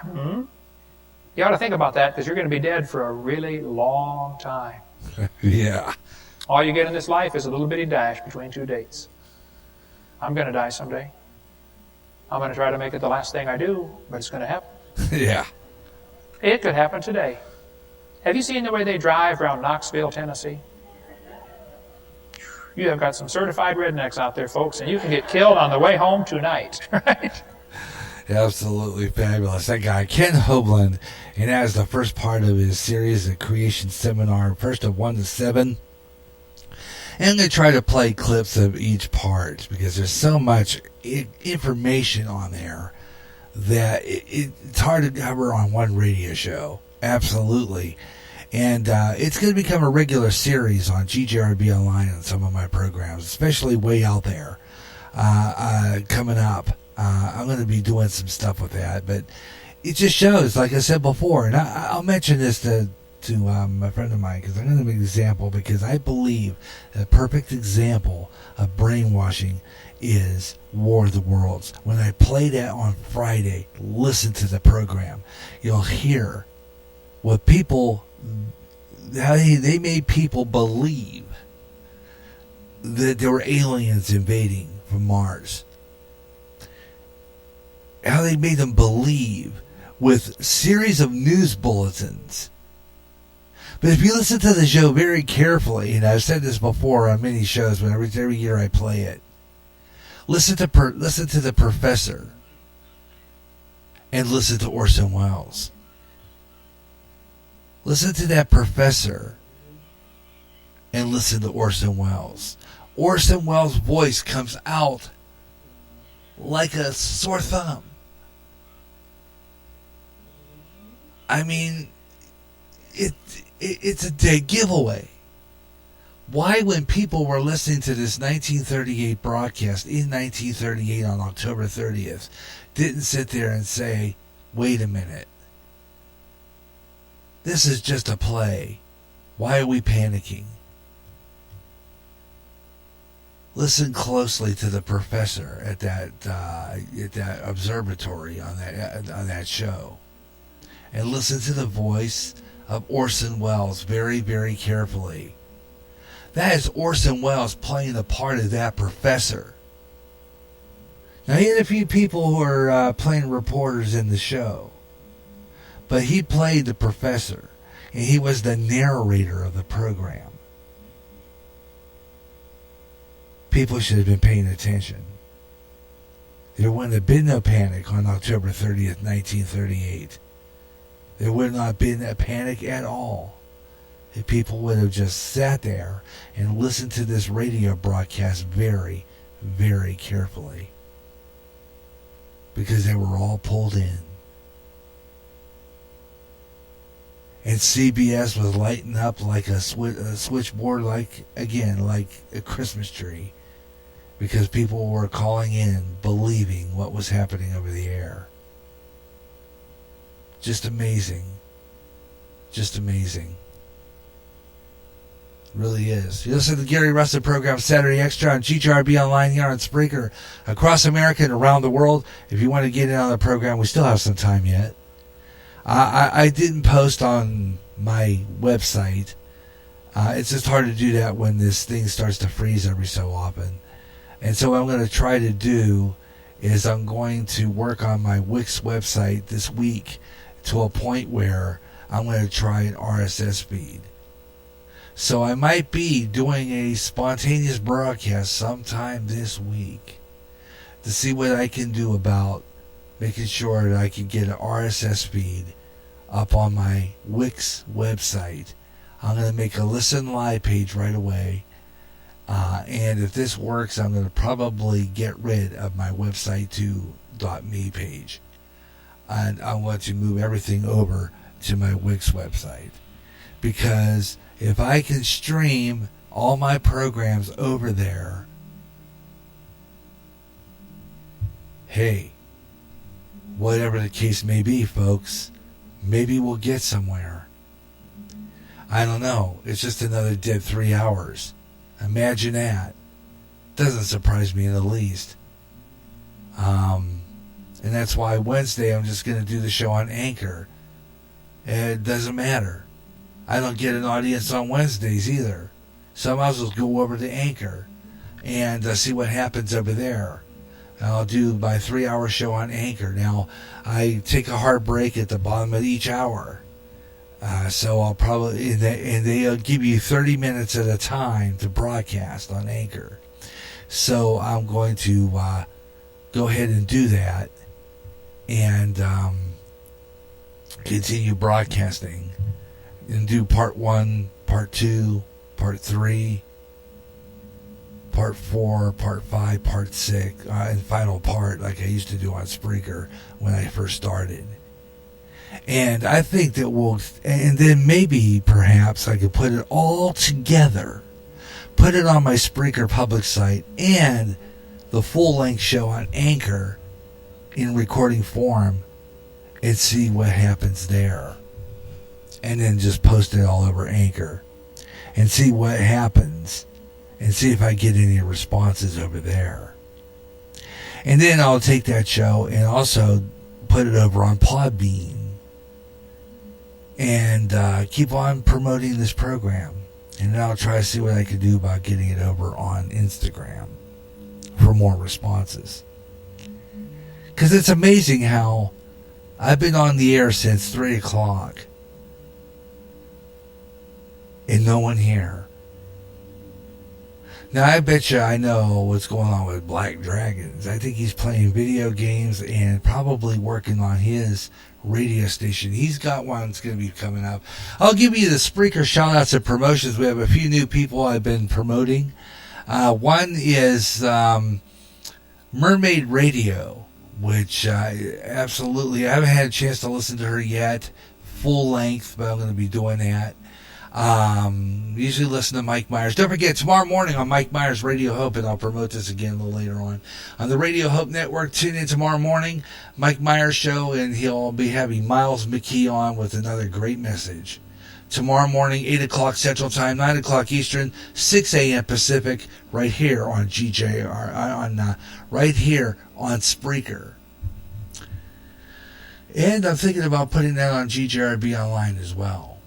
You ought to think about that because you're going to be dead for a really long time. Yeah. All you get in this life is a little bitty dash between 2 dates. I'm going to die someday. I'm going to try to make it the last thing I do, but it's going to happen. Yeah. It could happen today. Have you seen the way they drive around Knoxville, Tennessee? You have got some certified rednecks out there, folks, and you can get killed on the way home tonight, right? Absolutely fabulous. That guy, Kent Hovind, and that is the first part of his series, the Creation Seminar, first of 1 to 7. And I'm going to try to play clips of each part because there's so much information on there that it's hard to cover on one radio show. Absolutely. And it's going to become a regular series on GJRB Online and some of my programs, especially way out there coming up. I'm going to be doing some stuff with that. But it just shows, like I said before, and I'll mention this to a friend of mine because I'm going to make an example because I believe a perfect example of brainwashing is War of the Worlds. When I play that on Friday, listen to the program. You'll hear what people, how they made people believe that there were aliens invading from Mars. How they made them believe with series of news bulletins. But if you listen to the show very carefully, and I've said this before on many shows, but every year I play it, listen to the professor and listen to Orson Welles. Listen to that professor and listen to Orson Welles. Orson Welles' voice comes out like a sore thumb. I mean, it's a dead giveaway. Why, when people were listening to this 1938 broadcast in 1938 on October 30th, didn't sit there and say, wait a minute, this is just a play. Why are we panicking? Listen closely to the professor at that observatory on that show, and listen to the voice of Orson Welles very, very carefully. That is Orson Welles playing the part of that professor. Now, he had a few people who are playing reporters in the show, but he played the professor, and he was the narrator of the program. People should have been paying attention. There wouldn't have been no panic on October 30th, 1938. There would not have been a panic at all if people would have just sat there and listened to this radio broadcast very, very carefully. Because they were all pulled in. And CBS was lighting up like a switchboard, like a Christmas tree. Because people were calling in, believing what was happening over the air. Just amazing. Just amazing. It really is. You listen to the Gary Russen program Saturday Extra on GGRB Online here on Spreaker across America and around the world. If you want to get in on the program, we still have some time yet. I didn't post on my website. It's just hard to do that when this thing starts to freeze every so often. And so what I'm going to try to do is I'm going to work on my Wix website this week to a point where I'm going to try an RSS feed. So I might be doing a spontaneous broadcast sometime this week to see what I can do about making sure that I can get an RSS feed up on my Wix website. I'm going to make a listen live page right away. And if this works, I'm going to probably get rid of my website to .me page. And I want to move everything over to my Wix website. Because if I can stream all my programs over there, hey, whatever the case may be, folks, maybe we'll get somewhere. I don't know. It's just another dead 3 hours. Imagine that. Doesn't surprise me in the least. And that's why Wednesday I'm just going to do the show on Anchor. It doesn't matter. I don't get an audience on Wednesdays either. So I might as well go over to Anchor and see what happens over there. I'll do my 3-hour show on Anchor. Now, I take a hard break at the bottom of each hour. So I'll probably, and they'll give you 30 minutes at a time to broadcast on Anchor. So I'm going to go ahead and do that and continue broadcasting and do part 1, part 2, part 3, part 4, part 5, part 6, and final part like I used to do on Spreaker when I first started. And I think that and then maybe perhaps I could put it all together, put it on my Spreaker public site and the full-length show on Anchor in recording form and see what happens there. And then just post it all over Anchor and see what happens and see if I get any responses over there. And then I'll take that show and also put it over on Podbean. And keep on promoting this program. And then I'll try to see what I can do about getting it over on Instagram for more responses. Because it's amazing how I've been on the air since 3 o'clock. And no one here. Now, I bet you I know what's going on with Black Dragons. I think he's playing video games and probably working on his radio station. He's got one that's going to be coming up. I'll give you the Spreaker shout-outs and promotions. We have a few new people I've been promoting. One is Mermaid Radio, which absolutely, I haven't had a chance to listen to her yet, full length, but I'm going to be doing that. Usually listen to Mike Myers. Don't forget, tomorrow morning on Mike Myers Radio Hope, and I'll promote this again a little later on the Radio Hope Network. Tune in tomorrow morning, Mike Myers Show, and he'll be having Miles McKee on with another great message. Tomorrow morning, 8 o'clock Central Time, 9 o'clock Eastern, 6 a.m. Pacific, right here on right here on Spreaker. And I'm thinking about putting that on GJRB Online as well.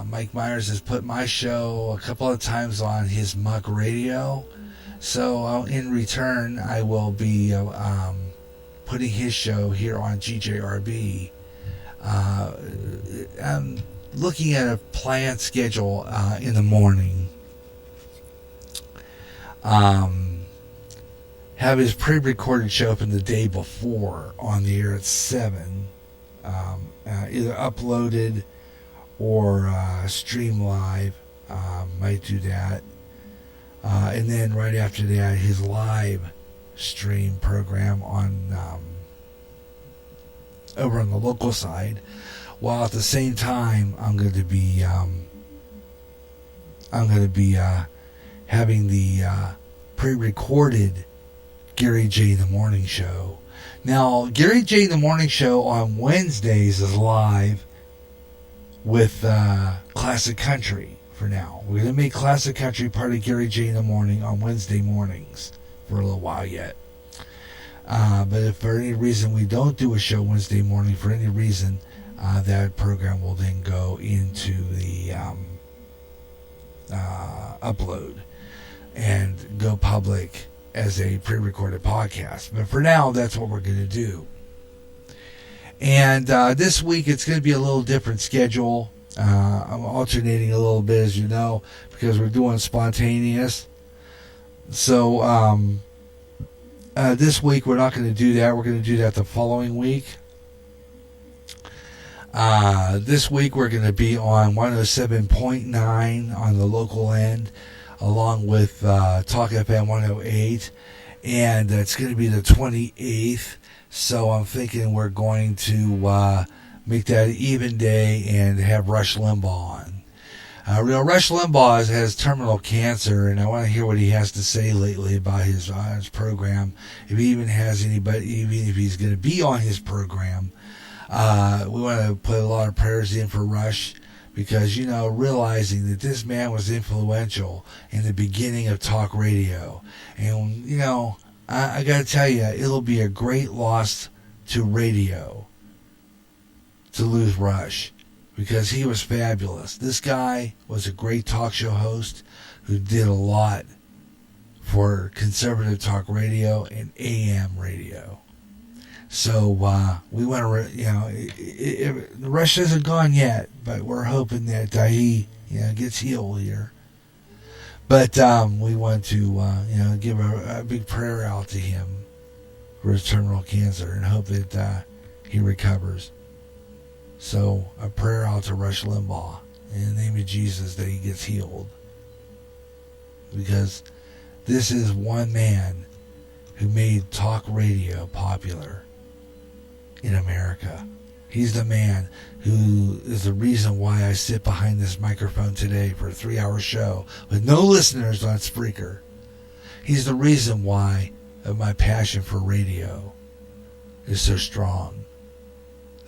Mike Myers has put my show a couple of times on his Muck Radio. So in return, I will be putting his show here on GJRB. I'm looking at a planned schedule in the morning. Have his pre-recorded show up in the day before on the air at 7. Either uploaded or stream live. Might do that. And then right after that, his live stream program on over on the local side. While at the same time, I'm going to be having the pre-recorded Gary J. The Morning Show. Now, Gary J. The Morning Show on Wednesdays is live with Classic Country for now. We're going to make Classic Country part of Gary J. in the Morning on Wednesday mornings for a little while yet. But if for any reason we don't do a show Wednesday morning, for any reason, that program will then go into the upload and go public as a pre-recorded podcast. But for now, that's what we're going to do. And this week, it's going to be a little different schedule. I'm alternating a little bit, as you know, because we're doing spontaneous. So this week, we're not going to do that. We're going to do that the following week. This week, we're going to be on 107.9 on the local end, along with Talk FM 108. And it's going to be the 28th. So I'm thinking we're going to make that an even day and have Rush Limbaugh on. Rush Limbaugh has terminal cancer, and I want to hear what he has to say lately about his program. If he even has anybody, even if he's going to be on his program. We want to put a lot of prayers in for Rush because, you know, realizing that this man was influential in the beginning of talk radio. And, you know, I got to tell you, it'll be a great loss to radio to lose Rush because he was fabulous. This guy was a great talk show host who did a lot for conservative talk radio and AM radio. So we want to, Rush isn't gone yet, but we're hoping that he gets healed here. But we want to, give a big prayer out to him for his terminal cancer and hope that he recovers. So a prayer out to Rush Limbaugh in the name of Jesus that he gets healed. Because this is one man who made talk radio popular in America. He's the man who is the reason why I sit behind this microphone today for a 3-hour show with no listeners on Spreaker. He's the reason why my passion for radio is so strong.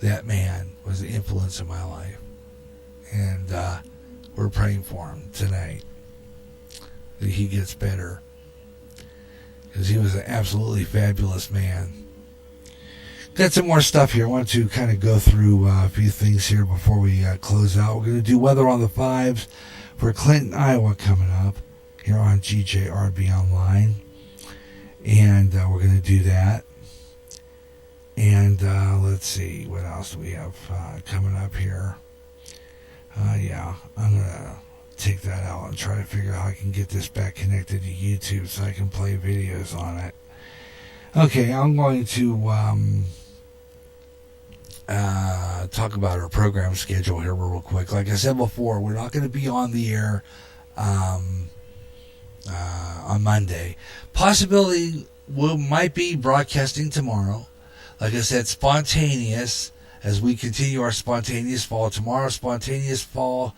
That man was the influence in my life. And we're praying for him tonight, that he gets better. Because he was an absolutely fabulous man. Got some more stuff here. I want to kind of go through a few things here before we close out. We're going to do weather on the 5s for Clinton, Iowa coming up here on GJRB Online. And we're going to do that. And let's see, what else do we have coming up here? I'm going to take that out and try to figure out how I can get this back connected to YouTube so I can play videos on it. Okay, I'm going to talk about our program schedule here real quick. Like I said before, we're not going to be on the air on Monday. Possibility we might be broadcasting tomorrow. Like I said, spontaneous, as we continue our spontaneous fall. Tomorrow, spontaneous fall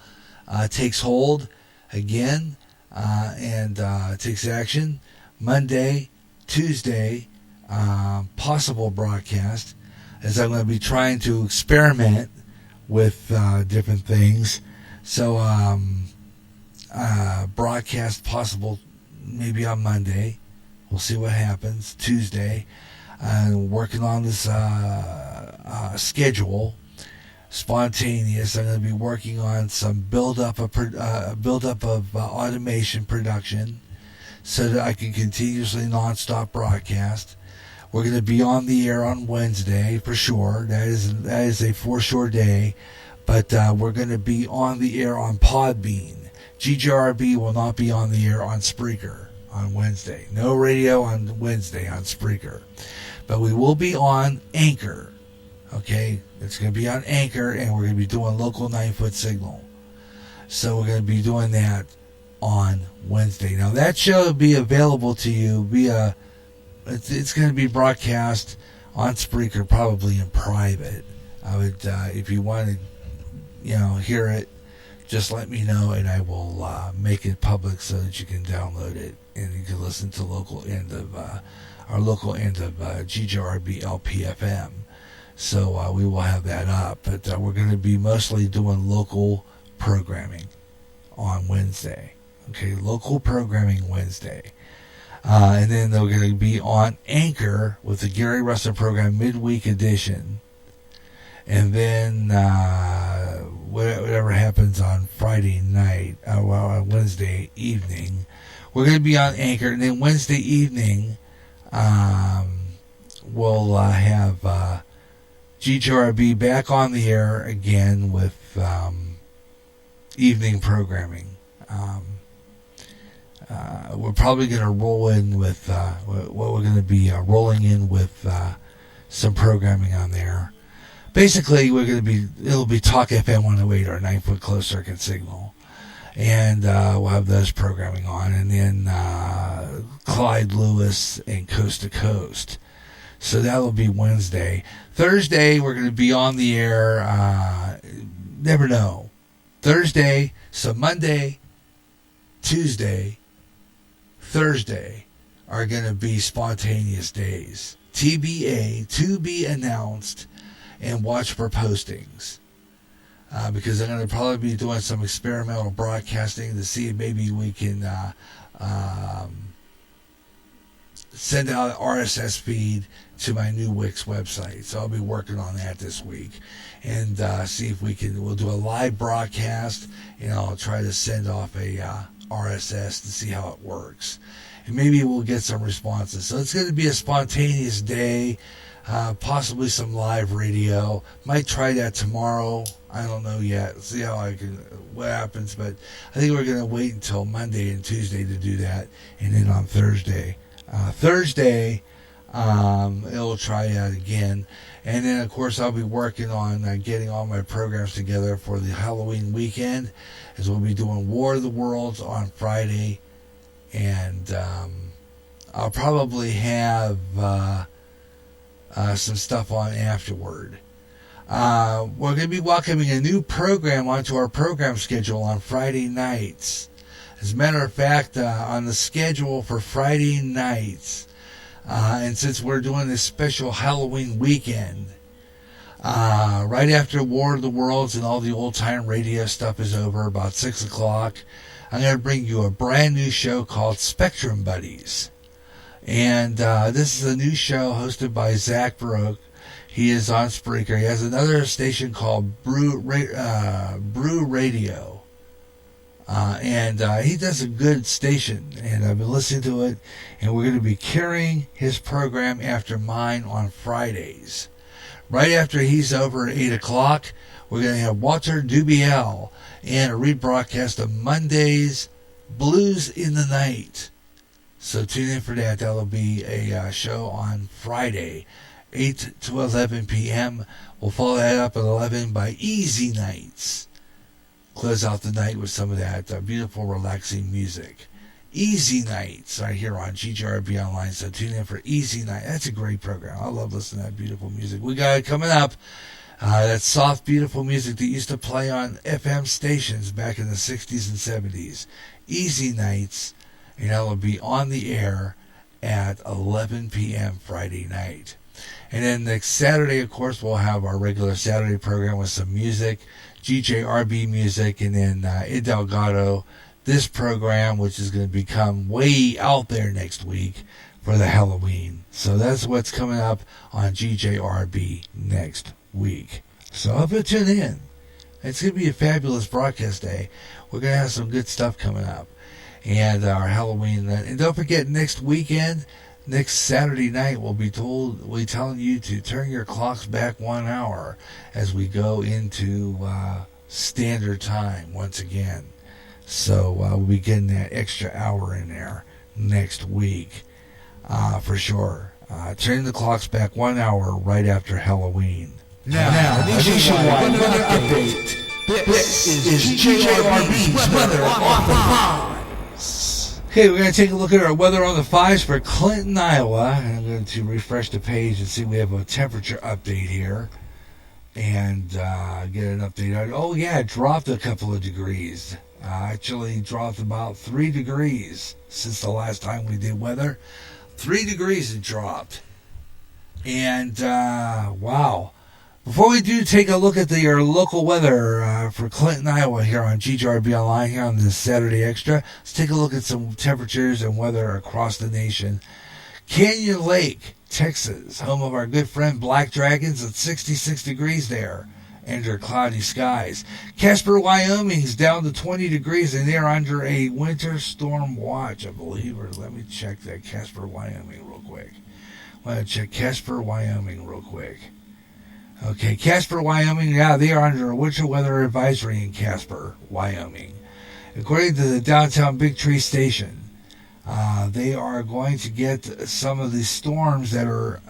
takes hold again and takes action. Monday, Tuesday, possible broadcast, as I'm going to be trying to experiment with different things. So, broadcast possible maybe on Monday. We'll see what happens. Tuesday, working on this schedule. Spontaneous. I'm going to be working on some build-up of automation production so that I can continuously nonstop broadcast. We're going to be on the air on Wednesday for sure. That is a for sure day. But we're going to be on the air on Podbean. GJRB will not be on the air on Spreaker on Wednesday. No radio on Wednesday on Spreaker. But we will be on Anchor. Okay? It's going to be on Anchor, and we're going to be doing local 9-foot signal. So we're going to be doing that on Wednesday. Now, that show will be available to you via... It's going to be broadcast on Spreaker, probably in private. I would, if you want to, hear it, just let me know, and I will make it public so that you can download it and you can listen to our local end of GJRB LPFM. So we will have that up, but we're going to be mostly doing local programming on Wednesday. Okay, local programming Wednesday. And then they're going to be on Anchor with the Gary Russen program midweek edition. And then whatever happens on Friday night, on Wednesday evening, we're going to be on Anchor. And then Wednesday evening, we'll have GJRB back on the air again with evening programming. We're probably going to roll in with what we're going to be rolling in with some programming on there. Basically, it'll be Talk FM 108, our 9-foot closed circuit signal, and we'll have those programming on, and then Clyde Lewis and Coast to Coast. So that'll be Wednesday. Thursday, we're going to be on the air. Never know. Thursday, so Monday, Tuesday, Thursday are going to be spontaneous days. TBA, to be announced, and watch for postings. Because I'm going to probably be doing some experimental broadcasting to see if maybe we can send out an RSS feed to my new Wix website. So I'll be working on that this week and see if we'll do a live broadcast, and I'll try to send off a RSS to see how it works. And maybe we'll get some responses. So it's going to be a spontaneous day, possibly some live radio. Might try that tomorrow. I don't know yet. See what happens. But I think we're going to wait until Monday and Tuesday to do that. And then on Thursday, it'll try that again. And then, of course, I'll be working on getting all my programs together for the Halloween weekend, as we'll be doing War of the Worlds on Friday. And I'll probably have some stuff on afterward. We're going to be welcoming a new program onto our program schedule on Friday nights. As a matter of fact, on the schedule for Friday nights, and since we're doing this special Halloween weekend, right after War of the Worlds and all the old-time radio stuff is over, about 6 o'clock, I'm going to bring you a brand new show called Spectrum Buddies. And this is a new show hosted by Zach Baroque. He is on Spreaker. He has another station called Brew Radio. And he does a good station, and I've been listening to it, and we're going to be carrying his program after mine on Fridays. Right after he's over at 8 o'clock, we're going to have Walter Dubiel and a rebroadcast of Monday's Blues in the Night. So tune in for that. That'll be a show on Friday, 8 to 11 p.m. We'll follow that up at 11 by Easy Nights. Close out the night with some of that beautiful, relaxing music. Easy Nights right here on GJRB Online. So tune in for Easy Night. That's a great program. I love listening to that beautiful music. We got it coming up. That soft, beautiful music that used to play on FM stations back in the 60s and 70s. Easy Nights. And that will be on the air at 11 p.m. Friday night. And then next Saturday, of course, we'll have our regular Saturday program with some music, GJRB music, and then Ed Delgado, this program, which is going to become way out there next week for the Halloween. So that's what's coming up on GJRB next week. So I hope you tune in. It's going to be a fabulous broadcast day. We're going to have some good stuff coming up. And our Halloween. And don't forget, next weekend, next Saturday night, we'll be telling you to turn your clocks back 1 hour as we go into standard time once again. So we'll be getting that extra hour in there next week for sure. Turn the clocks back 1 hour right after Halloween. Now nationwide weather update. This is GJRB's Weather on the Fives. Okay, we're going to take a look at our weather on the fives for Clinton, Iowa. I'm going to refresh the page and see we have a temperature update here. And get an update. Oh, yeah, it dropped a couple of degrees. Actually dropped about 3 degrees since the last time we did weather. 3 degrees it dropped. And, wow. Before we do take a look at your local weather for Clinton, Iowa here on GJRB Online here on this Saturday Extra, let's take a look at some temperatures and weather across the nation. Canyon Lake, Texas, home of our good friend Black Dragons, at 66 degrees there under cloudy skies. Casper, Wyoming's down to 20 degrees and they're under a winter storm watch, I believe. Or let me check that Casper, Wyoming real quick. I want to check Casper, Wyoming real quick. Okay, Casper, Wyoming, yeah, they are under a winter weather advisory in Casper, Wyoming. According to the downtown Big Tree Station, they are going to get some of the storms that are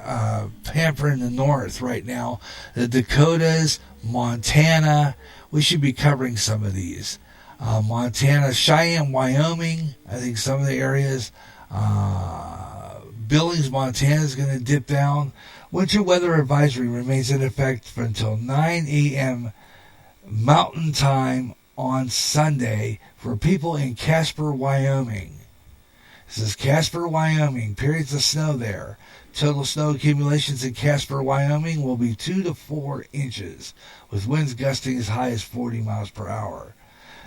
hampering the north right now. The Dakotas, Montana, we should be covering some of these. Montana, Cheyenne, Wyoming, I think some of the areas. Billings, Montana is going to dip down. Winter weather advisory remains in effect until 9 a.m. Mountain Time on Sunday for people in Casper, Wyoming. This is Casper, Wyoming. Periods of snow there. Total snow accumulations in Casper, Wyoming will be 2 to 4 inches, with winds gusting as high as 40 miles per hour.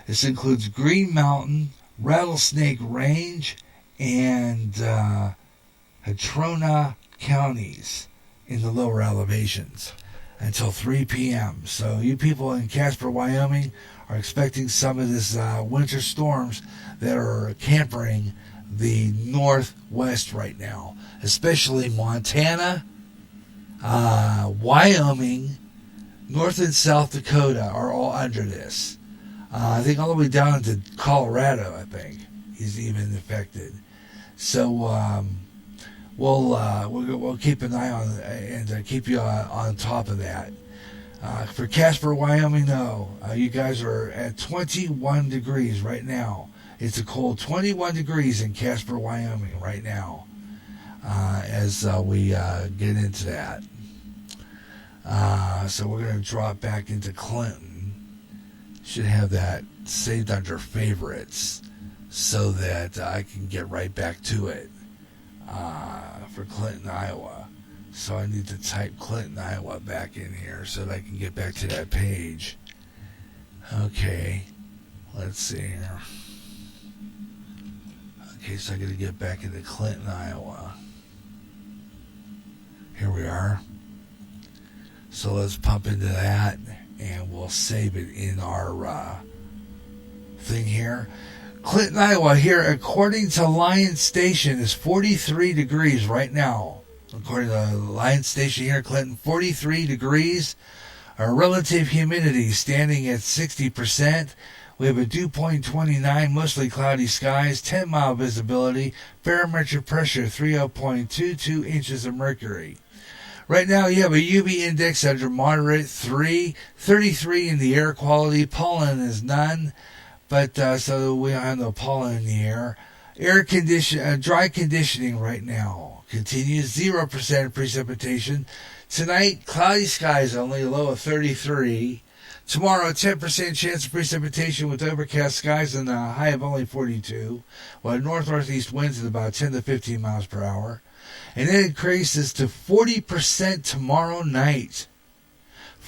This includes Green Mountain, Rattlesnake Range, and Hatrona counties in the lower elevations until 3 p.m. So you people in Casper, Wyoming are expecting some of this winter storms that are hampering the northwest right now, especially Montana, Wyoming, North and South Dakota are all under this. I think all the way down into Colorado, I think, is even affected. So we'll keep an eye on it and keep you on top of that. For Casper, Wyoming, though, you guys are at 21 degrees right now. It's a cold 21 degrees in Casper, Wyoming right now as we get into that. So we're going to drop back into Clinton. Should have that saved under favorites so that I can get right back to it for Clinton, Iowa. So I need to type Clinton, Iowa back in here so that I can get back to that page. Okay, let's see here. Okay, so I got to get back into Clinton, Iowa. Here we are. So let's pump into that, and we'll save it in our thing here. Clinton, Iowa, here, according to Lion Station, is 43 degrees right now. according to the Lion Station here in Clinton, 43 degrees. Our relative humidity standing at 60%. We have a dew point 29, mostly cloudy skies, 10-mile visibility, barometric pressure 30.22 inches of mercury. Right now you have a UV index under moderate 3, 33 in the air quality. Pollen is none, but so we don't have no pollen in the air. Dry conditioning right now continues, 0% precipitation. Tonight, cloudy skies, only a low of 33. Tomorrow, 10% chance of precipitation with overcast skies and a high of only 42, while north-northeast winds at about 10 to 15 miles per hour. And then it increases to 40% tomorrow night.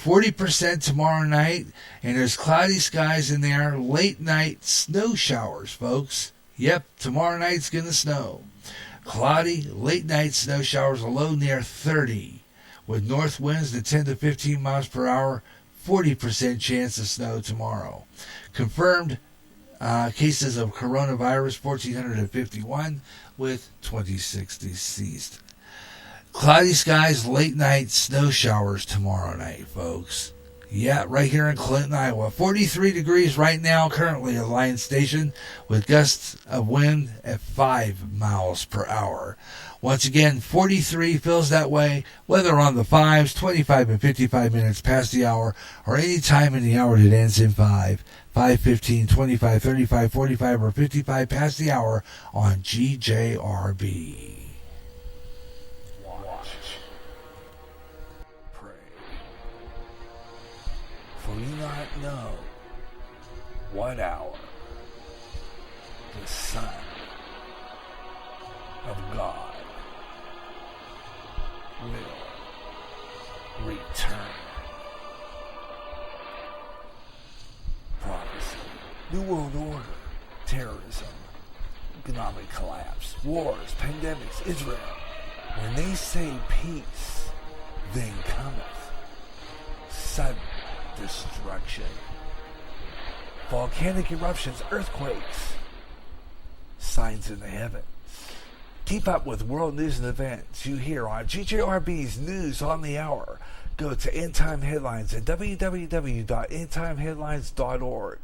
40% tomorrow night, and there's cloudy skies in there. Late night snow showers, folks. Yep, tomorrow night's going to snow. Cloudy, late night snow showers, a low near 30. With north winds at 10 to 15 miles per hour, 40% chance of snow tomorrow. Confirmed cases of coronavirus, 1,451, with 26 deceased. Cloudy skies, late night snow showers tomorrow night, folks. Yeah, right here in Clinton, Iowa. 43 degrees right now, currently at Lion Station, with gusts of wind at 5 miles per hour. Once again, 43 feels that way. Weather on the 5s, 25 and 55 minutes past the hour, or any time in the hour that ends in 5. 5, 15, 25, 35, 45, or 55 past the hour on GJRB. Watch. Pray. For we not know what hour the Son of God will return. Prophecy, New World Order, terrorism, economic collapse, wars, pandemics, Israel. When they say peace, then cometh sudden destruction. Volcanic eruptions, earthquakes, signs in the heavens. Keep up with world news and events you hear on GJRB's News on the Hour. Go to End Time Headlines at www.endtimeheadlines.org.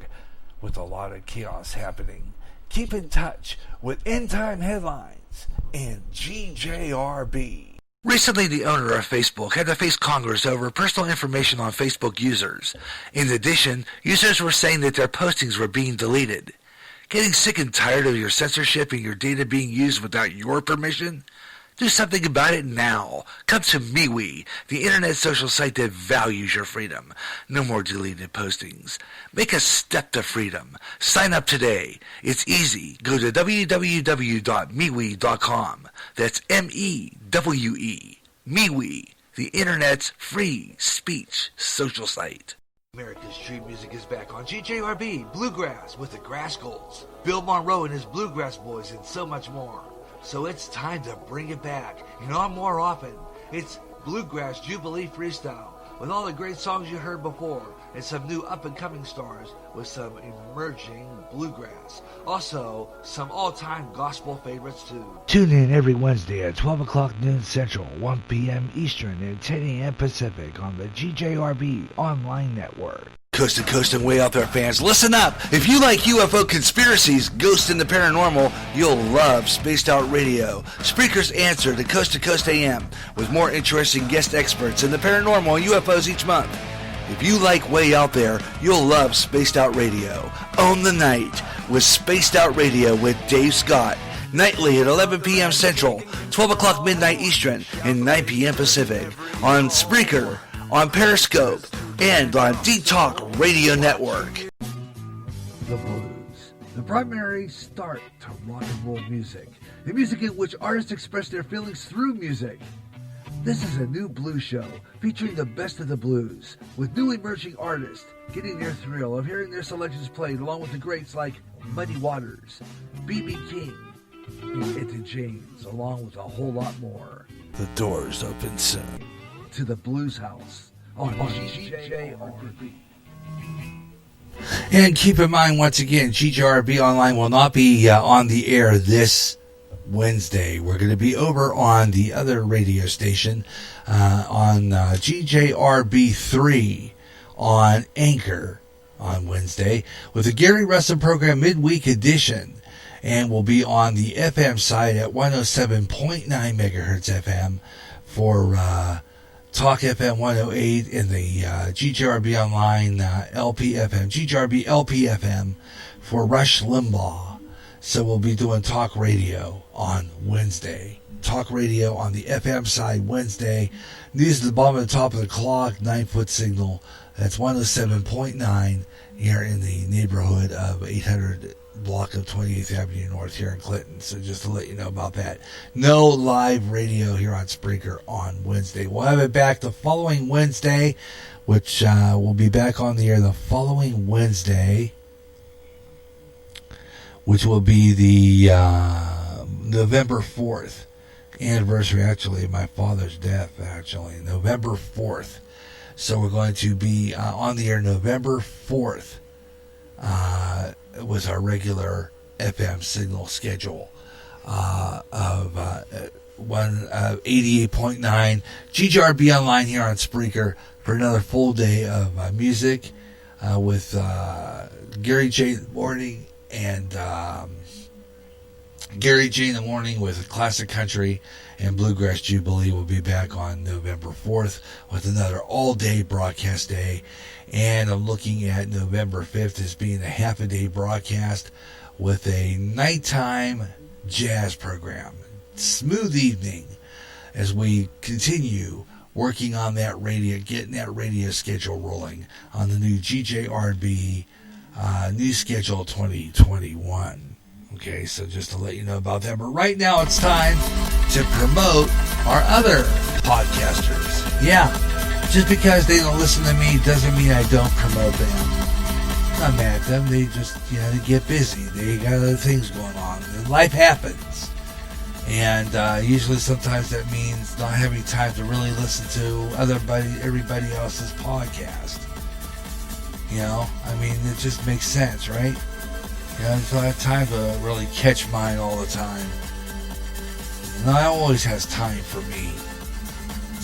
With a lot of chaos happening, keep in touch with End Time Headlines and GJRB. Recently, the owner of Facebook had to face Congress over personal information on Facebook users. In addition, users were saying that their postings were being deleted. Getting sick and tired of your censorship and your data being used without your permission? Do something about it now. Come to MeWe, the internet social site that values your freedom. No more deleted postings. Make a step to freedom. Sign up today. It's easy. Go to www.MeWe.com. That's M-E-W-E. MeWe, the internet's free speech social site. America's Street Music is back on GJRB, Bluegrass with the Grass Goals, Bill Monroe and his Bluegrass Boys, and so much more. So it's time to bring it back, and on more often. It's Bluegrass Jubilee Freestyle, with all the great songs you heard before, and some new up-and-coming stars with some emerging bluegrass. Also, some all-time gospel favorites, too. Tune in every Wednesday at 12 o'clock noon Central, 1 p.m. Eastern, and 10 a.m. Pacific on the GJRB Online Network. Coast to coast and way out there, fans, listen up! If you like UFO conspiracies, ghosts, and the paranormal, you'll love Spaced Out Radio, Spreaker's answer to Coast AM, with more interesting guest experts in the paranormal and UFOs each month. If you like Way Out There, you'll love Spaced Out Radio. Own the night with Spaced Out Radio with Dave Scott, nightly at 11 p.m. Central, 12 o'clock midnight Eastern, and 9 p.m. Pacific, on Spreaker, on Periscope, and on D-Talk Radio Network. The blues, the primary start to rock and roll music, the music in which artists express their feelings through music. This is a new blues show featuring the best of the blues, with new emerging artists getting their thrill of hearing their selections played along with the greats like Muddy Waters, B.B. King, and Etta James, along with a whole lot more. The doors open soon. To the Blues House on GJRB. And keep in mind, once again, GJRB Online will not be on the air this Wednesday. We're going to be over on the other radio station on GJRB3 on Anchor on Wednesday with the Gary Russen program midweek edition. And we'll be on the FM side at 107.9 megahertz FM for Talk FM 108 in the GJRB Online LP FM, GJRB LP FM for Rush Limbaugh. So we'll be doing talk radio on Wednesday. Talk radio on the FM side Wednesday. News at the bottom of the top of the clock, 9-foot signal. That's 107.9 here in the neighborhood of 800 block of 28th Avenue North here in Clinton. So just to let you know about that. No live radio here on Spreaker on Wednesday. We'll have it back the following Wednesday, which will be back on the air the following Wednesday, which will be the November 4th anniversary, actually, of my father's death, actually, November 4th. So we're going to be on the air November 4th. It was our regular FM signal schedule of 88.9 GJRB Online here on Spreaker for another full day of music with Gary J. in the morning and Gary J. in the morning with Classic Country and Bluegrass Jubilee. Will be back on November 4th with another all-day broadcast day. And I'm looking at November 5th as being a half-a-day broadcast with a nighttime jazz program. Smooth evening as we continue working on that radio, getting that radio schedule rolling on the new GJRB new schedule 2021. Okay, so just to let you know about that. But right now it's time to promote our other podcasters. Yeah. Just because they don't listen to me doesn't mean I don't promote them. I'm not mad at them. They just, they get busy. They got other things going on. Life happens. And usually sometimes that means not having time to really listen to everybody else's podcast. It just makes sense, right? I just don't have time to really catch mine all the time. Not always has time for me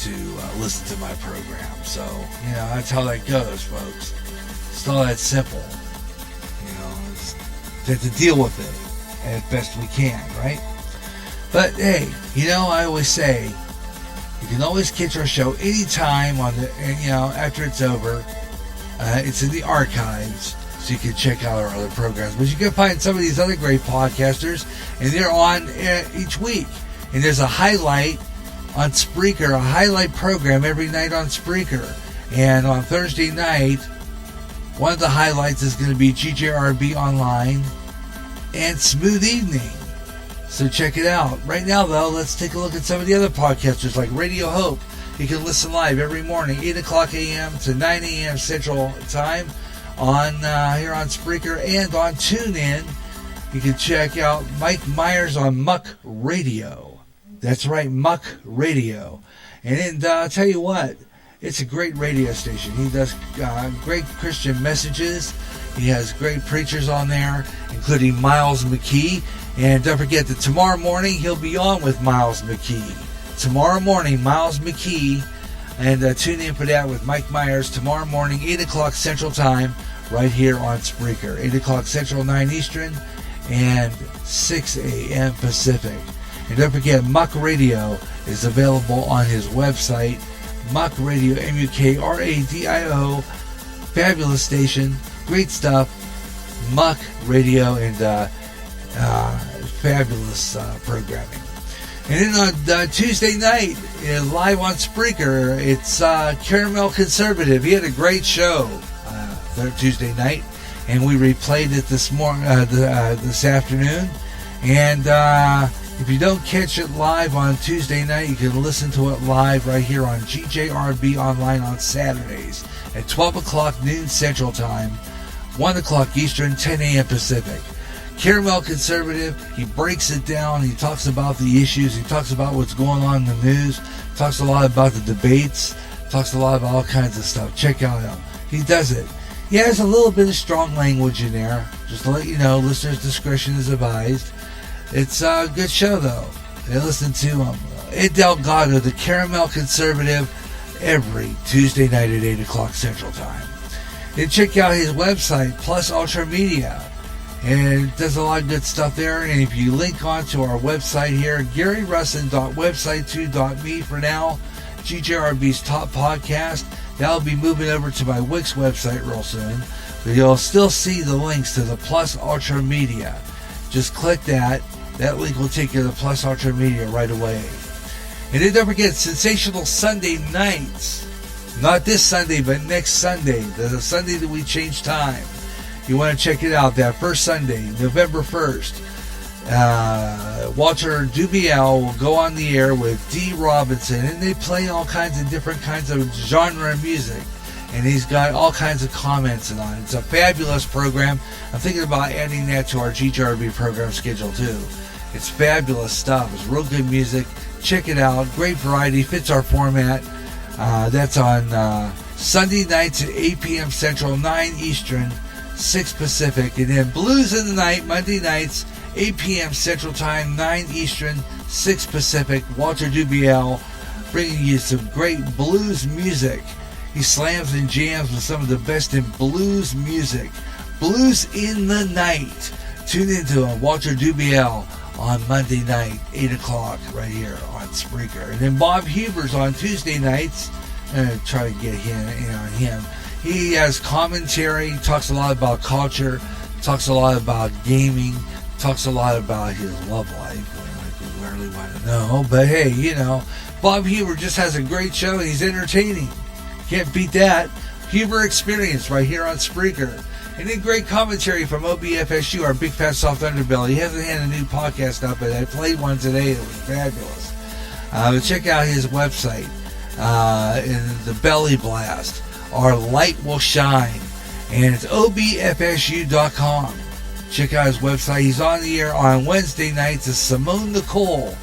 to listen to my program. So, that's how that goes, folks. It's not that simple. Just have to deal with it as best we can, right? But, hey, I always say, you can always catch our show anytime after it's over. It's in the archives, so you can check out our other programs. But you can find some of these other great podcasters, and they're on each week. And there's a highlight on Spreaker, a highlight program every night on Spreaker. And on Thursday night, one of the highlights is going to be GJRB Online and Smooth Evening. So check it out. Right now, though, let's take a look at some of the other podcasters like Radio Hope. You can listen live every morning, 8 o'clock a.m. to 9 a.m. Central Time on here on Spreaker and on TuneIn. You can check out Mike Myers on Muck Radio. That's right, Muck Radio. And I'll tell you what, it's a great radio station. He does great Christian messages. He has great preachers on there, including Miles McKee. And don't forget that tomorrow morning he'll be on with Miles McKee. Tomorrow morning, Miles McKee. And tune in for that with Mike Myers tomorrow morning, 8 o'clock Central Time, right here on Spreaker. 8 o'clock Central, 9 Eastern, and 6 a.m. Pacific. And don't forget, Muck Radio is available on his website, Muck Radio, MUKRADIO. Fabulous station, great stuff, Muck Radio, and fabulous programming. And then on Tuesday night, live on Spreaker, it's Caramel Conservative. He had a great show Tuesday night, and we replayed it this afternoon. And if you don't catch it live on Tuesday night, you can listen to it live right here on GJRB Online on Saturdays at 12 o'clock noon Central Time, 1 o'clock Eastern, 10 a.m. Pacific. Caramel Conservative, he breaks it down. He talks about the issues. He talks about what's going on in the news. Talks a lot about the debates. Talks a lot about all kinds of stuff. Check out him. He does it. He has a little bit of strong language in there. Just to let you know, listeners' discretion is advised. It's a good show, though. And listen to Ed Delgado, the Caramel Conservative, every Tuesday night at 8 o'clock Central Time. Then check out his website, Plus Ultra Media. And it does a lot of good stuff there. And if you link on to our website here, GaryRussen.website2.me for now, GJRB's top podcast. That'll be moving over to my Wix website real soon. But you'll still see the links to the Plus Ultra Media. Just click that. That link will take you to the Plus Ultra Media right away. And then don't forget, Sensational Sunday Nights. Not this Sunday, but next Sunday. The Sunday that we change time. You want to check it out. That first Sunday, November 1st. Walter Dubiel will go on the air with D. Robinson. And they play all kinds of different kinds of genre of music. And he's got all kinds of comments on it. It's a fabulous program. I'm thinking about adding that to our GJRB program schedule too. It's fabulous stuff. It's real good music. Check it out. Great variety. Fits our format. That's on Sunday nights at 8 p.m. Central, 9 Eastern, 6 Pacific. And then Blues in the Night, Monday nights, 8 p.m. Central Time, 9 Eastern, 6 Pacific. Walter Dubiel bringing you some great blues music. He slams and jams with some of the best in blues music. Blues in the Night. Tune into Walter Dubiel on Monday night, 8 o'clock, right here on Spreaker. And then Bob Huber's on Tuesday nights. I'm going to try to get in on him. He has commentary, talks a lot about culture, talks a lot about gaming, talks a lot about his love life. Like we rarely want to know. But hey, Bob Huber just has a great show and he's entertaining. Can't beat that. Huber Experience right here on Spreaker. And then great commentary from OBFSU, our big fat soft underbelly. He hasn't had a new podcast up, but I played one today. It was fabulous. Check out his website, in the Belly Blast. Our Light Will Shine. And it's obfsu.com. Check out his website. He's on the air on Wednesday nights as Simone Nicole.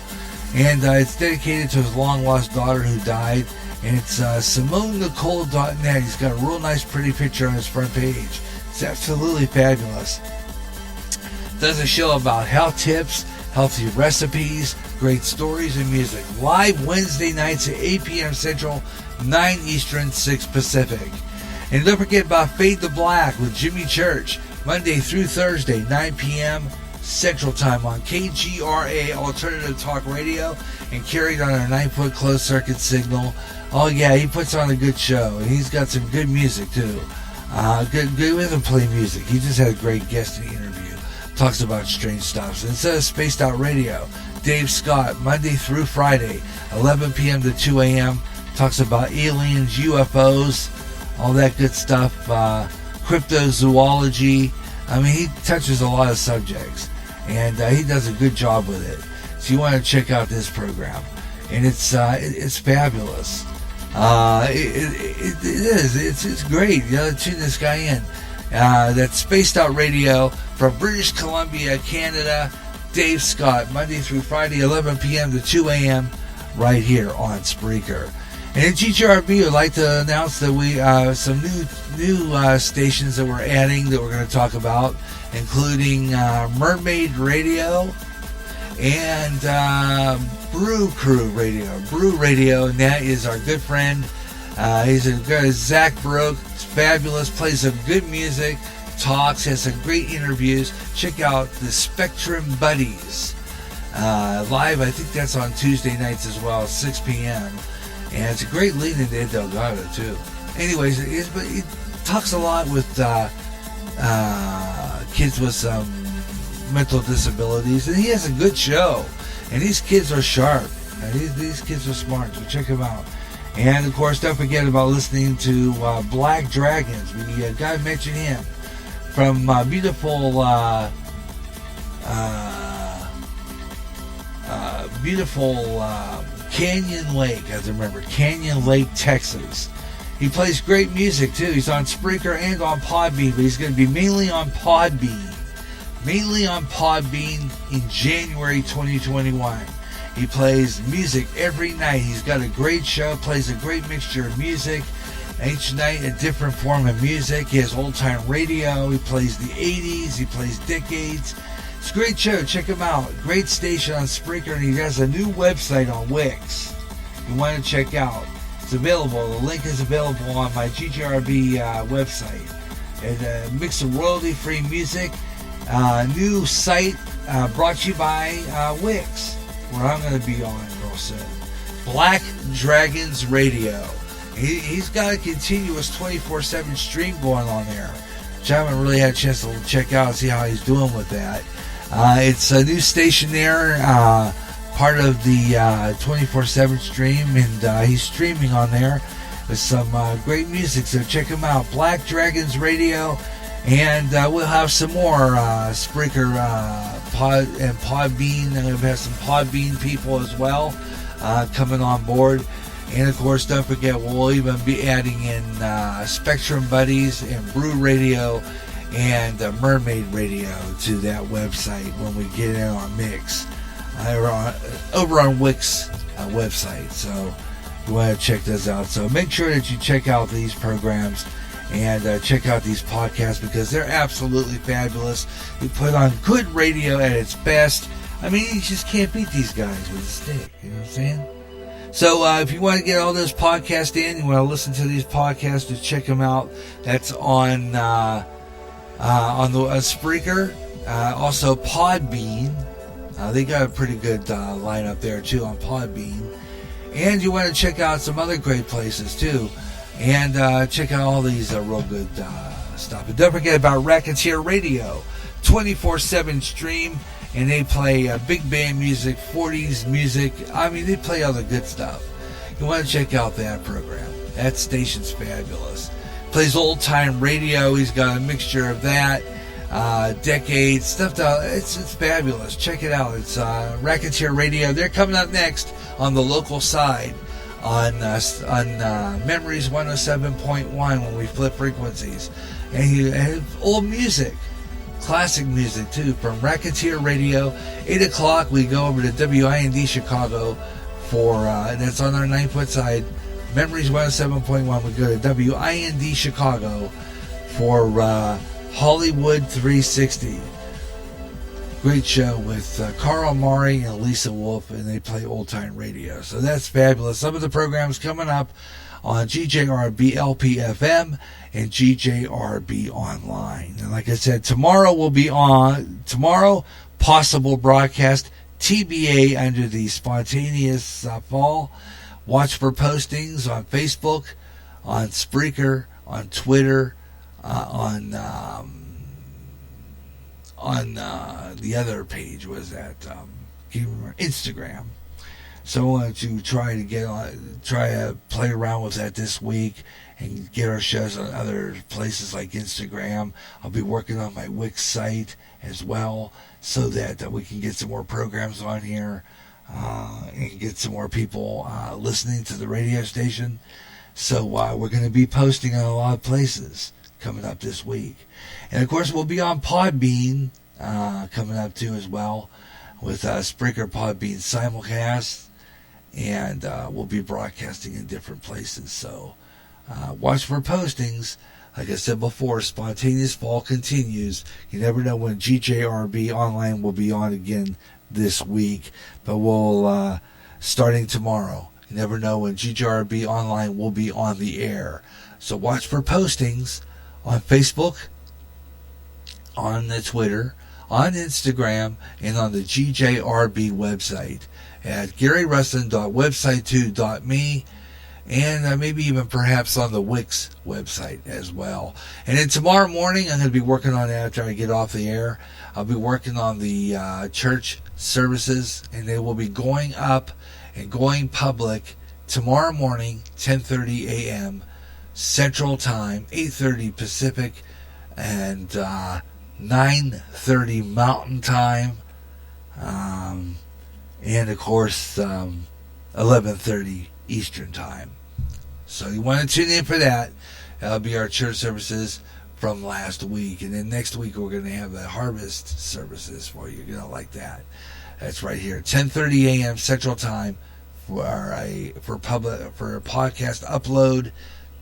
And it's dedicated to his long-lost daughter who died. And it's SimoneNicole.net. He's got a real nice, pretty picture on his front page. It's absolutely fabulous. Does a show about health tips, healthy recipes, great stories, and music. Live Wednesday nights at 8 p.m. Central, 9 Eastern, 6 Pacific. And don't forget about Fade to Black with Jimmy Church, Monday through Thursday, 9 p.m. Central Time on KGRA Alternative Talk Radio and carried on our 9-foot closed circuit signal. Oh yeah, he puts on a good show and he's got some good music too. Good. He doesn't play music. He just had a great guest interview. Talks about strange stuff. Instead of Spaced Out Radio, Dave Scott, Monday through Friday, 11 p.m. to 2 a.m. Talks about aliens, UFOs, all that good stuff. Cryptozoology. I mean, he touches a lot of subjects, and he does a good job with it. So you want to check out this program, and it's fabulous. It is. It's great. You gotta tune this guy in. That's Spaced Out Radio from British Columbia, Canada. Dave Scott, Monday through Friday, 11 p.m. to 2 a.m. right here on Spreaker. And at GJRB, would like to announce that we some new stations that we're adding that we're going to talk about, including Mermaid Radio and Brew Crew Radio. Brew Radio, and that is our good friend. He's a guy, Zach Broke. It's fabulous. Plays some good music. Talks. Has some great interviews. Check out the Spectrum Buddies live. I think that's on Tuesday nights as well, 6 p.m. And it's a great lead into Ed Delgado too. Anyways, it talks a lot with kids with some mental disabilities, and he has a good show. And these kids are sharp. These kids are smart, so check them out. And of course, don't forget about listening to Black Dragons. We got to mention him from beautiful Canyon Lake, as I remember, Canyon Lake, Texas. He plays great music too. He's on Spreaker and on Podbean, but he's going to be mainly on Podbean in January 2021. He plays music every night. He's got a great show, plays a great mixture of music. Each night a different form of music. He has old time radio. He plays the 80s. He plays decades. It's a great show. Check him out. Great station on Spreaker, and he has a new website on Wix you want to check out. It's available. The link is available on my GJRB website. And a mix of royalty-free music. New site brought to you by Wix, where I'm going to be on real soon. Black Dragons Radio. He's got a continuous 24/7 stream going on there, which I haven't really had a chance to check out and see how he's doing with that. It's a new station there, part of the 24/7 stream, and he's streaming on there with some great music, so check him out. Black Dragons Radio, and we'll have some more Spreaker Pod and Podbean. We'll have some Podbean people as well coming on board. And of course, don't forget, we'll even be adding in Spectrum Buddies and Brew Radio and Mermaid Radio to that website when we get in our mix over on Wix website. So you want to check those out. So make sure that you check out these programs and check out these podcasts, because they're absolutely fabulous. We put on good radio at its best. I mean, you just can't beat these guys with a stick. You know what I'm saying? So if you want to get all those podcasts in, you want to listen to these podcasts, just check them out. That's on the Spreaker, also Podbean. They got a pretty good lineup there too on Podbean. And you want to check out some other great places too, and check out all these real good stuff. And don't forget about Racketeer Radio, 24/7 stream. And they play big band music, 40s music. I mean, they play all the good stuff. You want to check out that program. That station's fabulous. Plays old-time radio. He's got a mixture of that, decades, stuff. It's fabulous. Check it out. It's Racketeer Radio. They're coming up next on the local side on Memories 107.1 when we flip frequencies. And you have old music. Classic music too from Racketeer Radio. 8 o'clock we go over to WIND Chicago for and that's on our 9-foot side. Memories 107.1. We go to WIND Chicago for Hollywood 360. Great show with Carl Murray and Lisa Wolf, and they play old time radio. So that's fabulous. Some of the programs coming up on GJRB LPFM and GJRB Online. And like I said, tomorrow possible broadcast TBA under the spontaneous fall. Watch for postings on Facebook, on Spreaker, on Twitter, on the other page, was that Instagram. So I want to try to play around with that this week and get our shows on other places like Instagram. I'll be working on my Wix site as well, so that we can get some more programs on here and get some more people listening to the radio station. So we're going to be posting on a lot of places coming up this week. And of course, we'll be on Podbean coming up too as well, with Spreaker Podbean simulcast, and we'll be broadcasting in different places. So watch for postings. Like I said before, spontaneous fall continues. You never know when GJRB Online will be on again this week, but we'll starting tomorrow. You never know when GJRB Online will be on the air. So watch for postings on Facebook, on the Twitter, on Instagram, and on the GJRB website at GaryRussen.website2.me, and maybe even perhaps on the Wix website as well. And then tomorrow morning, I'm going to be working on it after I get off the air. I'll be working on the church services, and they will be going up and going public tomorrow morning, 10:30 a.m. Central Time, 8:30 Pacific, and 9:30 Mountain Time, and of course 11:30 Eastern Time. So you want to tune in for that. That'll be our church services from last week, and then next week we're going to have the harvest services for you. You're going to like that. That's right here, 10:30 a.m. Central Time for a podcast upload.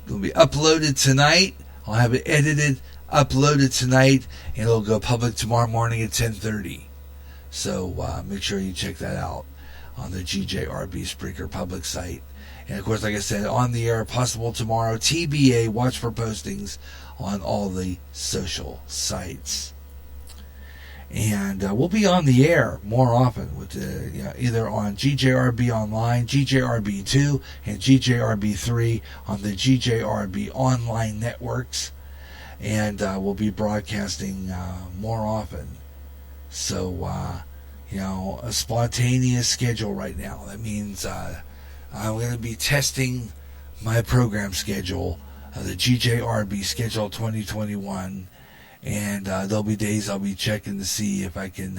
It will be uploaded tonight. I'll have it edited, uploaded tonight, and it'll go public tomorrow morning at 10:30. So make sure you check that out on the GJRB Spreaker public site. And of course, like I said, on the air, possible tomorrow. TBA, watch for postings on all the social sites. And we'll be on the air more often with either on GJRB Online, GJRB2, and GJRB3 on the GJRB Online networks. And we'll be broadcasting more often. So, a spontaneous schedule right now. That means I'm going to be testing my program schedule, the GJRB schedule 2021. And there'll be days I'll be checking to see if I can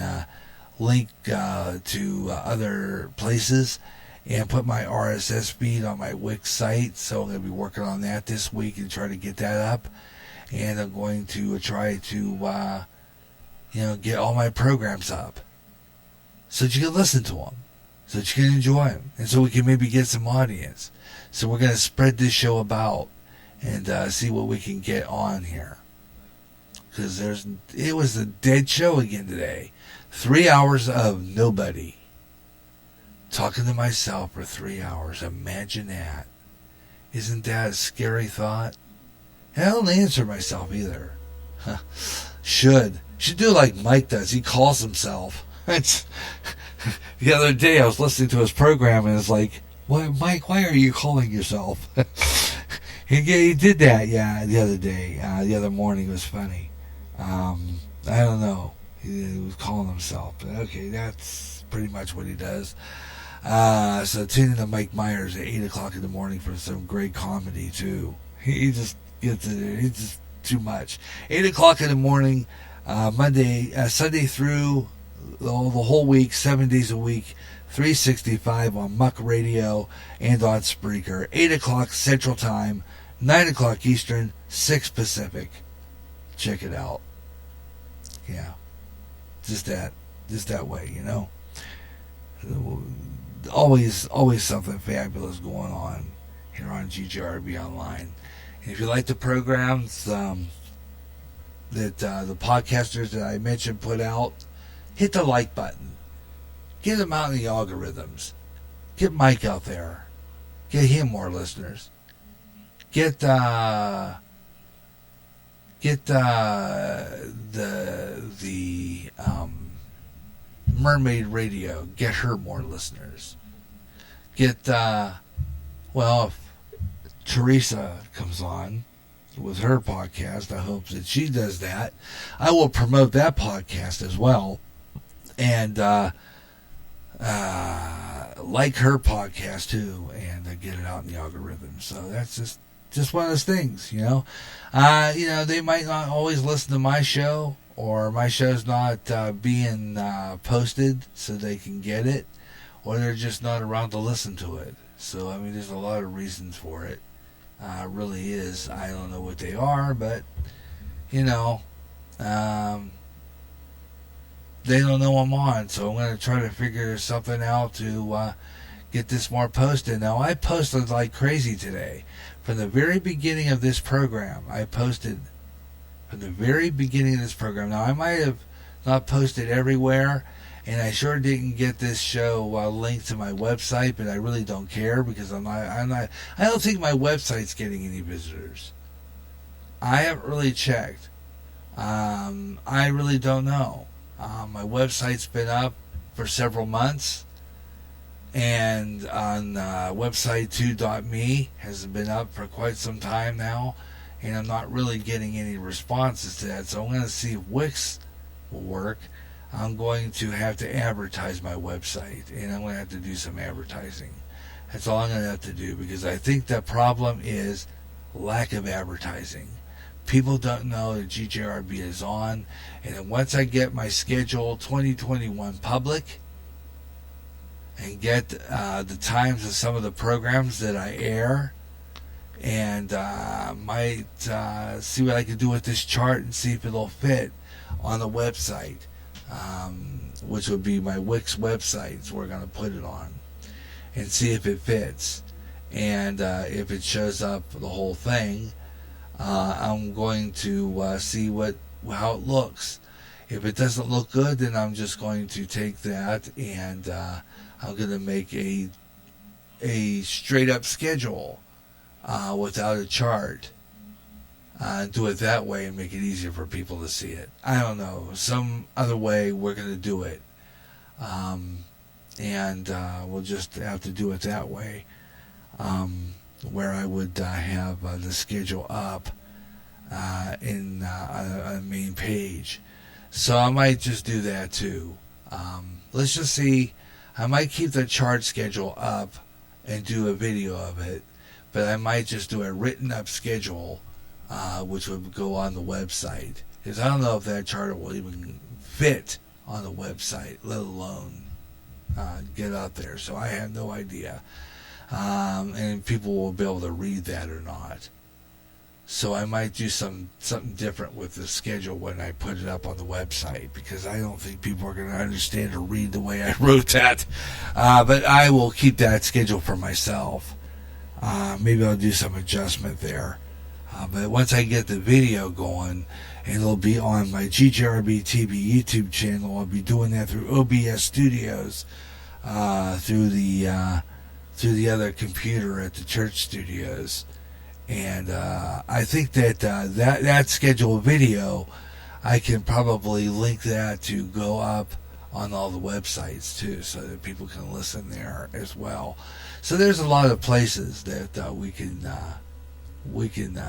link to other places and put my RSS feed on my Wix site. So I'm going to be working on that this week and try to get that up. And I'm going to try to, get all my programs up so that you can listen to them, so that you can enjoy them, and so we can maybe get some audience. So we're going to spread this show about and see what we can get on here. Because it was a dead show again today. 3 hours of nobody. Talking to myself for 3 hours. Imagine that. Isn't that a scary thought? And I don't answer myself either. Should do like Mike does. He calls himself. The other day I was listening to his program and it's like, "What, Mike, why are you calling yourself?" He did that, the other day. The other morning. It was funny. I don't know. He was calling himself. But okay, that's pretty much what he does. So tune in to Mike Myers at 8 o'clock in the morning for some great comedy, too. He just gets it. He's just too much. 8 o'clock in the morning, Sunday through the whole week, 7 days a week, 365 on Muck Radio and on Spreaker. 8 o'clock Central Time, 9 o'clock Eastern, 6 Pacific. Check it out. Yeah. Just that way, Always something fabulous going on here on GJRB Online. And if you like the programs that the podcasters that I mentioned put out, hit the like button. Get them out in the algorithms. Get Mike out there. Get him more listeners. Get the Mermaid Radio, get her more listeners. Get if Teresa comes on with her podcast, I hope that she does that. I will promote that podcast as well, and like her podcast too, and get it out in the algorithm. So that's just one of those things, they might not always listen to my show, or my show's not being posted so they can get it, or they're just not around to listen to it. So, there's a lot of reasons for it. Really is. I don't know what they are, but, they don't know I'm on, so I'm going to try to figure something out to get this more posted. Now, I posted like crazy today. From the very beginning of this program, I posted from the very beginning of this program. Now, I might have not posted everywhere, and I sure didn't get this show linked to my website, but I really don't care because I don't think my website's getting any visitors. I haven't really checked. I really don't know. My website's been up for several months, and on website 2.me has been up for quite some time now, and I'm not really getting any responses to that. So I'm going to see if Wix will work. I'm going to have to advertise my website, and I'm going to have to do some advertising. That's all I'm going to have to do, because I think the problem is lack of advertising. People don't know that GJRB is on, and then once I get my schedule 2021 public and get the times of some of the programs that I air, and might see what I can do with this chart and see if it'll fit on the website, which would be my Wix website. So we're going to put it on and see if it fits, and if it shows up the whole thing. I'm going to see how it looks. If it doesn't look good, then I'm just going to take that and I'm going to make a straight up schedule without a chart. Do it that way and make it easier for people to see it. I don't know. Some other way we're going to do it. And we'll just have to do it that way. Where I would have the schedule up in on a main page. So I might just do that too. Let's just see. I might keep the chart schedule up and do a video of it, but I might just do a written up schedule, which would go on the website. Because I don't know if that chart will even fit on the website, let alone get out there. So I have no idea. And people will be able to read that or not. So I might do something different with the schedule when I put it up on the website, because I don't think people are going to understand or read the way I wrote that. But I will keep that schedule for myself. Maybe I'll do some adjustment there. But once I get the video going, and it'll be on my GJRB TV YouTube channel, I'll be doing that through OBS Studios, through the other computer at the church studios. And I think that scheduled video, I can probably link that to go up on all the websites too, so that people can listen there as well. So there's a lot of places that we can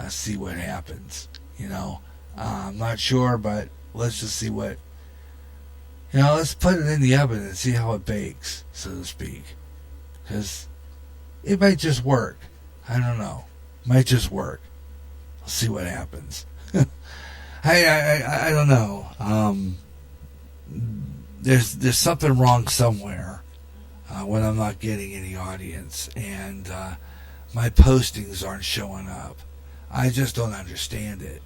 see what happens. I'm not sure, but let's just see what. Let's put it in the oven and see how it bakes, so to speak, because it might just work. I don't know. Might just work. We'll see what happens. I don't know. There's something wrong somewhere when I'm not getting any audience, and my postings aren't showing up. I just don't understand it.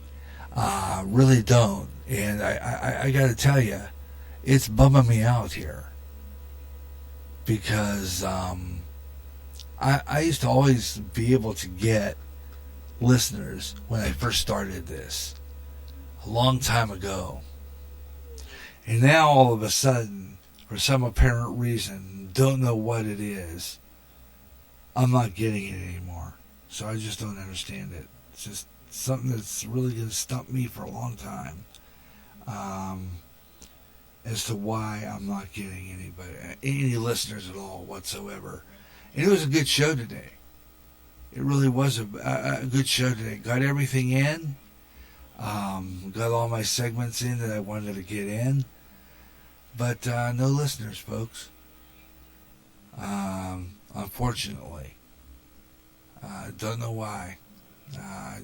Really don't. And I got to tell you, it's bumming me out here, because I used to always be able to get listeners when I first started this a long time ago, and now all of a sudden, for some apparent reason, don't know what it is, I'm not getting it anymore. So I just don't understand it. It's just something that's really going to stump me for a long time, as to why I'm not getting any listeners at all whatsoever. And it was a good show today. It really was a good show today. Got everything in. Got all my segments in that I wanted to get in. But no listeners, folks. Unfortunately. Don't know why.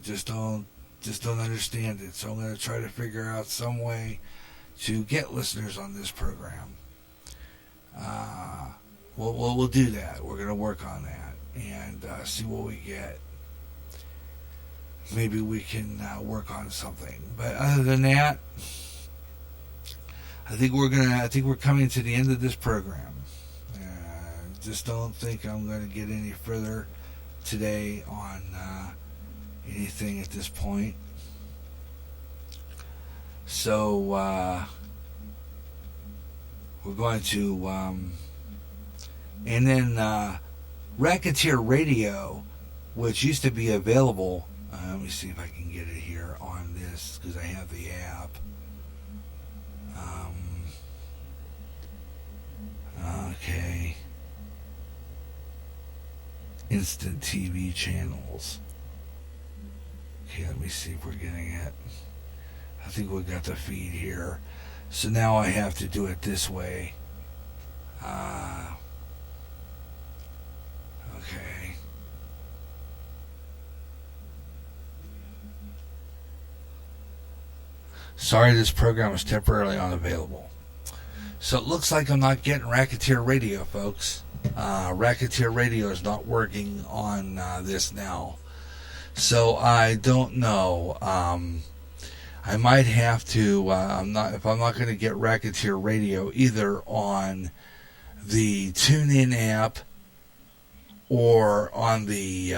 Just don't understand it. So I'm going to try to figure out some way to get listeners on this program. We'll do that. We're going to work on that and see what we get. Maybe we can work on something. But other than that, I think we're coming to the end of this program. Just don't think I'm going to get any further today on anything at this point. So we're going to, and then Racketeer Radio, which used to be available. Let me see if I can get it here on this, because I have the app. Okay. Instant TV channels. Okay, let me see if we're getting it. I think we got the feed here. So now I have to do it this way. Okay. Sorry, this program is temporarily unavailable. So it looks like I'm not getting Racketeer Radio, folks. Racketeer Radio is not working on this now. So I don't know. I might have to. If I'm not going to get Racketeer Radio either on the TuneIn app or on the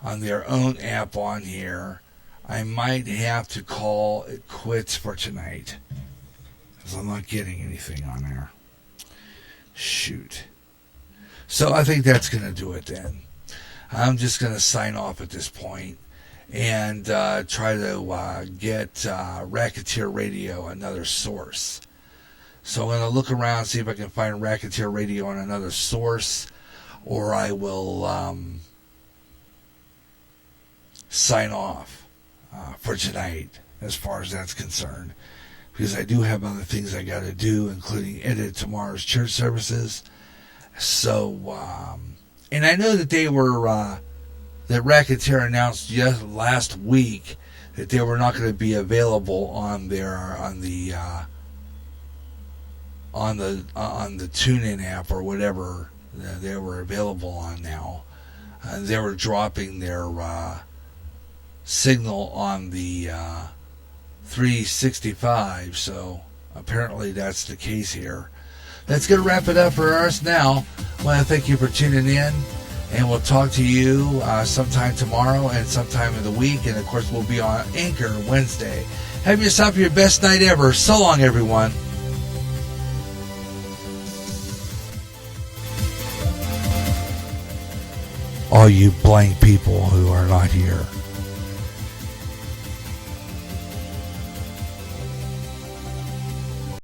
on their own app on here, I might have to call it quits for tonight, because I'm not getting anything on there. Shoot. So I think that's going to do it then. I'm just going to sign off at this point and try to get Racketeer Radio another source. So I'm going to look around, see if I can find Racketeer Radio on another source, or I will sign off for tonight as far as that's concerned, because I do have other things I got to do, including edit tomorrow's church services. So, and I know that they were that Racketeer announced last week that they were not going to be available on the TuneIn app or whatever they were available on now. They were dropping their signal on the 365, so apparently that's the case here. That's going to wrap it up for us now. I want to thank you for tuning in, and we'll talk to you sometime tomorrow and sometime in the week, and of course we'll be on Anchor Wednesday. Have yourself your best night ever. So long, everyone. All you blank people who are not here.